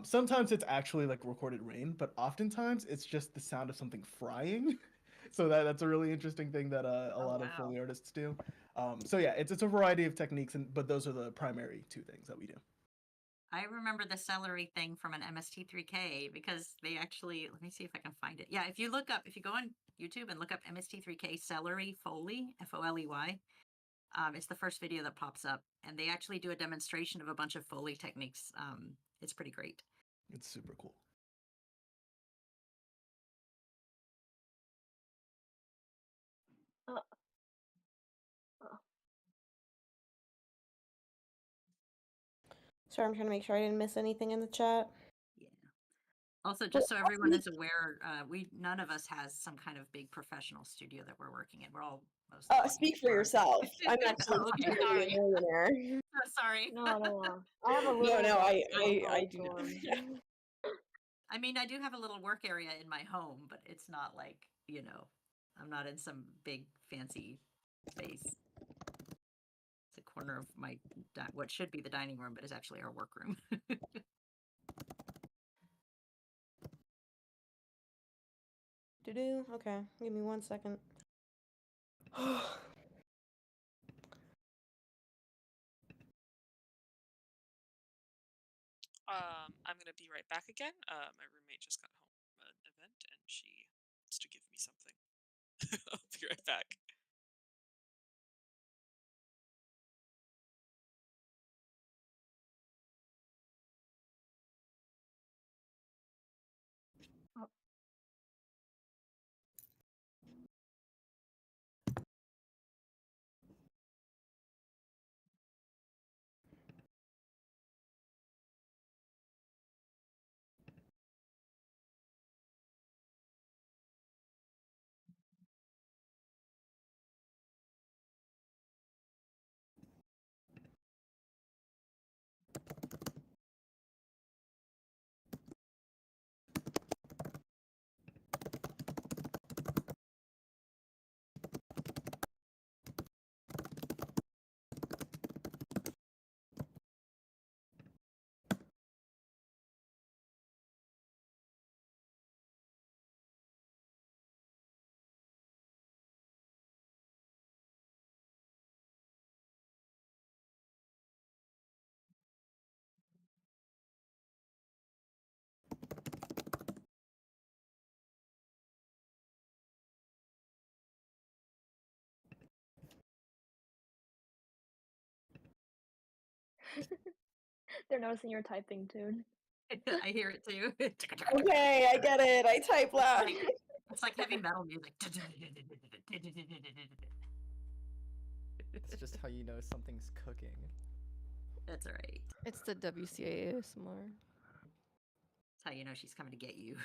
sometimes it's actually like recorded rain, but oftentimes it's just the sound of something frying. So that's a really interesting thing that a lot of Foley artists do. So yeah, it's a variety of techniques, but those are the primary two things that we do. I remember the celery thing from an MST3K because they actually, let me see if I can find it. Yeah, if you go on YouTube and look up MST3K celery Foley, Foley, it's the first video that pops up, and they actually do a demonstration of a bunch of Foley techniques. It's pretty great. It's super cool. Sorry, I'm trying to make sure I didn't miss anything in the chat. Yeah. Also, just so everyone is aware, none of us has some kind of big professional studio that we're working in. We're all mostly. Speak for yourself. I'm actually Oh, okay, secretly sorry. a millionaire. Sorry. No. I have a No, little. no, I do. storm. I mean, I do have a little work area in my home, but it's not like, I'm not in some big fancy space. It's a corner of my what should be the dining room, but is actually our workroom. Okay, give me 1 second. I'm gonna be right back again. My roommate just got home from an event and she wants to give me something. I'll be right back. They're noticing you're typing too. I hear it too. Okay, I get it. I type loud. It's like heavy metal music. It's just how you know something's cooking. That's all right. It's the WCA ASMR. That's how you know she's coming to get you.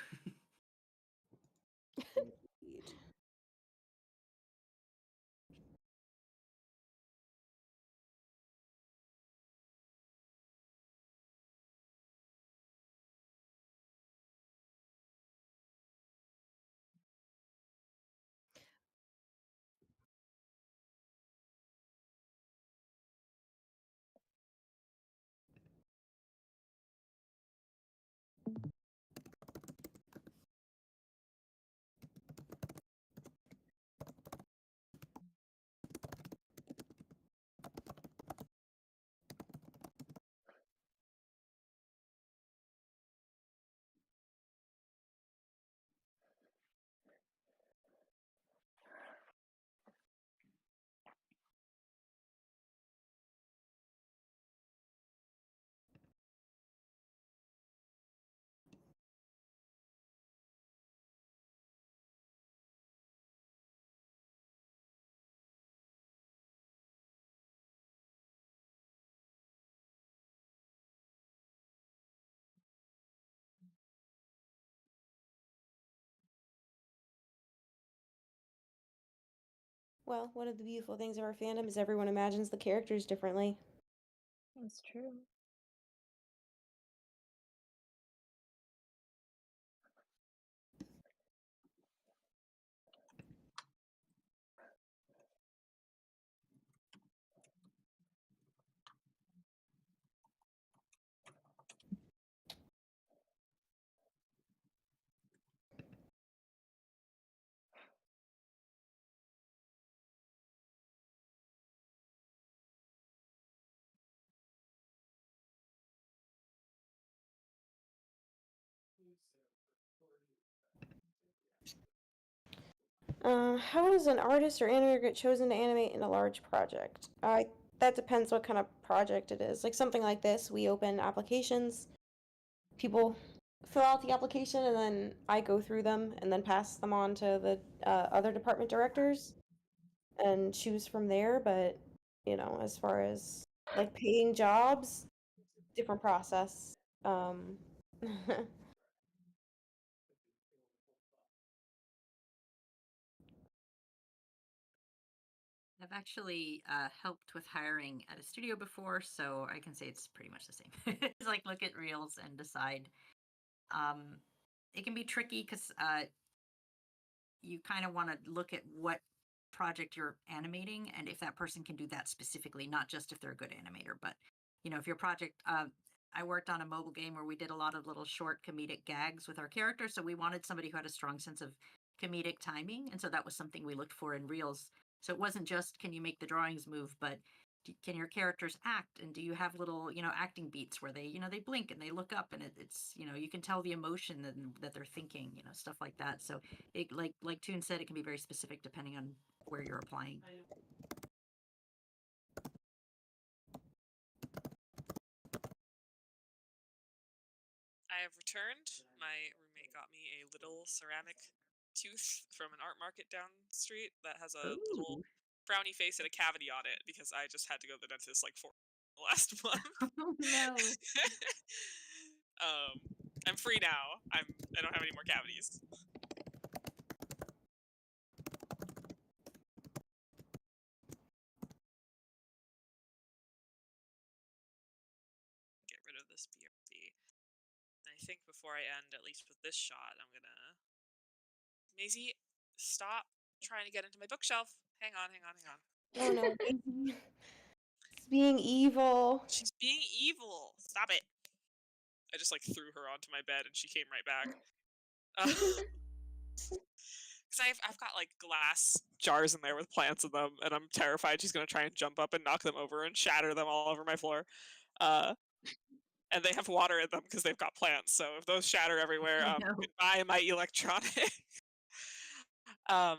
Well, one of the beautiful things of our fandom is everyone imagines the characters differently. That's true. How does an artist or animator get chosen to animate in a large project? That depends what kind of project it is. Like something like this, we open applications, people fill out the application, and then I go through them and then pass them on to the other department directors and choose from there. But, as far as like paying jobs, different process. I've actually helped with hiring at a studio before, so I can say it's pretty much the same. It's like look at reels and decide. It can be tricky because you kind of want to look at what project you're animating and if that person can do that specifically, not just if they're a good animator, but if your project, I worked on a mobile game where we did a lot of little short comedic gags with our characters. So we wanted somebody who had a strong sense of comedic timing. And so that was something we looked for in reels. So it wasn't just, can you make the drawings move, but can your characters act? And do you have little, acting beats where they, they blink and they look up and it's, you can tell the emotion that they're thinking, stuff like that. So it, like Toon said, it can be very specific depending on where you're applying. I have returned. My roommate got me a little ceramic tooth from an art market down the street that has a little frowny face and a cavity on it because I just had to go to the dentist like 4 last month. Oh no. I'm free now. I don't have any more cavities. Get rid of this BRC. And I think before I end, at least with this shot, I'm gonna... Maisie, stop trying to get into my bookshelf. Hang on. Oh no, Maisie. It's being evil. She's being evil. Stop it. I just like threw her onto my bed and she came right back. Because I've got like glass jars in there with plants in them, and I'm terrified she's gonna try and jump up and knock them over and shatter them all over my floor. And they have water in them because they've got plants. So if those shatter everywhere, goodbye my electronic. Yeah,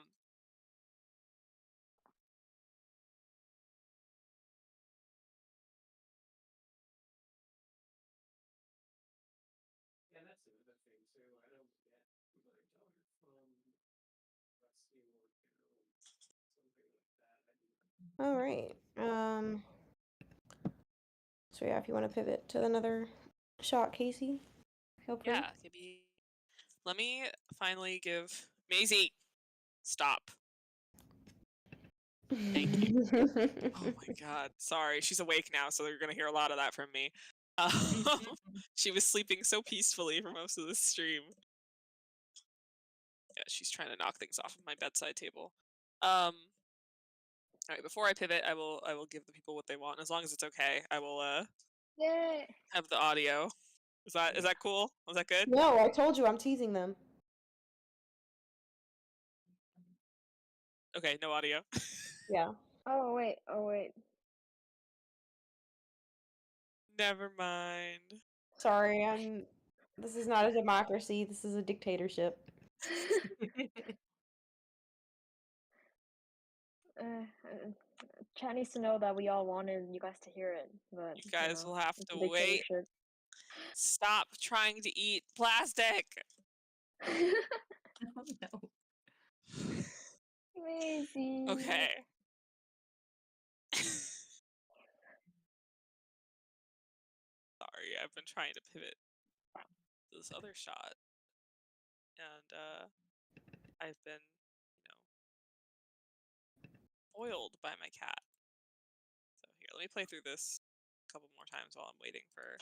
that's another thing too. I don't get my daughter from Rusty or something like that. All right. So yeah, if you want to pivot to another shot, Casey, feel free. Yeah, let me finally give Maisie. Stop. Thank you. Oh my god. Sorry, she's awake now, so you're gonna hear a lot of that from me. She was sleeping so peacefully for most of the stream. Yeah, she's trying to knock things off of my bedside table. All right, before I pivot, I will give the people what they want. As long as it's okay, I will have the audio. Is that cool? Was that good? No, I told you I'm teasing them. Okay, no audio. Yeah. Oh wait. Never mind. Sorry, this is not a democracy, this is a dictatorship. Chat needs to know that we all wanted you guys to hear it, but You guys will have it's to a wait. dictatorship. Stop trying to eat plastic. Oh no. Maisie. Okay. Sorry, I've been trying to pivot to this other shot. And I've been, foiled by my cat. So here, let me play through this a couple more times while I'm waiting for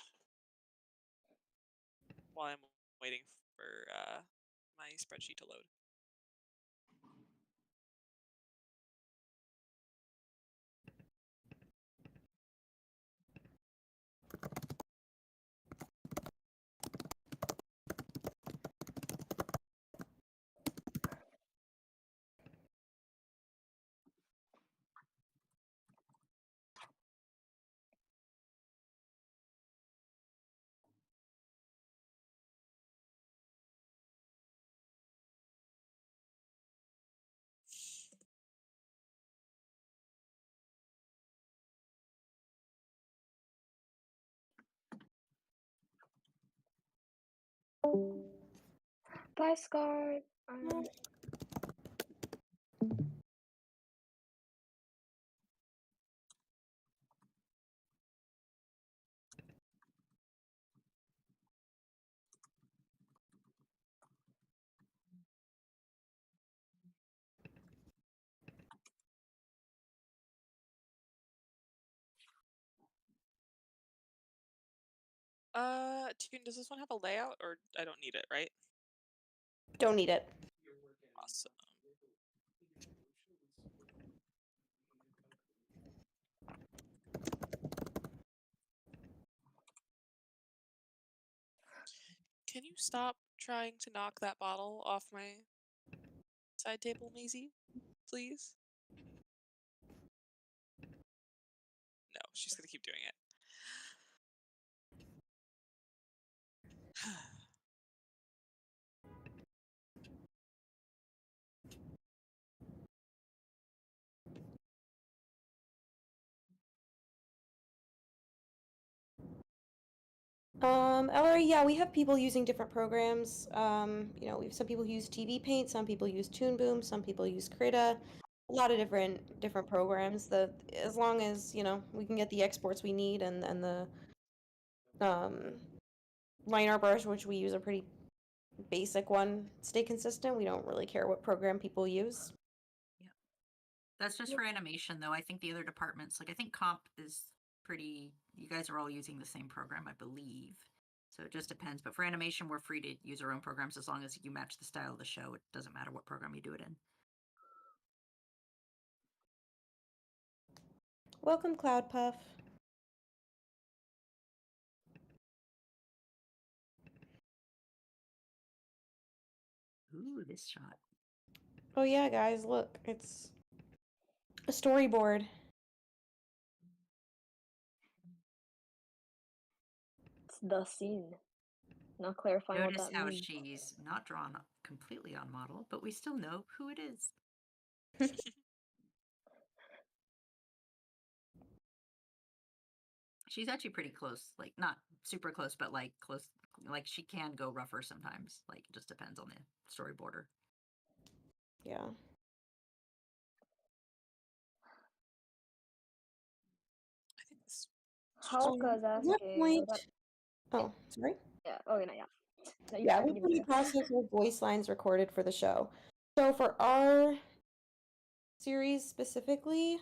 my spreadsheet to load. Bye, Scar. Tune, does this one have a layout, or I don't need it, right? Don't need it. Awesome. Can you stop trying to knock that bottle off my side table, Maisie? Please? No, she's gonna keep doing it. Ellery, yeah, we have people using different programs. You know, we have some people who use TV Paint, some people use Toon Boom, some people use Krita. A lot of different programs. As long as, you know, we can get the exports we need and the line art brush, which we use a pretty basic one, stay consistent. We don't really care what program people use. Yeah. That's just for animation though. I think the other departments, like I think comp is pretty, you guys are all using the same program, I believe. So it just depends. But for animation, we're free to use our own programs as long as you match the style of the show. It doesn't matter what program you do it in. Welcome, Cloud Puff. Ooh, this shot. Oh yeah, guys, look, it's a storyboard. It's the scene. Not clarifying Notice what that how means. she's not drawn completely on model, but we still know who it is. She's actually pretty close, like not super close, but like close. Like she can go rougher sometimes. Like it just depends on the storyboarder. Yeah. I think this. Halka is At what asking. point? Oh, sorry. Yeah. Oh, no, yeah. No, Yeah, I we can put a process with voice lines recorded for the show. So for our series specifically,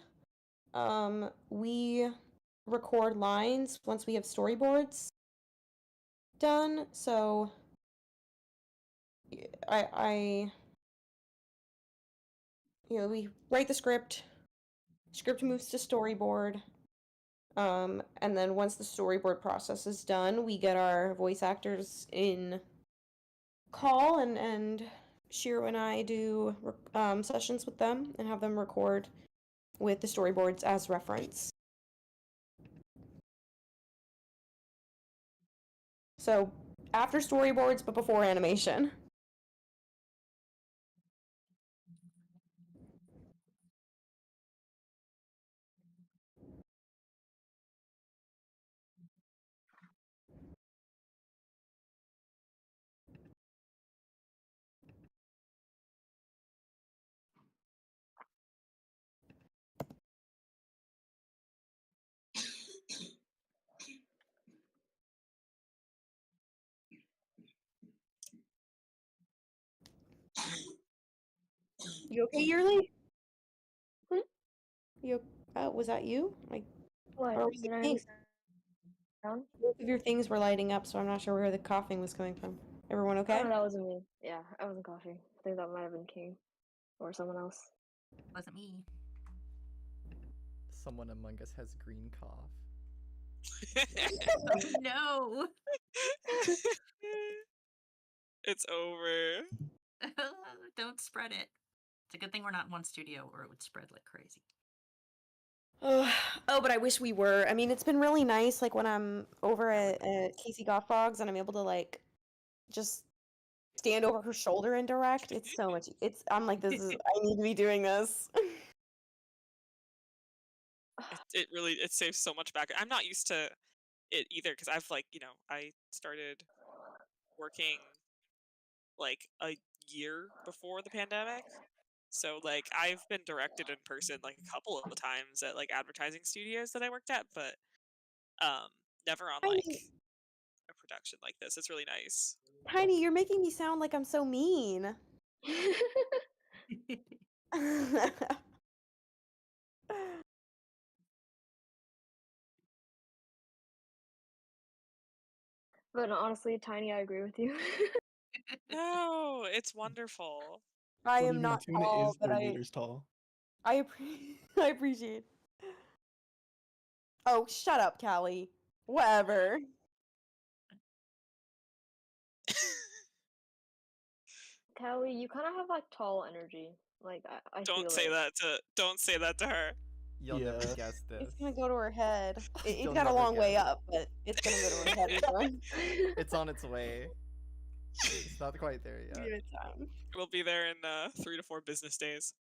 we record lines once we have storyboards done. So I you know, we write the script moves to storyboard, and then once the storyboard process is done, we get our voice actors in call, and Shiro and I do sessions with them and have them record with the storyboards as reference. So after storyboards, but before animation. You okay, Yearly? You was that you? Like, What? or was Did it I me? sound? Both of your things were lighting up, so I'm not sure where the coughing was coming from. Everyone Oh, okay? no, that wasn't me. Yeah, I wasn't coughing. I think that might have been King or someone else. Wasn't me. Someone among us has green cough. Oh, no. It's over. Don't spread it. It's a good thing we're not in one studio or it would spread like crazy. Oh, but I wish we were. I mean, it's been really nice, like, when I'm over at Casey Goffog's and I'm able to, like, just stand over her shoulder and direct. It's so much. I'm like, I need to be doing this. It really saves so much back. I'm not used to it either because I've I started working like a year before the pandemic. So like I've been directed in person like a couple of times at like advertising studios that I worked at, but never on like a production like this. It's really nice. Tiny, you're making me sound like I'm so mean. But honestly, Tiny, I agree with you. No, it's wonderful. I am Believe me, not Tuna tall, is but 3 meters tall. I appreciate. Oh, shut up, Callie. Whatever. Callie, you kind of have like tall energy. Like I Don't feel say it. that to her. You'll never Yeah. guess this. It's gonna go to her head. It's You'll got a never long way guess. up, but it's gonna go to her head again. It's on its way. It's not quite there yet. Give it time. It'll be there in 3 to 4 business days.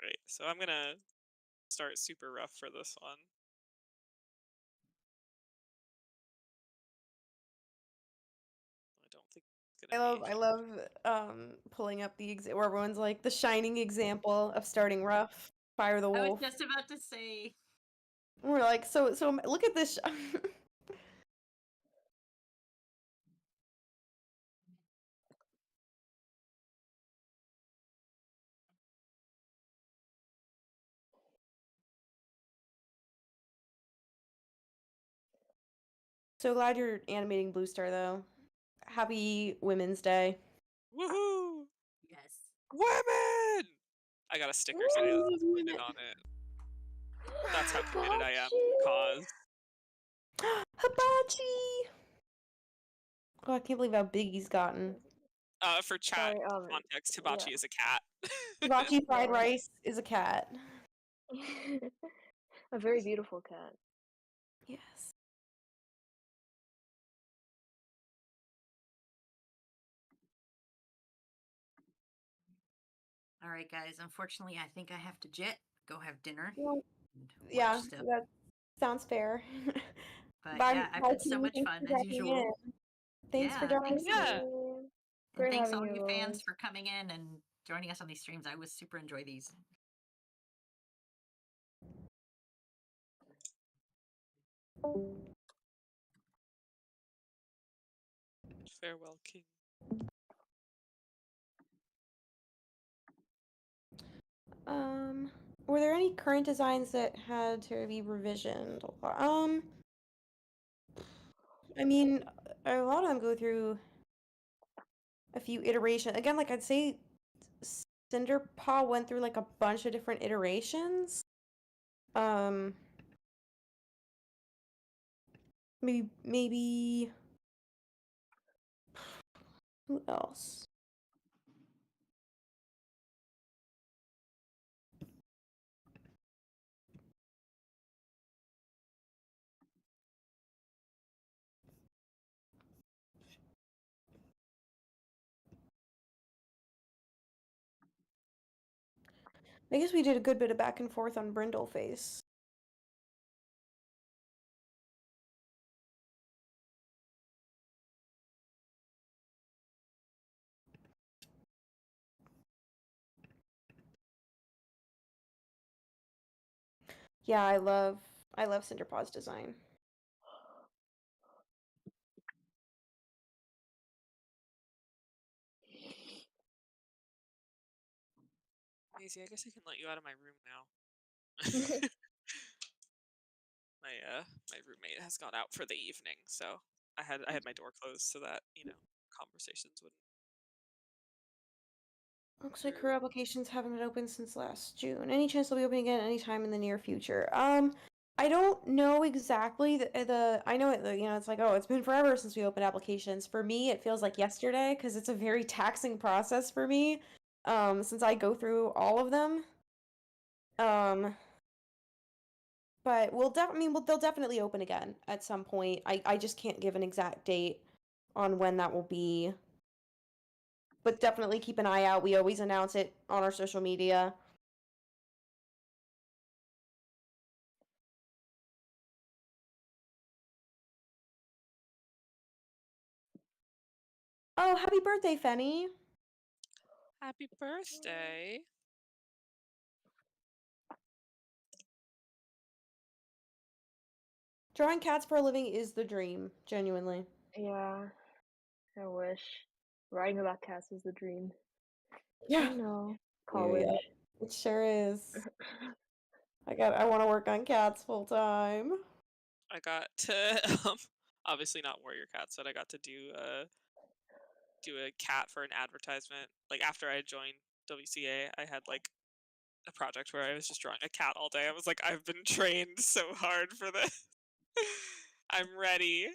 Right, so I'm gonna start super rough for this one. I don't think it's gonna I love pulling up the where everyone's like the shining example of starting rough. Fire the I was wolf. just about to say. We're like, so look at this. So glad you're animating Blue Star though. Happy Women's Day. Woohoo! Yes. Women! I got a sticker today that says women on it. That's how committed I am to the cause. Hibachi! Oh, I can't believe how big he's gotten. For chat Sorry, context, hibachi is a cat. Hibachi fried Yeah. rice is a cat. A very beautiful cat. Yes. All right, guys. Unfortunately, I think I have to go have dinner. Well, and yeah, watch stuff. that sounds fair. But Bye, yeah, I've bye, had so team. much Thanks fun for as dropping usual. in. Thanks for Yeah, joining thanks. us. Yeah. And Great thanks having all you, you fans Rose. for coming in and joining us on these streams. I was super enjoy these. Farewell, King. Were there any current designs that had to be revisioned? I mean, a lot of them go through a few iterations. Again, like I'd say Cinderpaw went through like a bunch of different iterations. Maybe who else? I guess we did a good bit of back and forth on Brindleface. Yeah, I love Cinderpaw's design. Maisie, I guess I can let you out of my room now. My roommate has gone out for the evening, so I had my door closed so that, conversations wouldn't. Looks like career applications haven't been open since last June. Any chance they'll be open again anytime in the near future? I don't know exactly I know it, it's like, oh, it's been forever since we opened applications. For me, it feels like yesterday because it's a very taxing process for me, since I go through all of them. But they'll definitely open again at some point. I just can't give an exact date on when that will be. But definitely keep an eye out. We always announce it on our social media. Oh, happy birthday, Fenny. Happy birthday. Drawing cats for a living is the dream, genuinely. Yeah, I wish. Writing about cats is the dream. Yeah. I know. College. Yeah, it sure is. I want to work on cats full time. I got to obviously not warrior cats, but I got to do a cat for an advertisement. Like after I joined WCA, I had like a project where I was just drawing a cat all day. I was like, I've been trained so hard for this. I'm ready.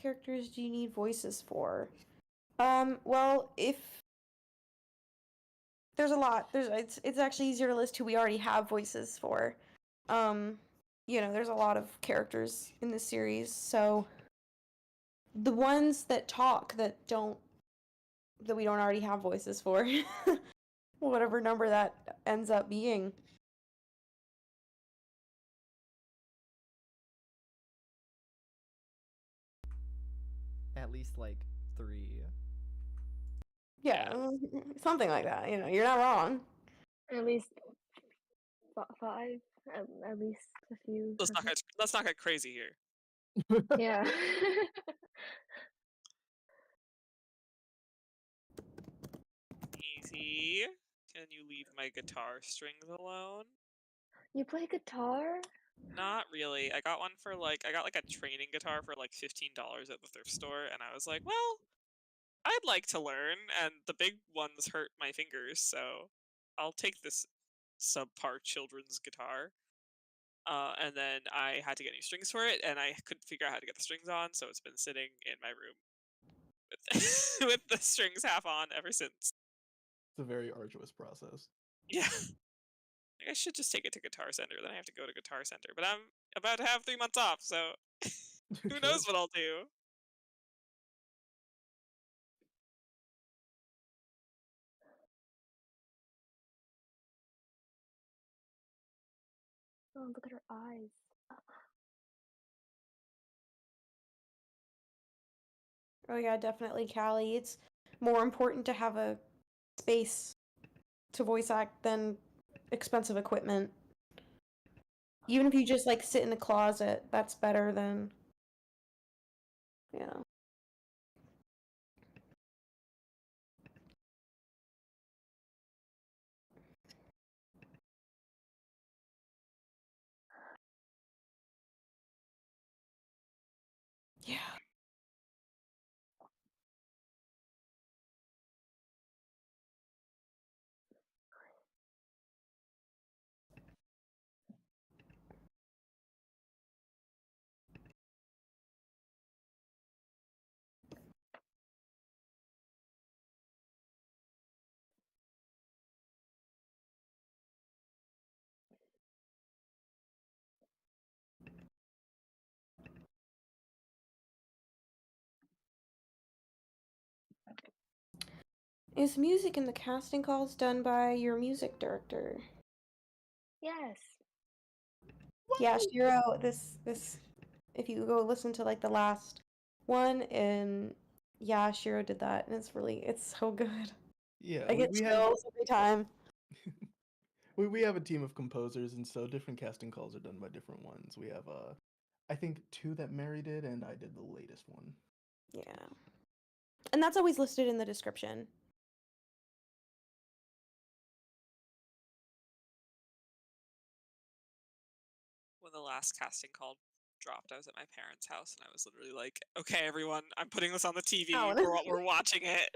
Characters do you need voices for? Well, if there's a lot, it's actually easier to list who we already have voices for. There's a lot of characters in this series, so the ones that talk that we don't already have voices for, whatever number that ends up being. At least like 3. Yeah, something like that. You're not wrong. At least 5. At least a few. Let's not get crazy here. Yeah. Easy. Can you leave my guitar strings alone? You play guitar? Not really. I got a training guitar for like $15 at the thrift store, and I was like, well, I'd like to learn, and the big ones hurt my fingers, so I'll take this subpar children's guitar. And then I had to get new strings for it, and I couldn't figure out how to get the strings on, so it's been sitting in my room with, with the strings half on ever since. It's a very arduous process. Yeah. I should just take it to Guitar Center, then I have to go to Guitar Center. But I'm about to have 3 months off, so who knows what I'll do. Oh, look at her eyes. Oh yeah, definitely, Callie. It's more important to have a space to voice act than expensive equipment. Even if you just like sit in a closet, that's better than yeah. Yeah. Is music in the casting calls done by your music director? Yes. Yeah, Shiro, this if you go listen to like the last one, and yeah, Shiro did that, and it's so good. Yeah, I get chills every time. we have a team of composers, and so different casting calls are done by different ones. We have I think 2 that Mary did, and I did the latest one. Yeah. And that's always listed in the description. When the last casting call dropped, I was at my parents' house, and I was literally like, okay, everyone, I'm putting this on the TV. We're watching it.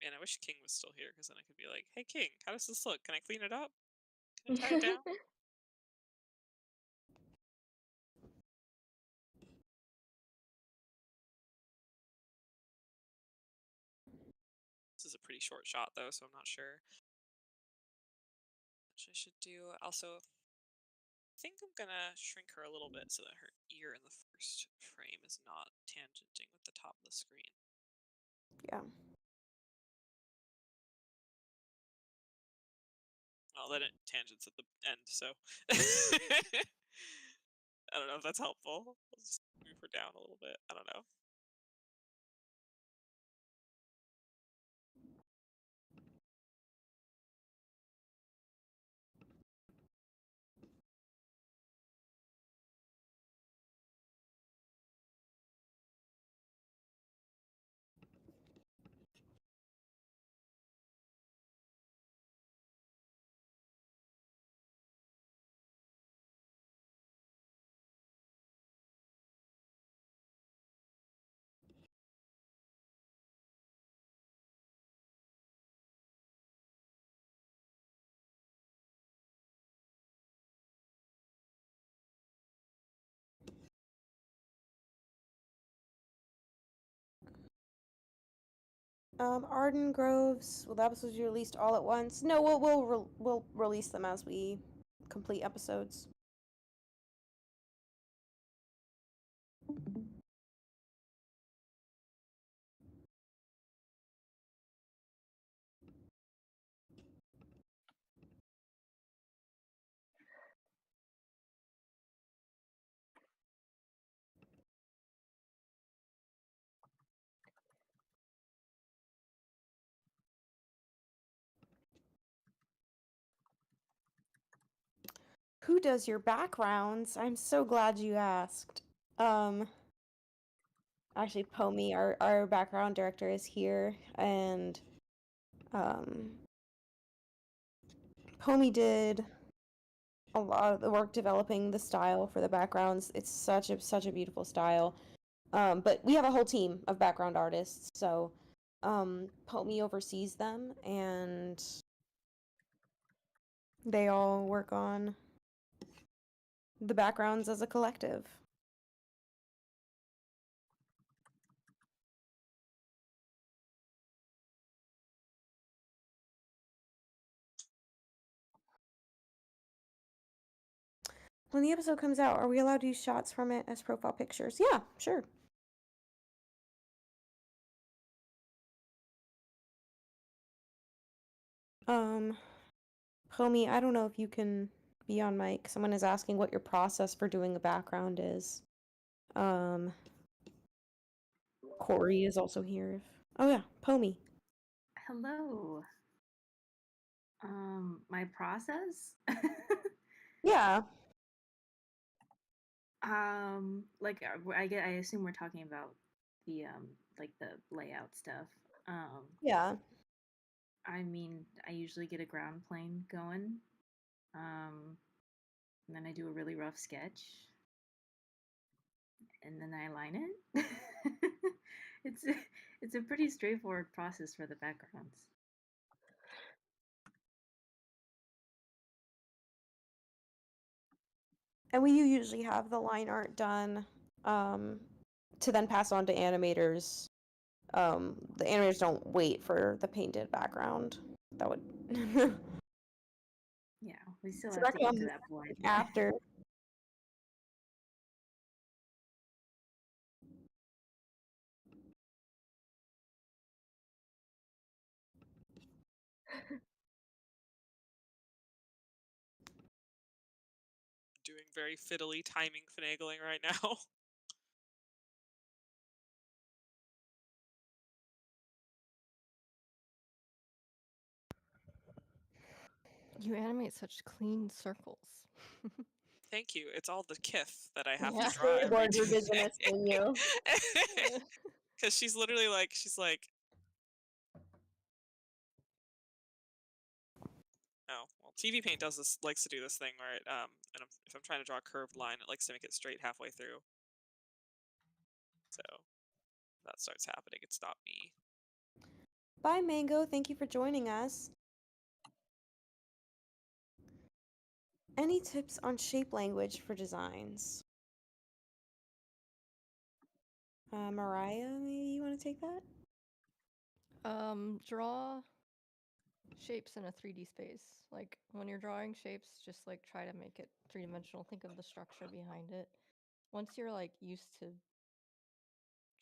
Man, I wish King was still here, because then I could be like, hey, King, how does this look? Can I clean it up? Can I tie it down? This is a pretty short shot, though, so I'm not sure. I should do? Also, I think I'm gonna shrink her a little bit so that her ear in the first frame is not tangenting with the top of the screen. Yeah. Well, then it tangents at the end, so I don't know if that's helpful. I'll just move her down a little bit. I don't know. Arden Groves. Will the episodes be released all at once? No, we'll release them as we complete episodes. Who does your backgrounds? I'm so glad you asked. Actually, Pomi, our background director, is here, and Pomi did a lot of the work developing the style for the backgrounds. It's such a beautiful style. But we have a whole team of background artists, so Pomi oversees them, and they all work on the backgrounds as a collective. When the episode comes out, are we allowed to use shots from it as profile pictures? Yeah, sure. Homie, I don't know if you can be on mic. Someone is asking what your process for doing a background is. Corey is also here. Oh yeah, Pomi. Hello. My process? Yeah. I assume we're talking about the like the layout stuff. Yeah. I mean, I usually get a ground plane going. And then I do a really rough sketch. And then I line it. It's a pretty straightforward process for the backgrounds. And we usually have the line art done to then pass on to animators. The animators don't wait for the painted background. That would Yeah, we still so have that to get to comes that point. after. Doing very fiddly timing finagling right now. You animate such clean circles. Thank you. It's all the KIF that I have Yeah. to draw every Storyboard revisionist in you. Because she's literally like, oh, well, TV Paint does this, likes to do this thing where it, and if I'm trying to draw a curved line, it likes to make it straight halfway through. So if that starts happening, it's not me. Bye, Mango. Thank you for joining us. Any tips on shape language for designs? Mariah, maybe you want to take that? Draw shapes in a 3D space. Like when you're drawing shapes, just like try to make it three-dimensional. Think of the structure behind it. Once you're like used to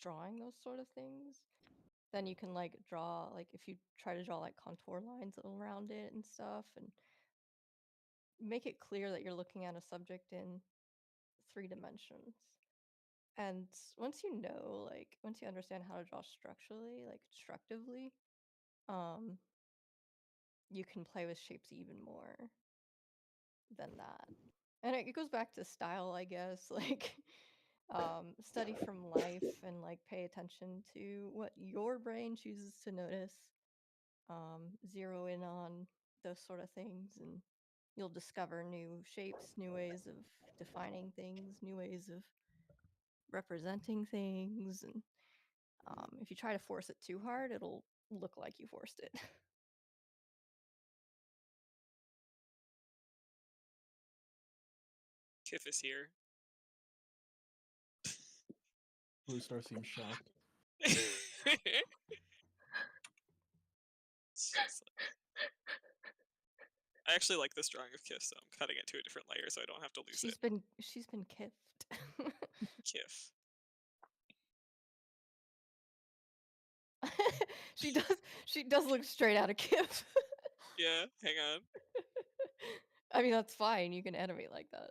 drawing those sort of things, then you can like draw, like if you try to draw like contour lines around it and stuff, and make it clear that you're looking at a subject in 3 dimensions. And once you know, like once you understand how to draw structurally, like constructively, you can play with shapes even more than that. And it goes back to style, I guess. Like study from life and like pay attention to what your brain chooses to notice. Zero in on those sort of things, and you'll discover new shapes, new ways of defining things, new ways of representing things. And if you try to force it too hard, it'll look like you forced it. Kif is here. Blue Star seems shocked. I actually like this drawing of Kif, so I'm cutting it to a different layer so I don't have to lose it. She's been kiffed. Kif. She does look straight out of Kif. Yeah, hang on. I mean, that's fine. You can animate like that.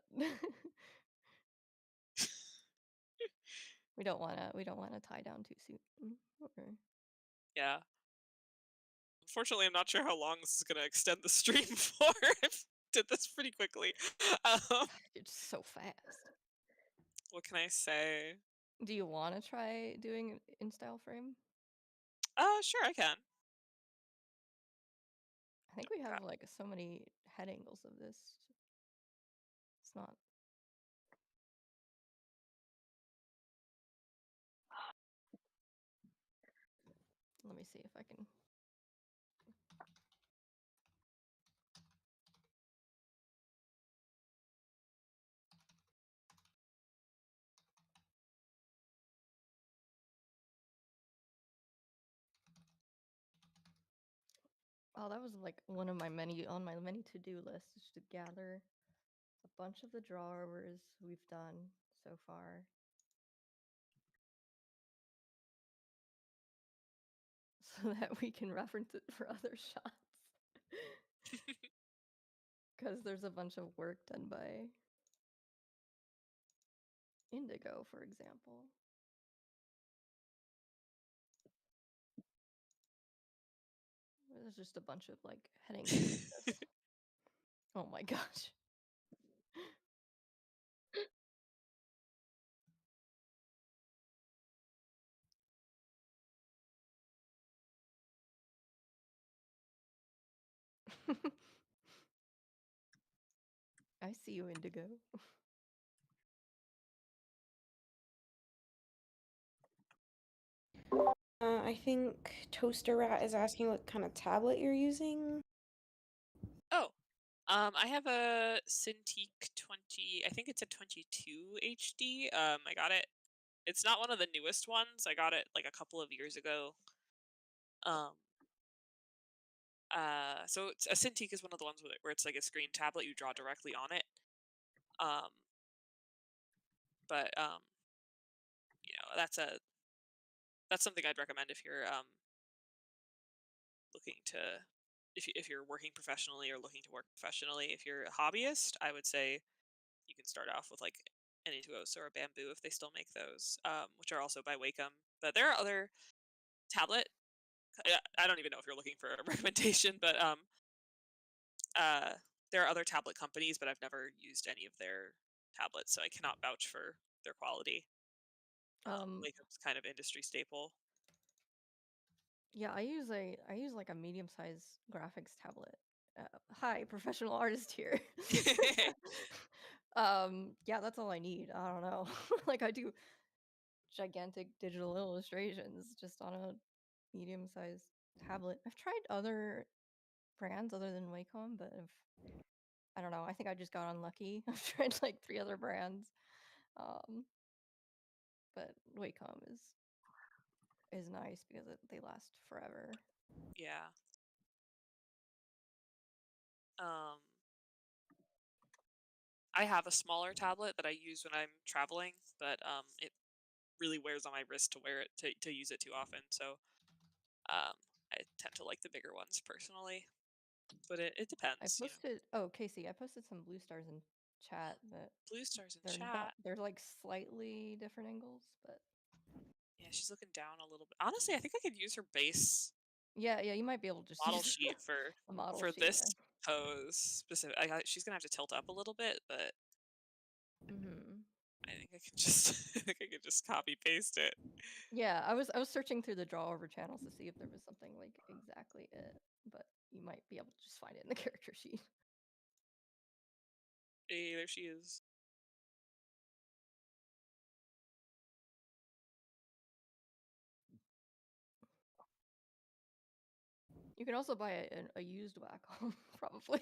we don't wanna tie down too soon. Okay. Yeah. Unfortunately, I'm not sure how long this is going to extend the stream for. I did this pretty quickly. It's so fast. What can I say? Do you want to try doing in style frame? Sure, I can. I think we have like so many head angles of this. It's not. Let me see if I can. Oh, that was like one of my many to-do lists, is to gather a bunch of the drawovers we've done so far. So that we can reference it for other shots. Because there's a bunch of work done by Indigo, for example. There's just a bunch of like heading. Oh my gosh. I see you, Indigo. I think Toaster Rat is asking what kind of tablet you're using. Oh, I have a Cintiq 20. I think it's a 22 HD. I got it. It's not one of the newest ones. I got it like a couple of years ago. So it's, a Cintiq is one of the ones where it's like a screen tablet. You draw directly on it. But you know, that's something I'd recommend if you're looking to, if you're working professionally or looking to work professionally. If you're a hobbyist, I would say you can start off with like an Intuos or a Bamboo if they still make those, which are also by Wacom. But there are other tablet. I don't even know if you're looking for a recommendation, but there are other tablet companies, but I've never used any of their tablets, so I cannot vouch for their quality. Wacom's kind of industry staple. Yeah, I use like a medium-sized graphics tablet. Hi, professional artist here. Yeah, that's all I need. I don't know. Like I do gigantic digital illustrations just on a medium-sized tablet. I've tried other brands other than Wacom, but I don't know. I think I just got unlucky. I've tried like 3 other brands. But Wacom is nice because they last forever. Yeah. I have a smaller tablet that I use when I'm traveling, but it really wears on my wrist to wear it to use it too often. So I tend to like the bigger ones personally, but it I depends. You know. posted. Oh, Casey, I posted some blue stars in chat, but Blue stars in they're chat. not. They're like slightly different angles, but Yeah, she's looking down a little bit. Honestly, I think I could use her base yeah, you might be able to just model use sheet for a model for sheet. this pose specific. She's gonna have to tilt up a little bit, but I think I could just I think I could just copy paste it. Yeah, I was searching through the draw over channels to see if there was something like exactly it, but you might be able to just find it in the character sheet. Hey, there she is. You can also buy a used Wacom, probably.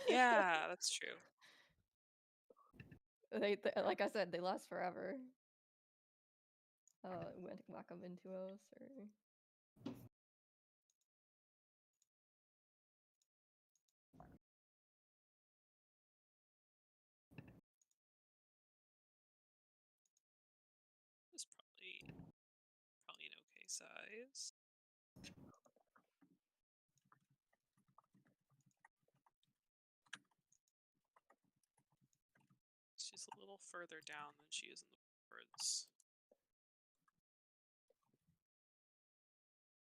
Yeah, that's true. They like I said, they last forever. Wacom Intuos or It's probably an okay size. She's a little further down than she is in the boards.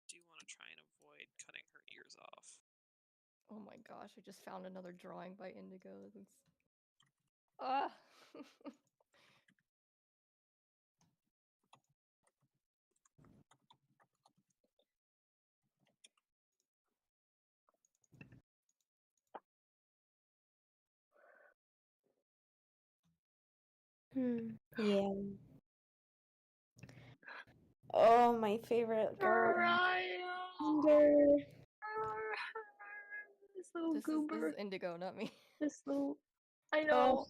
Do want to try and avoid cutting her ears off. oh my gosh, I just found another drawing by Indigo. Ah. Yeah. Oh, my favorite girl. Hunter. So this goober. is Indigo, not me. This little. I know.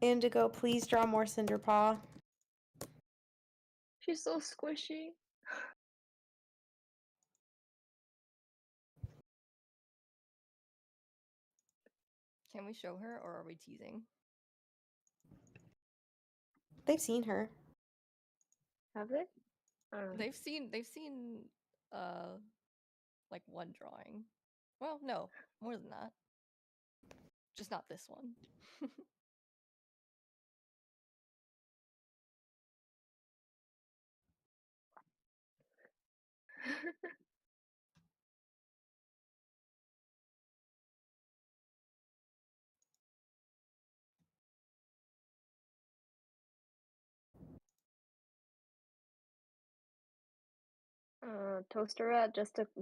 Indigo, please draw more Cinderpaw. She's so squishy. Can we show her, or are we teasing? They've seen her. Have they? They've seen like one drawing. Well, no, more than that. Just not this one. Toasterette,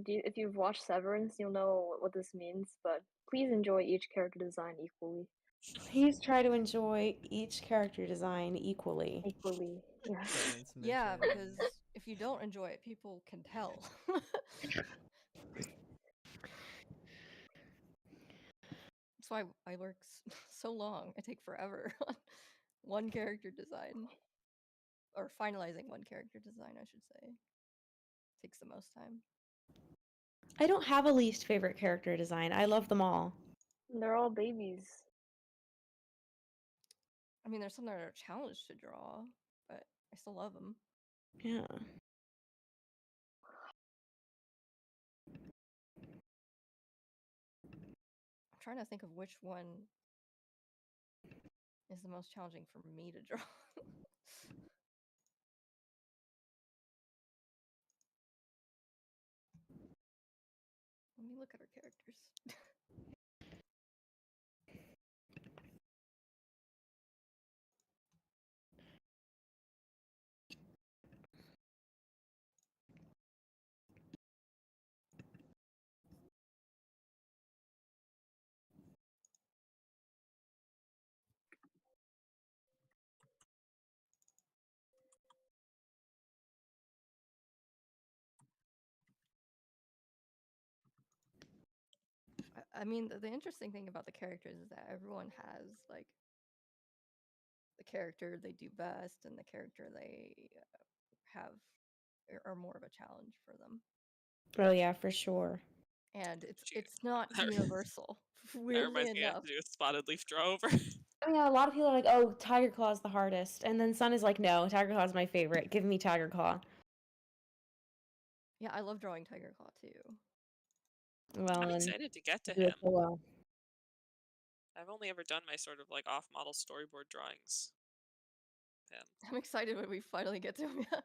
if you've watched Severance, you'll know what this means, but please enjoy each character design equally. Please try to enjoy each character design equally. Equally, yes. Yeah, because if you don't enjoy it, people can tell. That's why I work so long. I take forever on one character design. Or finalizing one character design, I should say. Takes the most time. I don't have a least favorite character design. I love them all. They're all babies. I mean, there's some that are a challenge to draw, but I still love them. Yeah. I'm trying to think of which one is the most challenging for me to draw. Let me look at our characters. I mean, the interesting thing about the characters is that everyone has like the character they do best and the character they have are more of a challenge for them. Oh yeah, for sure. and it's not That- universal. That Weirdly reminds me I have enough. to do a spotted leaf draw over. I mean, a lot of people are like, "Oh, Tiger Claw is the hardest," and then Sun is like, "No, Tiger Claw is my favorite. Give me Tiger Claw." Yeah, I love drawing Tiger Claw too. Well, I'm and excited to get to do it him. so well. I've only ever done my sort of like off-model storyboard drawings. of him. I'm excited when we finally get to him. Yeah.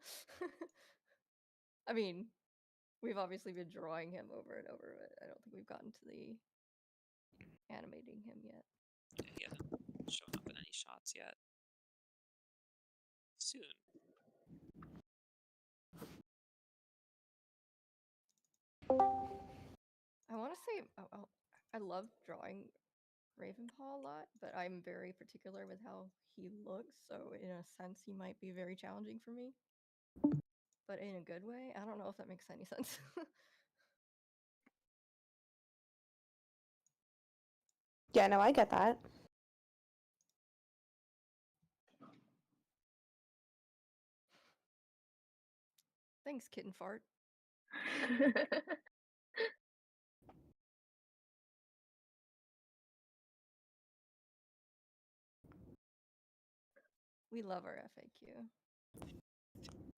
I mean, we've obviously been drawing him over and over, but I don't think we've gotten to the animating him yet. Yeah, he hasn't shown up in any shots yet. Soon. I want to say I love drawing Ravenpaw a lot, but I'm very particular with how he looks, so in a sense he might be very challenging for me. But in a good way. I don't know if that makes any sense. Yeah, no, I get that. Thanks, Kitten Fart. We love our FAQ.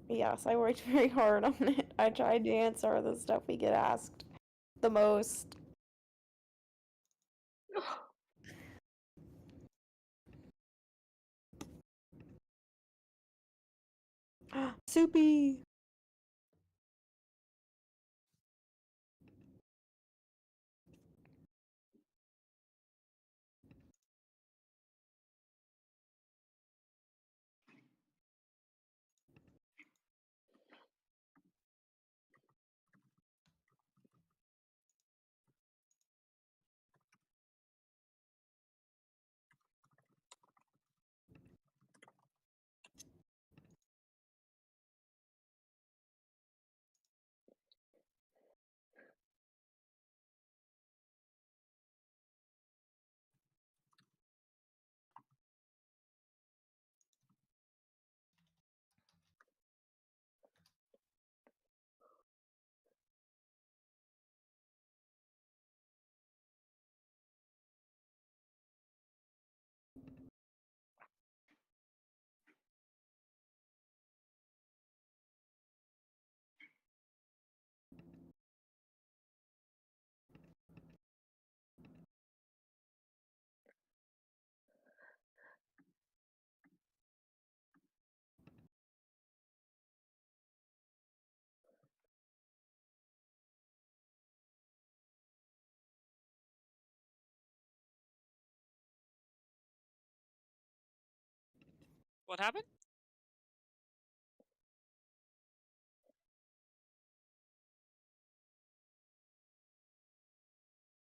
Yes, I worked very hard on it. I tried to answer the stuff we get asked the most. Soupy. What happened?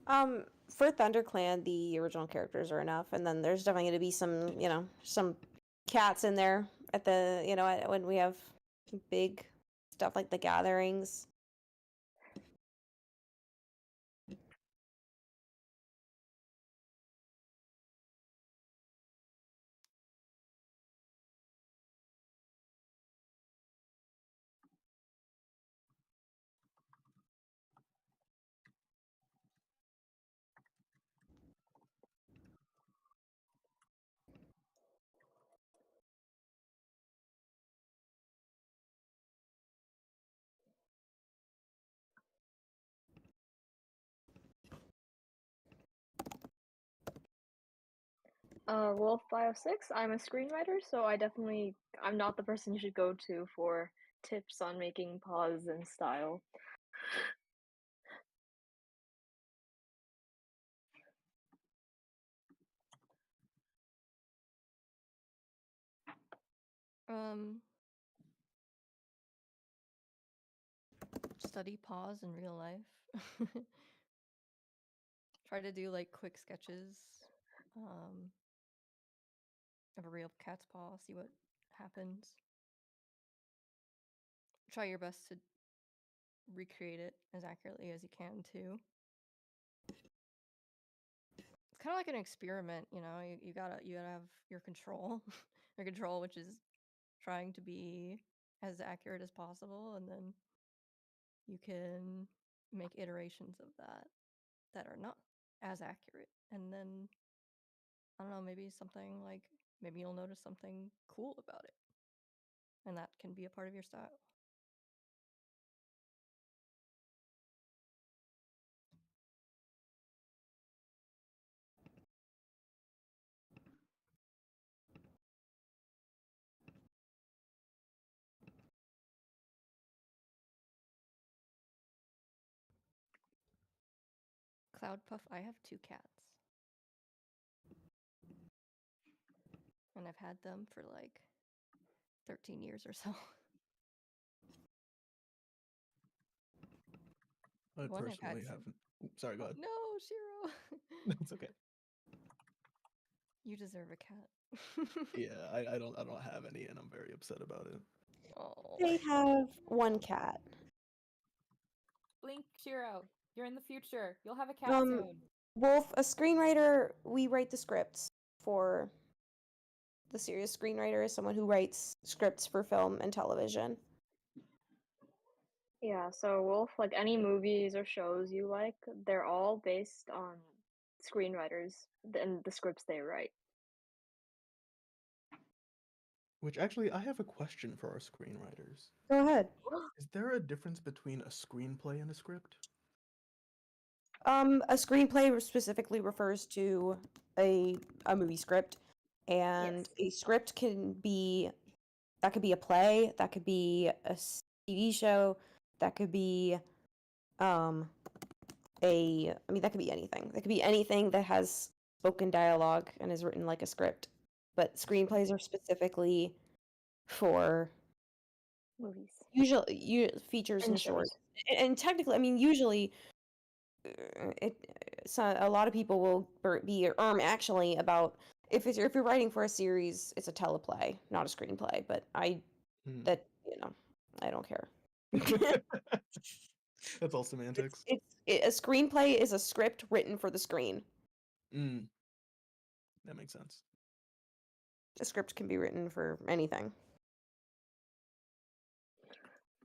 For ThunderClan, the original characters are enough, and then there's definitely going to be some, some cats in there at the, when we have big stuff like the gatherings. Wolf506, I'm a screenwriter, so I'm not the person you should go to for tips on making pause and style. Study pause in real life. Try to do like quick sketches of a real cat's paw, see what happens. Try your best to recreate it as accurately as you can too. It's kind of like an experiment, you gotta have your control, which is trying to be as accurate as possible, and then you can make iterations of that are not as accurate, and then I don't know, maybe you'll notice something cool about it, and that can be a part of your style. Cloud Puff, I have 2 cats. And I've had them for like 13 years or so. I One I've had personally since- haven't. Sorry, go ahead. No, Shiro. It's okay. You deserve a cat. Yeah, I don't have any, and I'm very upset about it. Oh. They have 1 cat. Blink, Shiro. You're in the future. You'll have a cat soon. Wolf, a screenwriter, we write the scripts for the series. Screenwriter is someone who writes scripts for film and television. Yeah, so Wolf, like any movies or shows you like, they're all based on screenwriters and the scripts they write. Which actually, I have a question for our screenwriters. Go ahead. Is there a difference between a screenplay and a script? A screenplay specifically refers to a movie script, and a script could be a play, that could be a TV show, that could be that could be anything. That could be anything that has spoken dialogue and is written like a script. But screenplays are specifically for movies. Usually features and shorts. And technically, I mean, usually a lot of people will be actually about if you're writing for a series, it's a teleplay, not a screenplay. But I don't care. That's all semantics. A screenplay is a script written for the screen. That makes sense. A script can be written for anything.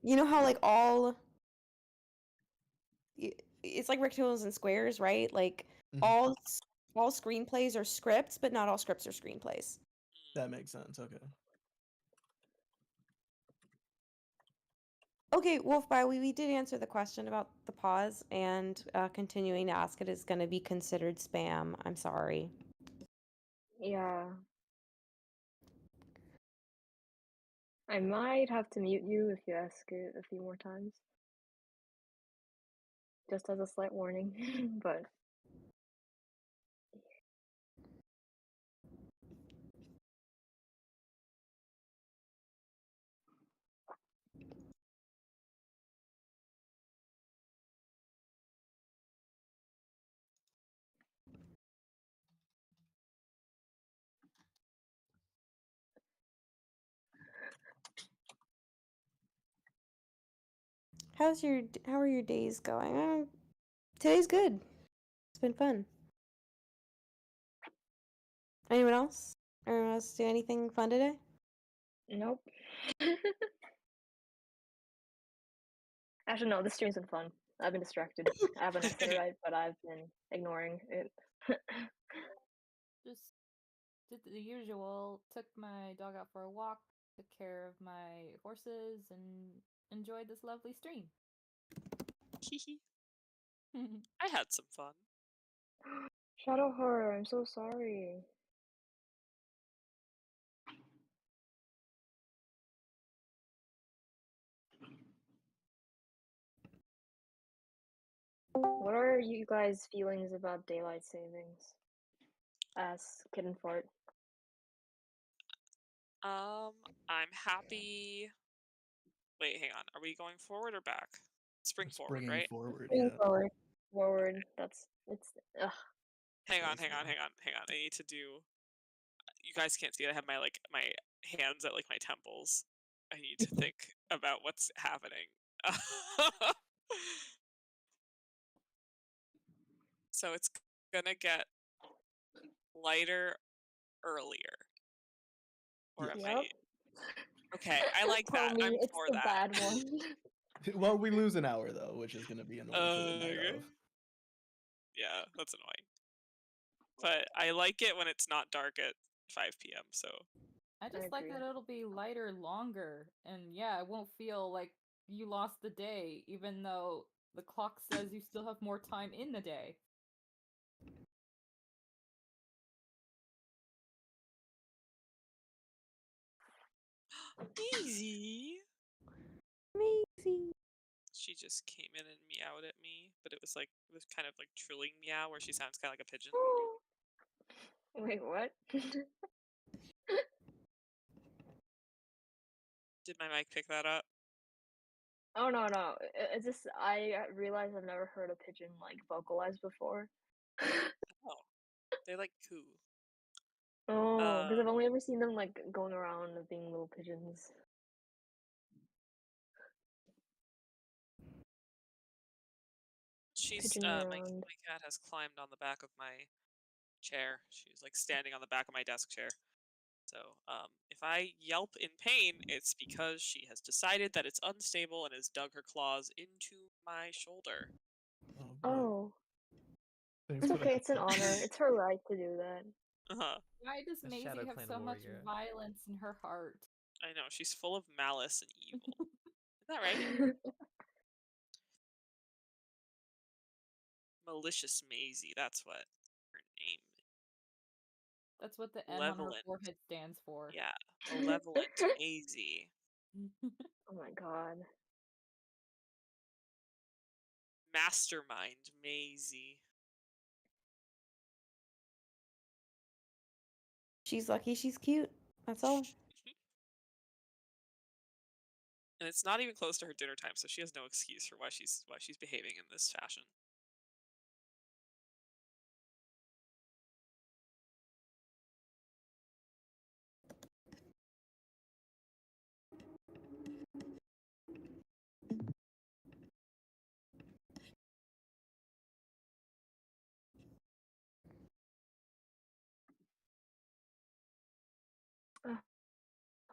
You know how like it's like rectangles and squares, right? Like all screenplays are scripts, but not all scripts are screenplays. That makes sense. Okay. Okay, Wolfby, we did answer the question about the pause, and continuing to ask it is going to be considered spam. I'm sorry. Yeah. I might have to mute you if you ask it a few more times. Just as a slight warning, but... How are your days going? Today's good. It's been fun. Anyone else? Anyone else do anything fun today? Nope. Actually, no, this stream's been fun. I've been distracted. I have an essay to write, but I've been ignoring it. Just did the usual, took my dog out for a walk, took care of my horses, and enjoyed this lovely stream. I had some fun. Shadow horror, I'm so sorry. What are you guys' feelings about daylight savings? Ask Kitten Fart. I'm happy. Wait, hang on. Are we going forward or back? Spring forward, right? Forward, Spring forward. Forward. It's ugh. Hang on. I need to do. You guys can't see it. I have my hands at like my temples. I need to think about what's happening. So it's gonna get lighter earlier. Or am I? Okay, I like that. I'm It's for the that. bad one. Well, we lose an hour though, which is gonna be annoying for the night Okay. of. Yeah, that's annoying. But I like it when it's not dark at 5 p.m. So I just like that it'll be lighter longer, and yeah, it won't feel like you lost the day, even though the clock says you still have more time in the day. easy. Amazing. She just came in and meowed at me, but it was like this kind of like trilling meow where she sounds kind of like a pigeon. Wait, what? Did my mic pick that up? Oh no, no. It's just I realized I've never heard a pigeon like vocalize before. Oh, they like coo. Oh, because I've only ever seen them like going around and being little pigeons. She's Pigeoning my around. cat has climbed on the back of my chair. She's like standing on the back of my desk chair. So if I yelp in pain, it's because she has decided that it's unstable and has dug her claws into my shoulder. Oh. Thanks It's for the okay, heads it's an up. honor. It's her right to do that. Uh-huh. Why does A Maisie Shadow have Clan so much warrior. violence in her heart? I know, she's full of malice and evil. Isn't that right? Malicious Maisie, that's what her name is. That's what the M on her Malevolent. forehead stands for. Yeah, malevolent Maisie. Oh my god. Mastermind Maisie. She's lucky she's cute. That's all. And it's not even close to her dinner time, so she has no excuse for why she's behaving in this fashion.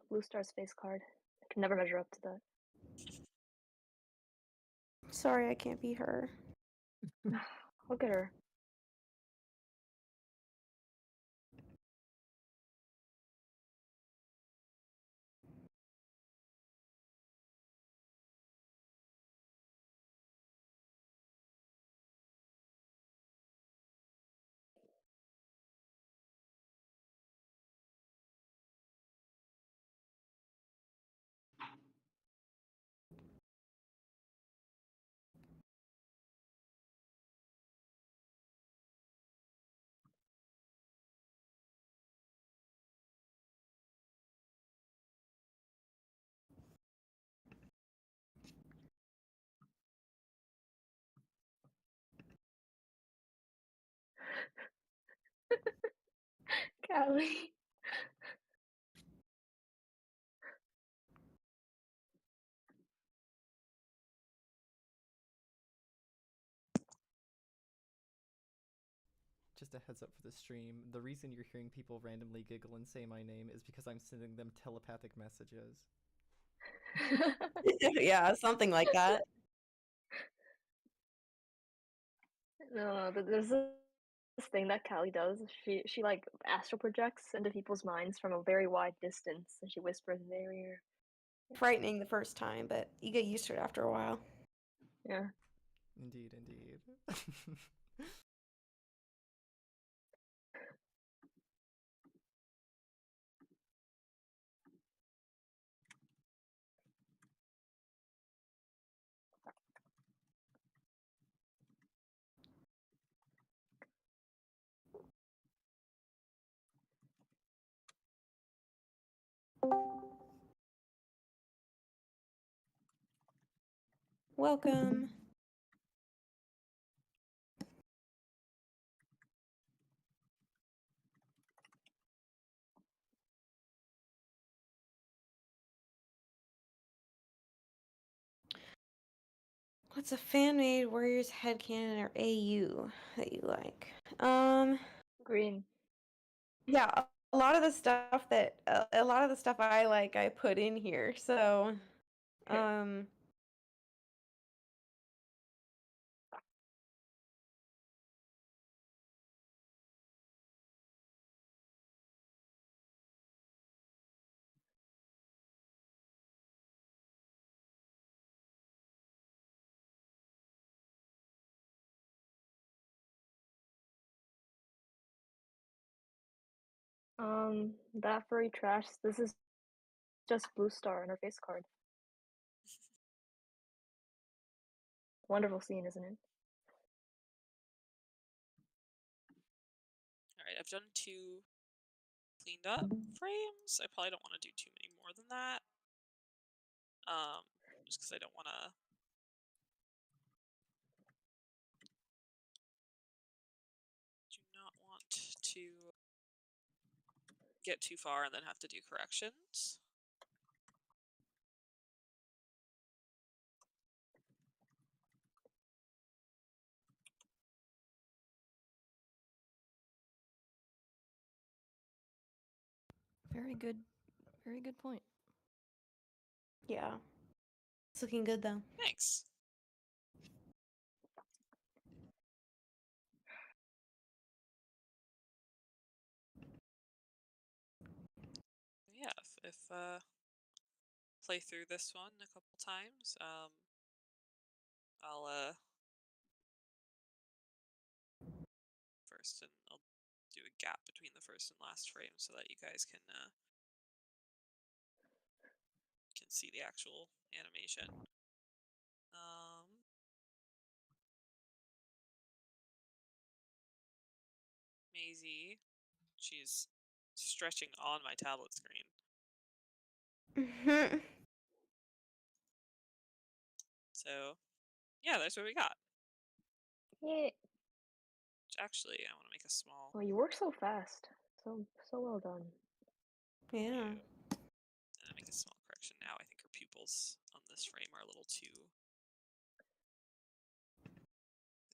Blue Star's face card. I can never measure up to that. Sorry, I can't be her. Look at her. Callie. Just a heads up for the stream. The reason you're hearing people randomly giggle and say my name is because I'm sending them telepathic messages. Yeah, something like that. No, there's this thing that Callie does. She like astral projects into people's minds from a very wide distance, and she whispers in their ear. Frightening the first time, but you get used to it after a while. Yeah. Indeed, indeed. Welcome. What's a fan-made Warriors headcanon or AU that you like? Green. Yeah, a lot of the stuff that a lot of the stuff I like I put in here. So, That furry trash. This is just Blue Star in her face card. Wonderful scene, isn't it? Alright, I've done 2 cleaned up frames. I probably don't want to do too many more than that. Just because I don't want to. Do not want to get too far and then have to do corrections. Very good point. Yeah. It's looking good though. Thanks. Yeah, if play through this one a couple times, I'll first, and I'll do a gap between the first and last frame so that you guys can see the actual animation. Maisie, she's stretching on my tablet screen. So, yeah, that's what we got. Yeah. Which actually, I want to make a small. Oh, you work so fast. So well done. Yeah. And I make a small correction now. I think her pupils on this frame are a little too. They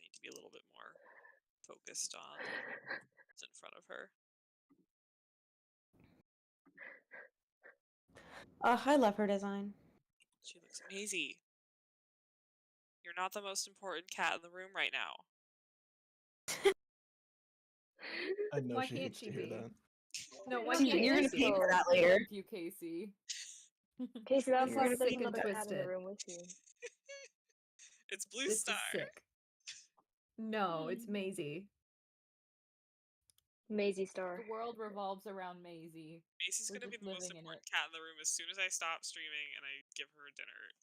need to be a little bit more focused on what's in front of her. I love her design. She looks Maisie. You're not the most important cat in the room right now. I know Why she can't hates she to hear be? that. No, why You're can't gonna she pay be? for that later. Thank you, Casey. Casey, that's This like is there's sick and another cat in the twisted. room with you. It's Blue This Star. is sick. No, it's Maisie. Maisie Star. The world revolves around Maisie. Maisie's We're gonna be just the most living in important it. cat in the room as soon as I stop streaming and I give her dinner.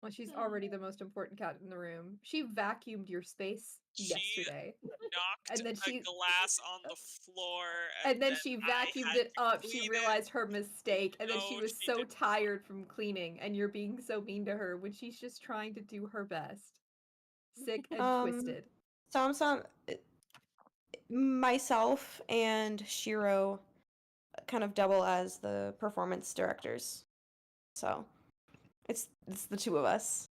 Well, she's already the most important cat in the room. She vacuumed your space yesterday. Knocked And then a glass on the floor, And then she I vacuumed had it up. to She clean realized her mistake. And then she No, was she so didn't. tired from cleaning. And you're being so mean to her when she's just trying to do her best. Sick and twisted. Myself and Shiro kind of double as the performance directors. So it's the two of us.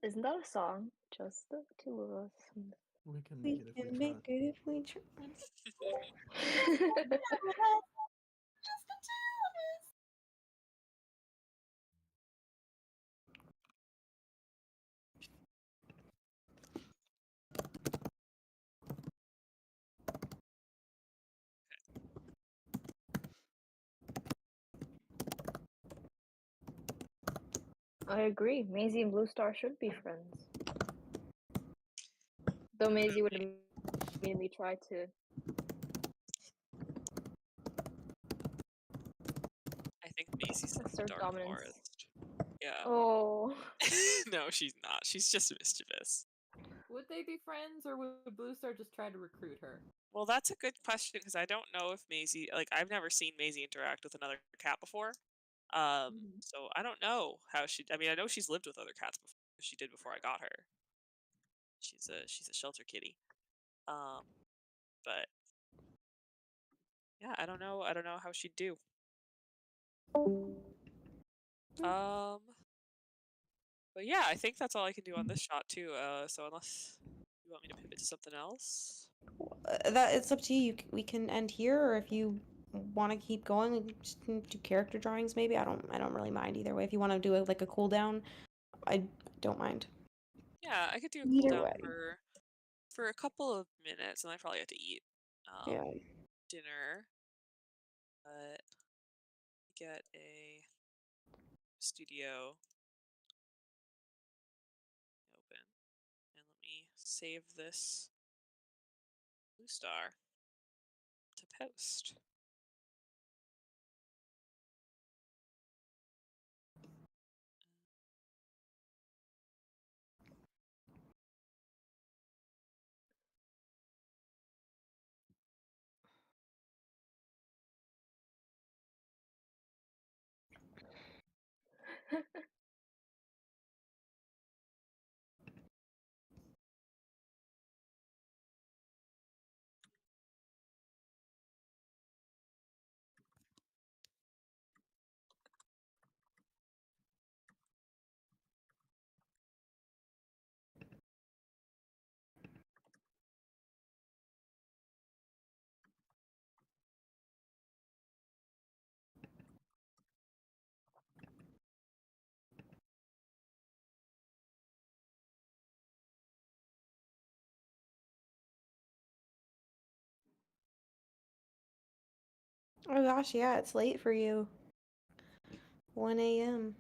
Isn't that a song? Just the two of us. We can We make it if can we make try. it if we try. I agree. Maisie and Blue Star should be friends. Though Maisie would immediately try to. I think Maisie's the assert Dark dominance. Forest. Yeah. Oh. No, she's not. She's just mischievous. Would they be friends or would Blue Star just try to recruit her? Well, that's a good question because I don't know if Maisie, I've never seen Maisie interact with another cat before. So I don't know how she. I mean, I know she's lived with other cats before. She did before I got her. She's a shelter kitty. But yeah, I don't know. I don't know how she'd do. But yeah, I think that's all I can do on this shot too. So unless you want me to pivot to something else. That it's up to you. We can end here, or if you want to keep going, we can just do character drawings. Maybe I don't really mind either way. If you want to do a cooldown, I don't mind. Yeah, I could do a Either cooldown way. for a couple of minutes, and I probably have to eat dinner. But get a studio open, and let me save this Blue Star. post. Oh gosh, yeah, it's late for you. 1 a.m.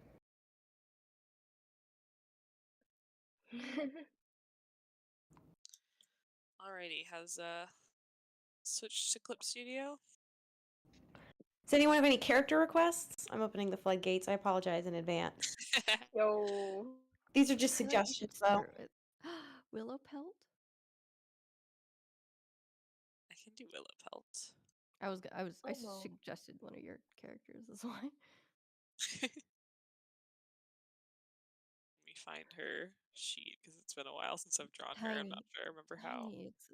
Alrighty, has switched to Clip Studio. Does anyone have any character requests? I'm opening the floodgates. I apologize in advance. Yo. These are just I feel like you should suggestions, though. start with Willow Pelt. I can do Willow Pelt. I Oh, no. suggested one of your characters. That's why. Let me find her sheet because it's been a while since I've drawn her. I'm not sure I remember how. Tiny. It's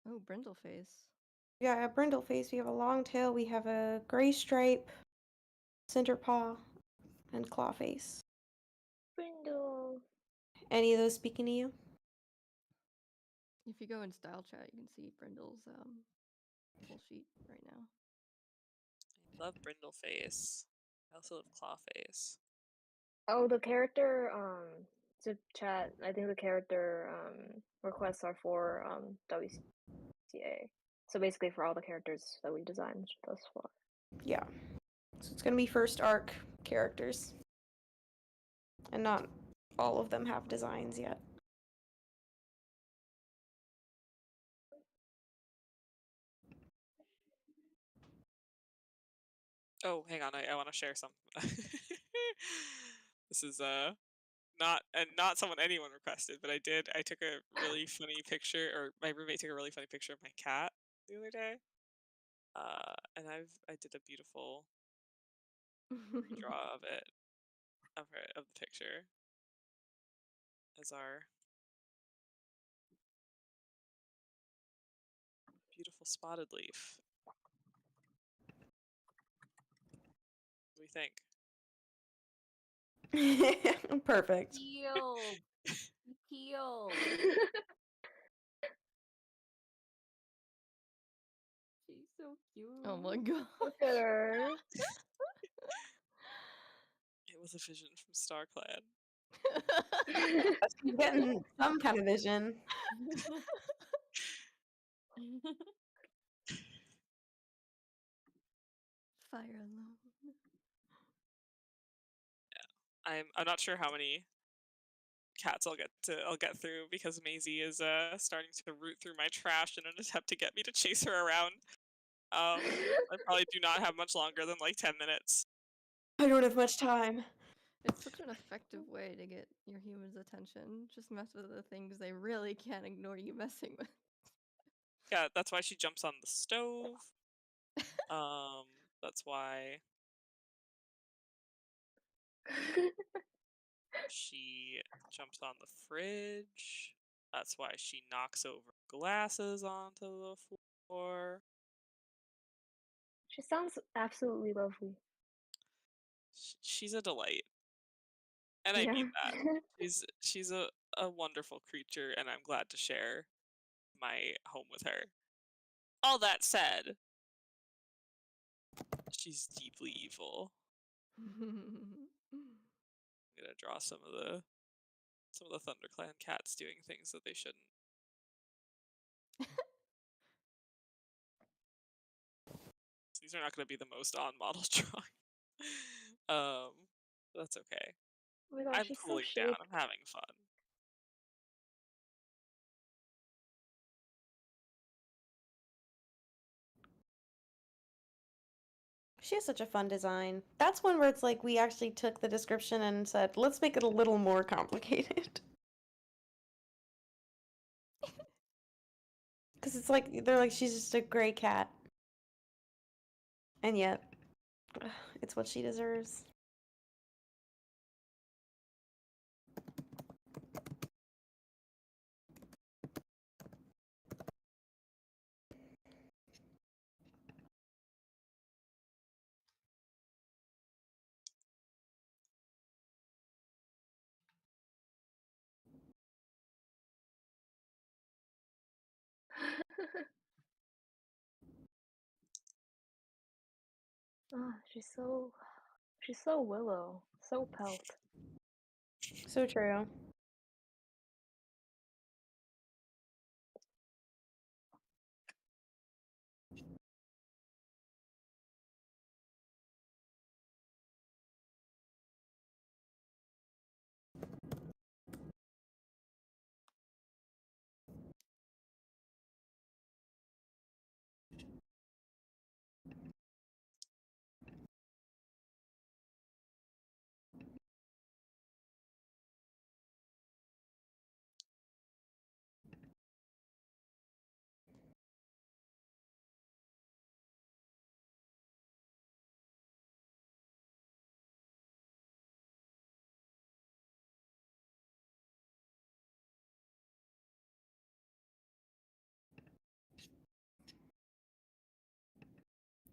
oh, Brindleface. Yeah, Brindleface. We have a long tail. We have a gray stripe, center paw, and claw face. Brindle. Any of those speaking to you? If you go in style chat, you can see Brindle's full sheet right now. I love Brindleface. I also love Clawface. Oh, the character, to chat, I think the character, requests are for, WCA. So basically for all the characters that we designed thus far. Yeah. So it's going to be first arc characters. And not all of them have designs yet. Oh, hang on, I want to share something. This is not someone anyone requested, but I took a really funny picture, or my roommate took a really funny picture of my cat the other day. And I did a beautiful redraw of it, of the picture as our beautiful spotted leaf. What do we think? Perfect. Peeled. Peeled. She's so cute. Oh my god. Look at her. It was a vision from StarClan. She's getting some kind of vision. Fire alone. Yeah, I'm not sure how many cats I'll get through because Maisie is starting to root through my trash in an attempt to get me to chase her around. I probably do not have much longer than like 10 minutes. I don't have much time. It's such an effective way to get your humans' attention. Just mess with the things they really can't ignore you messing with. Yeah, that's why she jumps on the stove. That's why she jumps on the fridge. That's why she knocks over glasses onto the floor. She sounds absolutely lovely. She's a delight. And I Yeah. mean that. She's a wonderful creature, and I'm glad to share my home with her. All that said, she's deeply evil. I'm gonna draw some of the ThunderClan cats doing things that they shouldn't. These are not gonna be the most on model drawing. That's okay. Oh my gosh, I'm she's so cooling down. chic. I'm having fun. She has such a fun design. That's one where it's like we actually took the description and said, let's make it a little more complicated. Because it's like, they're like, she's just a gray cat. And yet, it's what she deserves. Oh, she's so Willow, so Pelt. So true.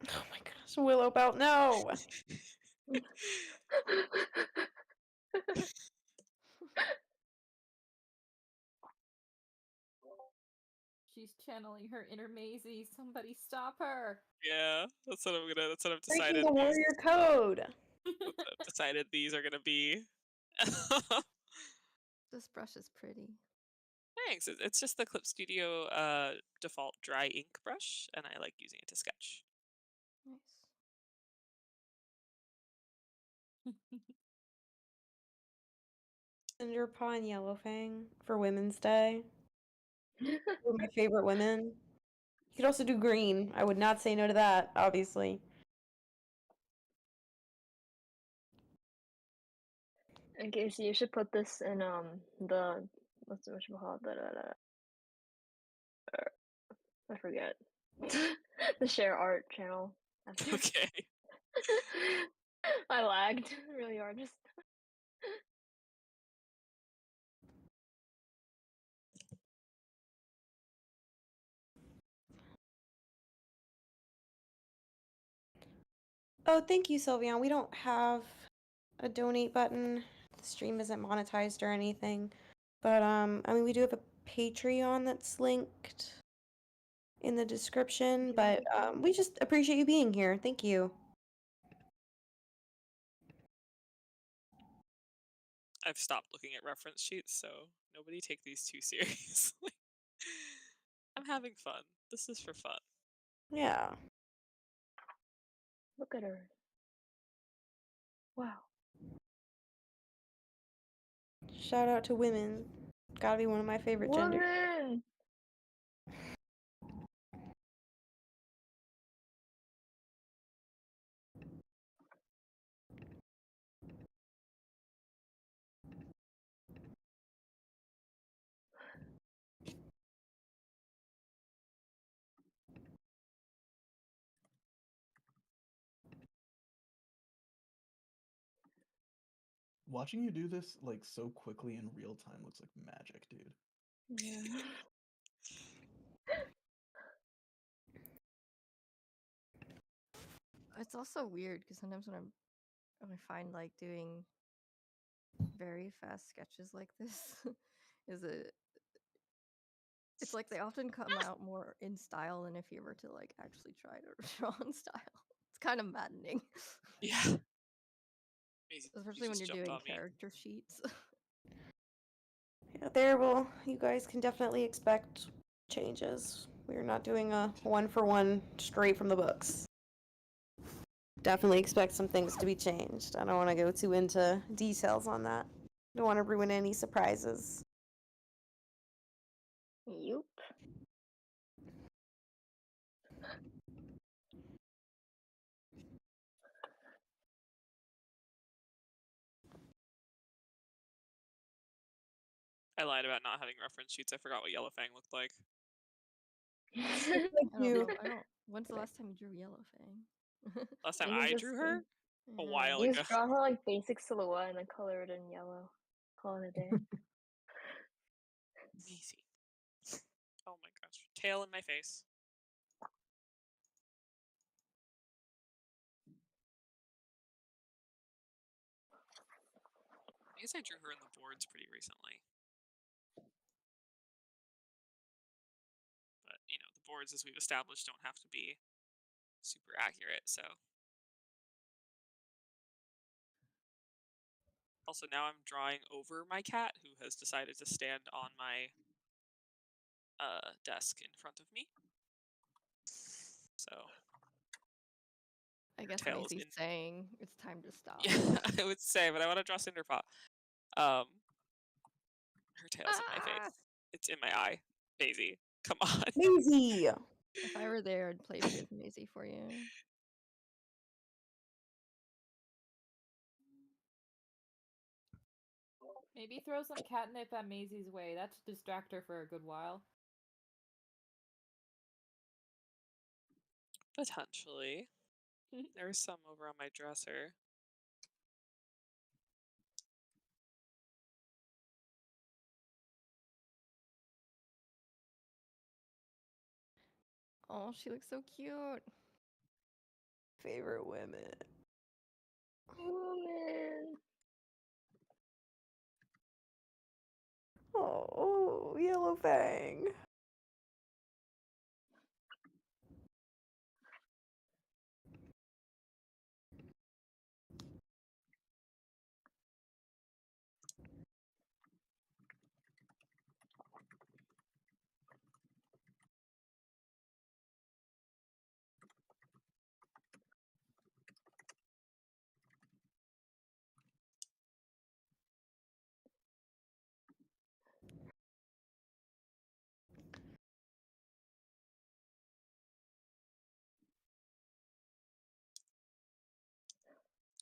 Oh my gosh, Willow Belt, no! She's channeling her inner Maisie. Somebody stop her. Yeah, that's what I've Breaking decided. the warrior code. I've decided these are gonna be. This brush is pretty. Thanks. It's just the Clip Studio default dry ink brush, and I like using it to sketch. Nice. Cinder Paw and Yellowfang for Women's Day. Two of my favorite women. You could also do green. I would not say no to that, obviously. Okay, so you should put this in the what's it called? I forget. The share art channel. Okay. I lagged really hard. Just Oh, thank you, Sylvian. We don't have a donate button. The stream isn't monetized or anything. But I mean, we do have a Patreon that's linked in the description, but we just appreciate you being here. Thank you. I've stopped looking at reference sheets, so nobody take these too seriously. I'm having fun. This is for fun. Yeah. look at her. Wow. Shout out to women. Gotta be one of my favorite genders. Woman! Watching you do this like so quickly in real time looks like magic, dude. Yeah. It's also weird because sometimes when I find like doing very fast sketches like this it's like they often come out more in style than if you were to like actually try to draw in style. It's kind of maddening. Yeah. Especially when you're doing character sheets. Yeah, you guys can definitely expect changes. We're not doing a one-for-one straight from the books. definitely expect some things to be changed. I don't want to go too into details on that. Don't want to ruin any surprises. Yup. I lied about not having reference sheets. I forgot what Yellow Fang looked like. Thank I don't you. know. When's the last time you drew Yellow Fang? Last time You I just drew her? A Yeah. while You ago. just draw her like basic silhouette and then color it in yellow. Call it a day. Easy. Oh my gosh. Tail in my face. I guess I drew her in the boards pretty recently. But, you know, the boards, as we've established, don't have to be super accurate, so. Also, now I'm drawing over my cat, who has decided to stand on my desk in front of me. So. I guess Tails Maisie's in. saying it's time to stop. Yeah, I would say, but I want to draw Cinderpaw. Her tail's in my face. It's in my eye. Maisie, come on. Maisie! If I were there, I'd play with Maisie for you. Maybe throw some catnip at Maisie's way. That should distract her for a good while. Potentially. There's some over on my dresser. Oh, she looks so cute. Favorite women. Woman. Oh, Yellow Fang.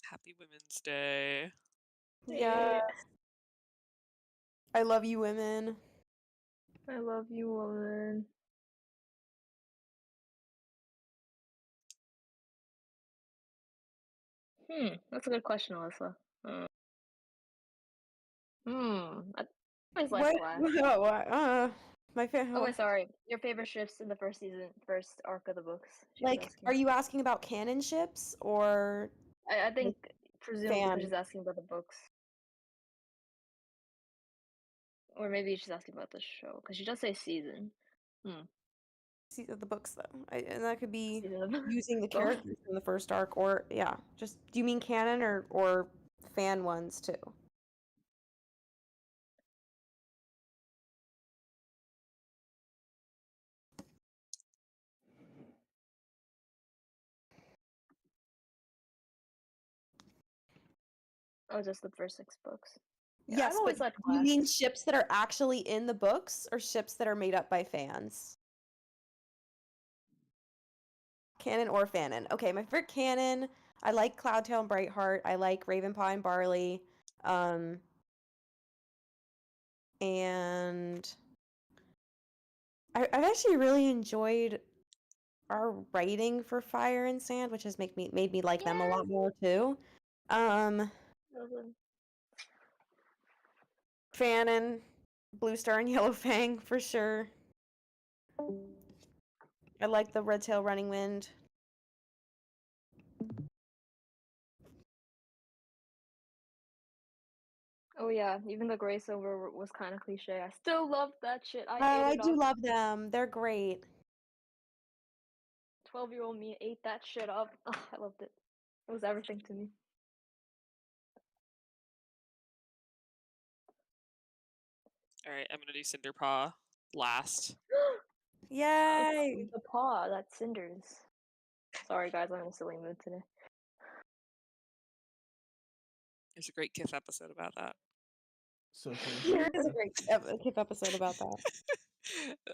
Happy Women's Day. Yes. I love you, women. I love you, woman. That's a good question, Alyssa. I always like What? Flash. My Oh, wait, sorry. Your favorite ships in the first season, first arc of the books. She was Like, asking. are you asking about canon ships or? I think presumably fan? because she's asking about the books, or maybe she's asking about the show because she does say season. See the books though, and that could be Season of using the both. characters from the first arc, or yeah, just do you mean canon or fan ones too? Oh, just the first 6 books. Yeah, Yes, I've always but liked do you Flash. mean ships that are actually in the books or ships that are made up by fans? Canon or fanon? Okay, my favorite canon. I like Cloudtail and Brightheart. I like Ravenpaw and Barley. And I've actually really enjoyed our writing for Fire and Sand, which has made me like them a lot more too. Fanon, Blue Star and Yellow Fang for sure. I like the Red Tail Running Wind. Oh yeah, even the Gray Silver was kind of cliche. I still love that shit. I ate I it do up. love them. They're great. 12-year-old me ate that shit up. Ugh, I loved it. It was everything to me. Alright, I'm gonna do Cinderpaw last. Yay! The paw, that's Cinders. Sorry guys, I'm in a silly mood today. There's a great KIF episode about that. Social. There is a great KIF episode about that.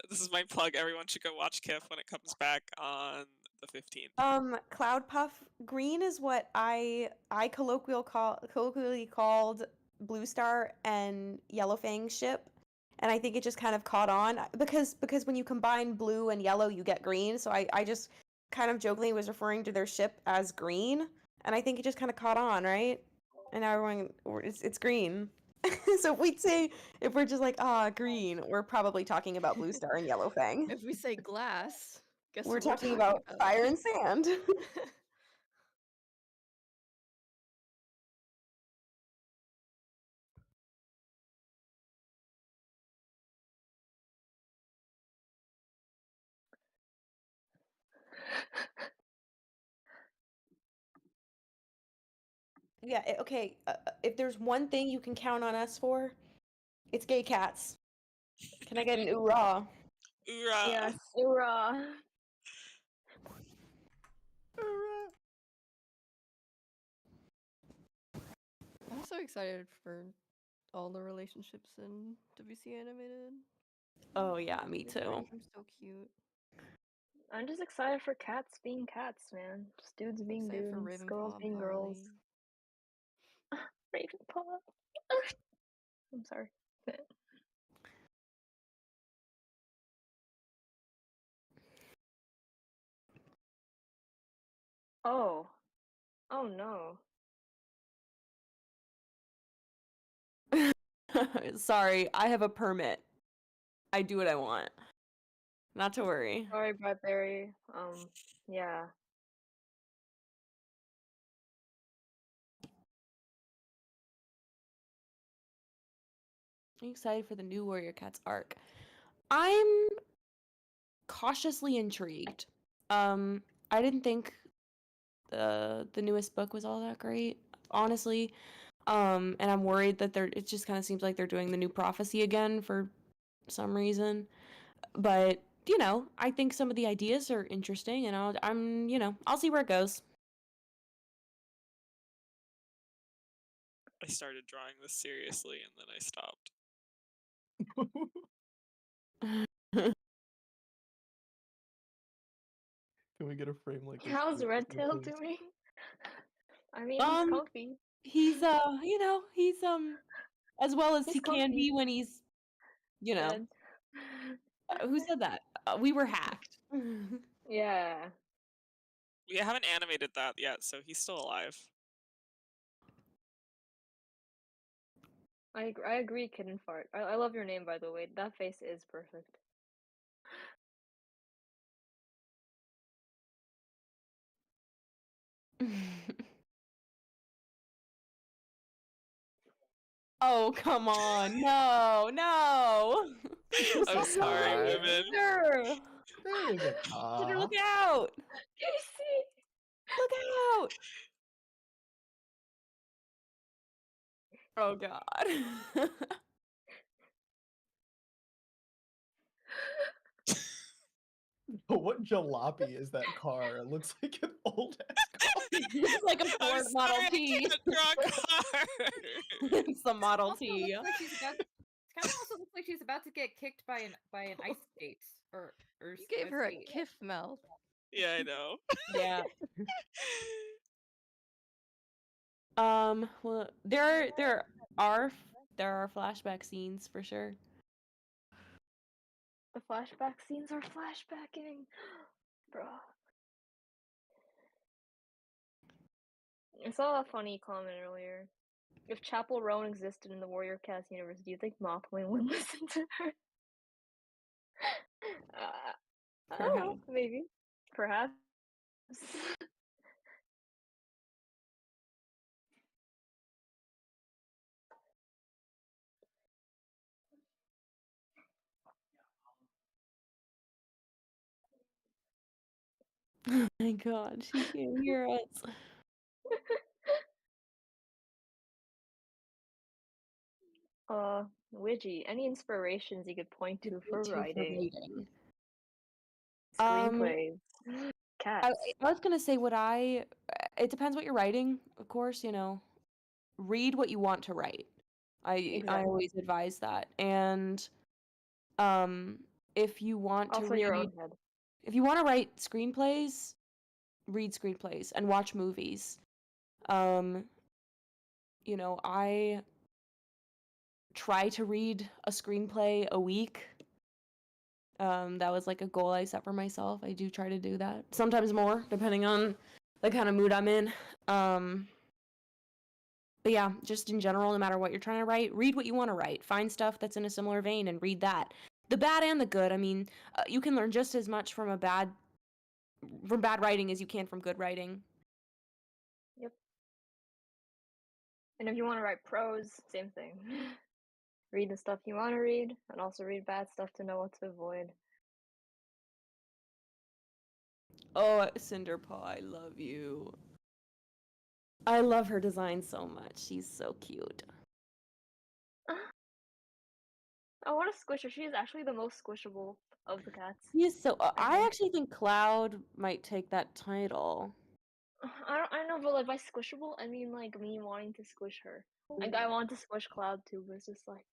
This is my plug. Everyone should go watch KIF when it comes back on the 15th. Cloud Puff Green is what I colloquially called Blue Star and Yellow Fang's ship, and I think it just kind of caught on because when you combine blue and yellow, you get green. So I just kind of jokingly was referring to their ship as green, and I think it just kind of caught on, right? And now it's green. So if we're just like green, we're probably talking about Blue Star and Yellow Fang. If we say glass, guess We're what talking about fire and sand. Yeah, okay. If there's one thing you can count on us for, it's gay cats. Can I get an oorah? Oorah! Yes, oorah! I'm so excited for all the relationships in WCAnimated. Oh yeah, me too. I'm so cute. I'm just excited for cats being cats, man. Just dudes being Excited for dudes, girls Ravenclaw, being girls. Ravenclaw. I'm sorry. Oh. Oh no. Sorry, I have a permit. I do what I want. Not to worry. Sorry, Bradbury. Yeah. I'm excited for the new Warrior Cats arc. I'm cautiously intrigued. I didn't think the newest book was all that great, honestly. And I'm worried that it just kind of seems like they're doing the new prophecy again for some reason. But, I think some of the ideas are interesting, and I'll see where it goes. I started drawing this seriously and then I stopped. Can we get a frame like this? How's please? Redtail Please. doing? I mean, he's comfy. He's he's as well as He's he can comfy. be when he's Dead. Who said that? We were hacked. Yeah. We haven't animated that yet, so he's still alive. I agree, Kitten Fart. I love your name, by the way. That face is perfect. Oh, come on. No. I'm sorry, women. There is a car. Look out! Casey! Look out! Oh, God. What jalopy is that car? It looks like an old ass car. It's like a Ford Model T. It's the Model T. It kind of also looks like she's about to get kicked by an ice skate or You gave her a kiff mouth. Yeah, I know. Yeah. Well, there are flashback scenes for sure. The flashback scenes are flashbacking. Bro. I saw a funny comment earlier. If Chapel Roan existed in the Warrior Cats universe, do you think Mothwing would listen to her? I don't know, maybe. Perhaps. Oh my God, she can't hear us. Widgie, any inspirations you could point to for writing? Um, Screenplays. Cats. I was gonna say it depends what you're writing, of course, read what you want to write. I Exactly. always advise that. And if you want to Also your read, own head. if you want to write screenplays, read screenplays and watch movies. You know, I try to read a screenplay a week. That was like a goal I set for myself. I do try to do that. Sometimes more, depending on the kind of mood I'm in. But yeah, just in general, no matter what you're trying to write, read what you want to write. Find stuff that's in a similar vein and read that. The bad and the good. I mean, you can learn just as much from bad writing as you can from good writing. Yep. And if you want to write prose, same thing. Read the stuff you want to read, and also read bad stuff to know what to avoid. Oh, Cinderpaw, I love you. I love her design so much. She's so cute. I want to squish her. She is actually the most squishable of the cats. She's so. I think. actually think Cloud might take that title. I know, but like by squishable, I mean like me wanting to squish her. Like I want to squish Cloud too, but it's just like.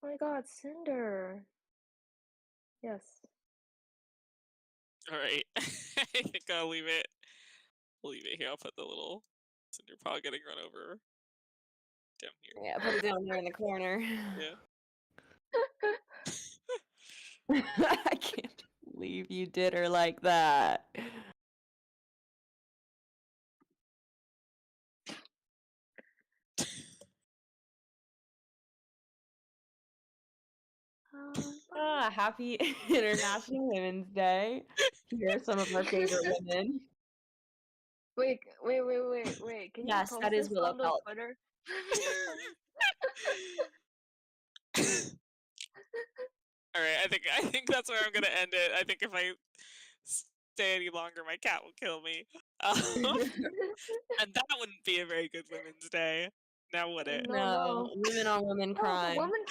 Oh my god, Cinder. Yes. All right. I think I'll leave it. I'll leave it here. I'll put the little cinder paw getting run over down here. Yeah, put it down there in the corner. Yeah. I can't believe you did her like that. Happy International Women's Day. Here are some of our favorite women. Wait. Can Yes, you post that is this Willow on the Pelt. Twitter? All right, I think that's where I'm gonna end it. I think if I stay any longer, my cat will kill me. And that wouldn't be a very good Women's Day. Now would it? No, women on women crime. Women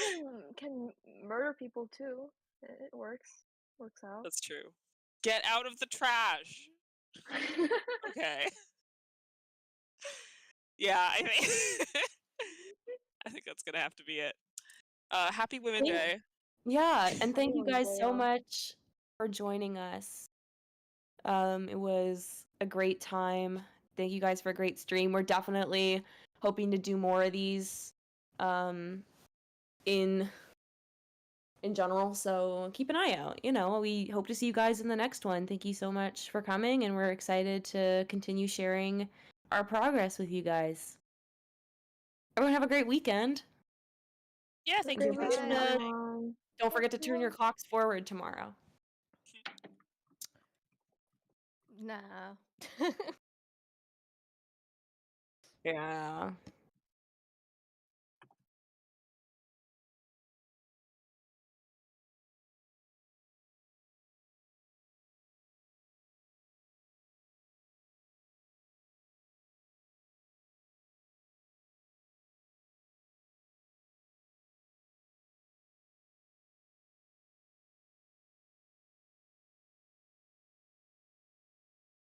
can murder people too. It works. Works out. That's true. Get out of the trash. Okay. Yeah, I think that's gonna have to be it. Happy Women's Day. Yeah, and thank you Women's guys Day, so yeah. much for joining us. It was a great time. Thank you guys for a great stream. We're definitely hoping to do more of these in general, so keep an eye out. You know, we hope to see you guys in the next one. Thank you so much for coming, and we're excited to continue sharing our progress with you guys. Everyone have a great weekend. Yeah, thank you guys for joining. Don't forget to turn your clocks forward tomorrow. Nah. Yeah.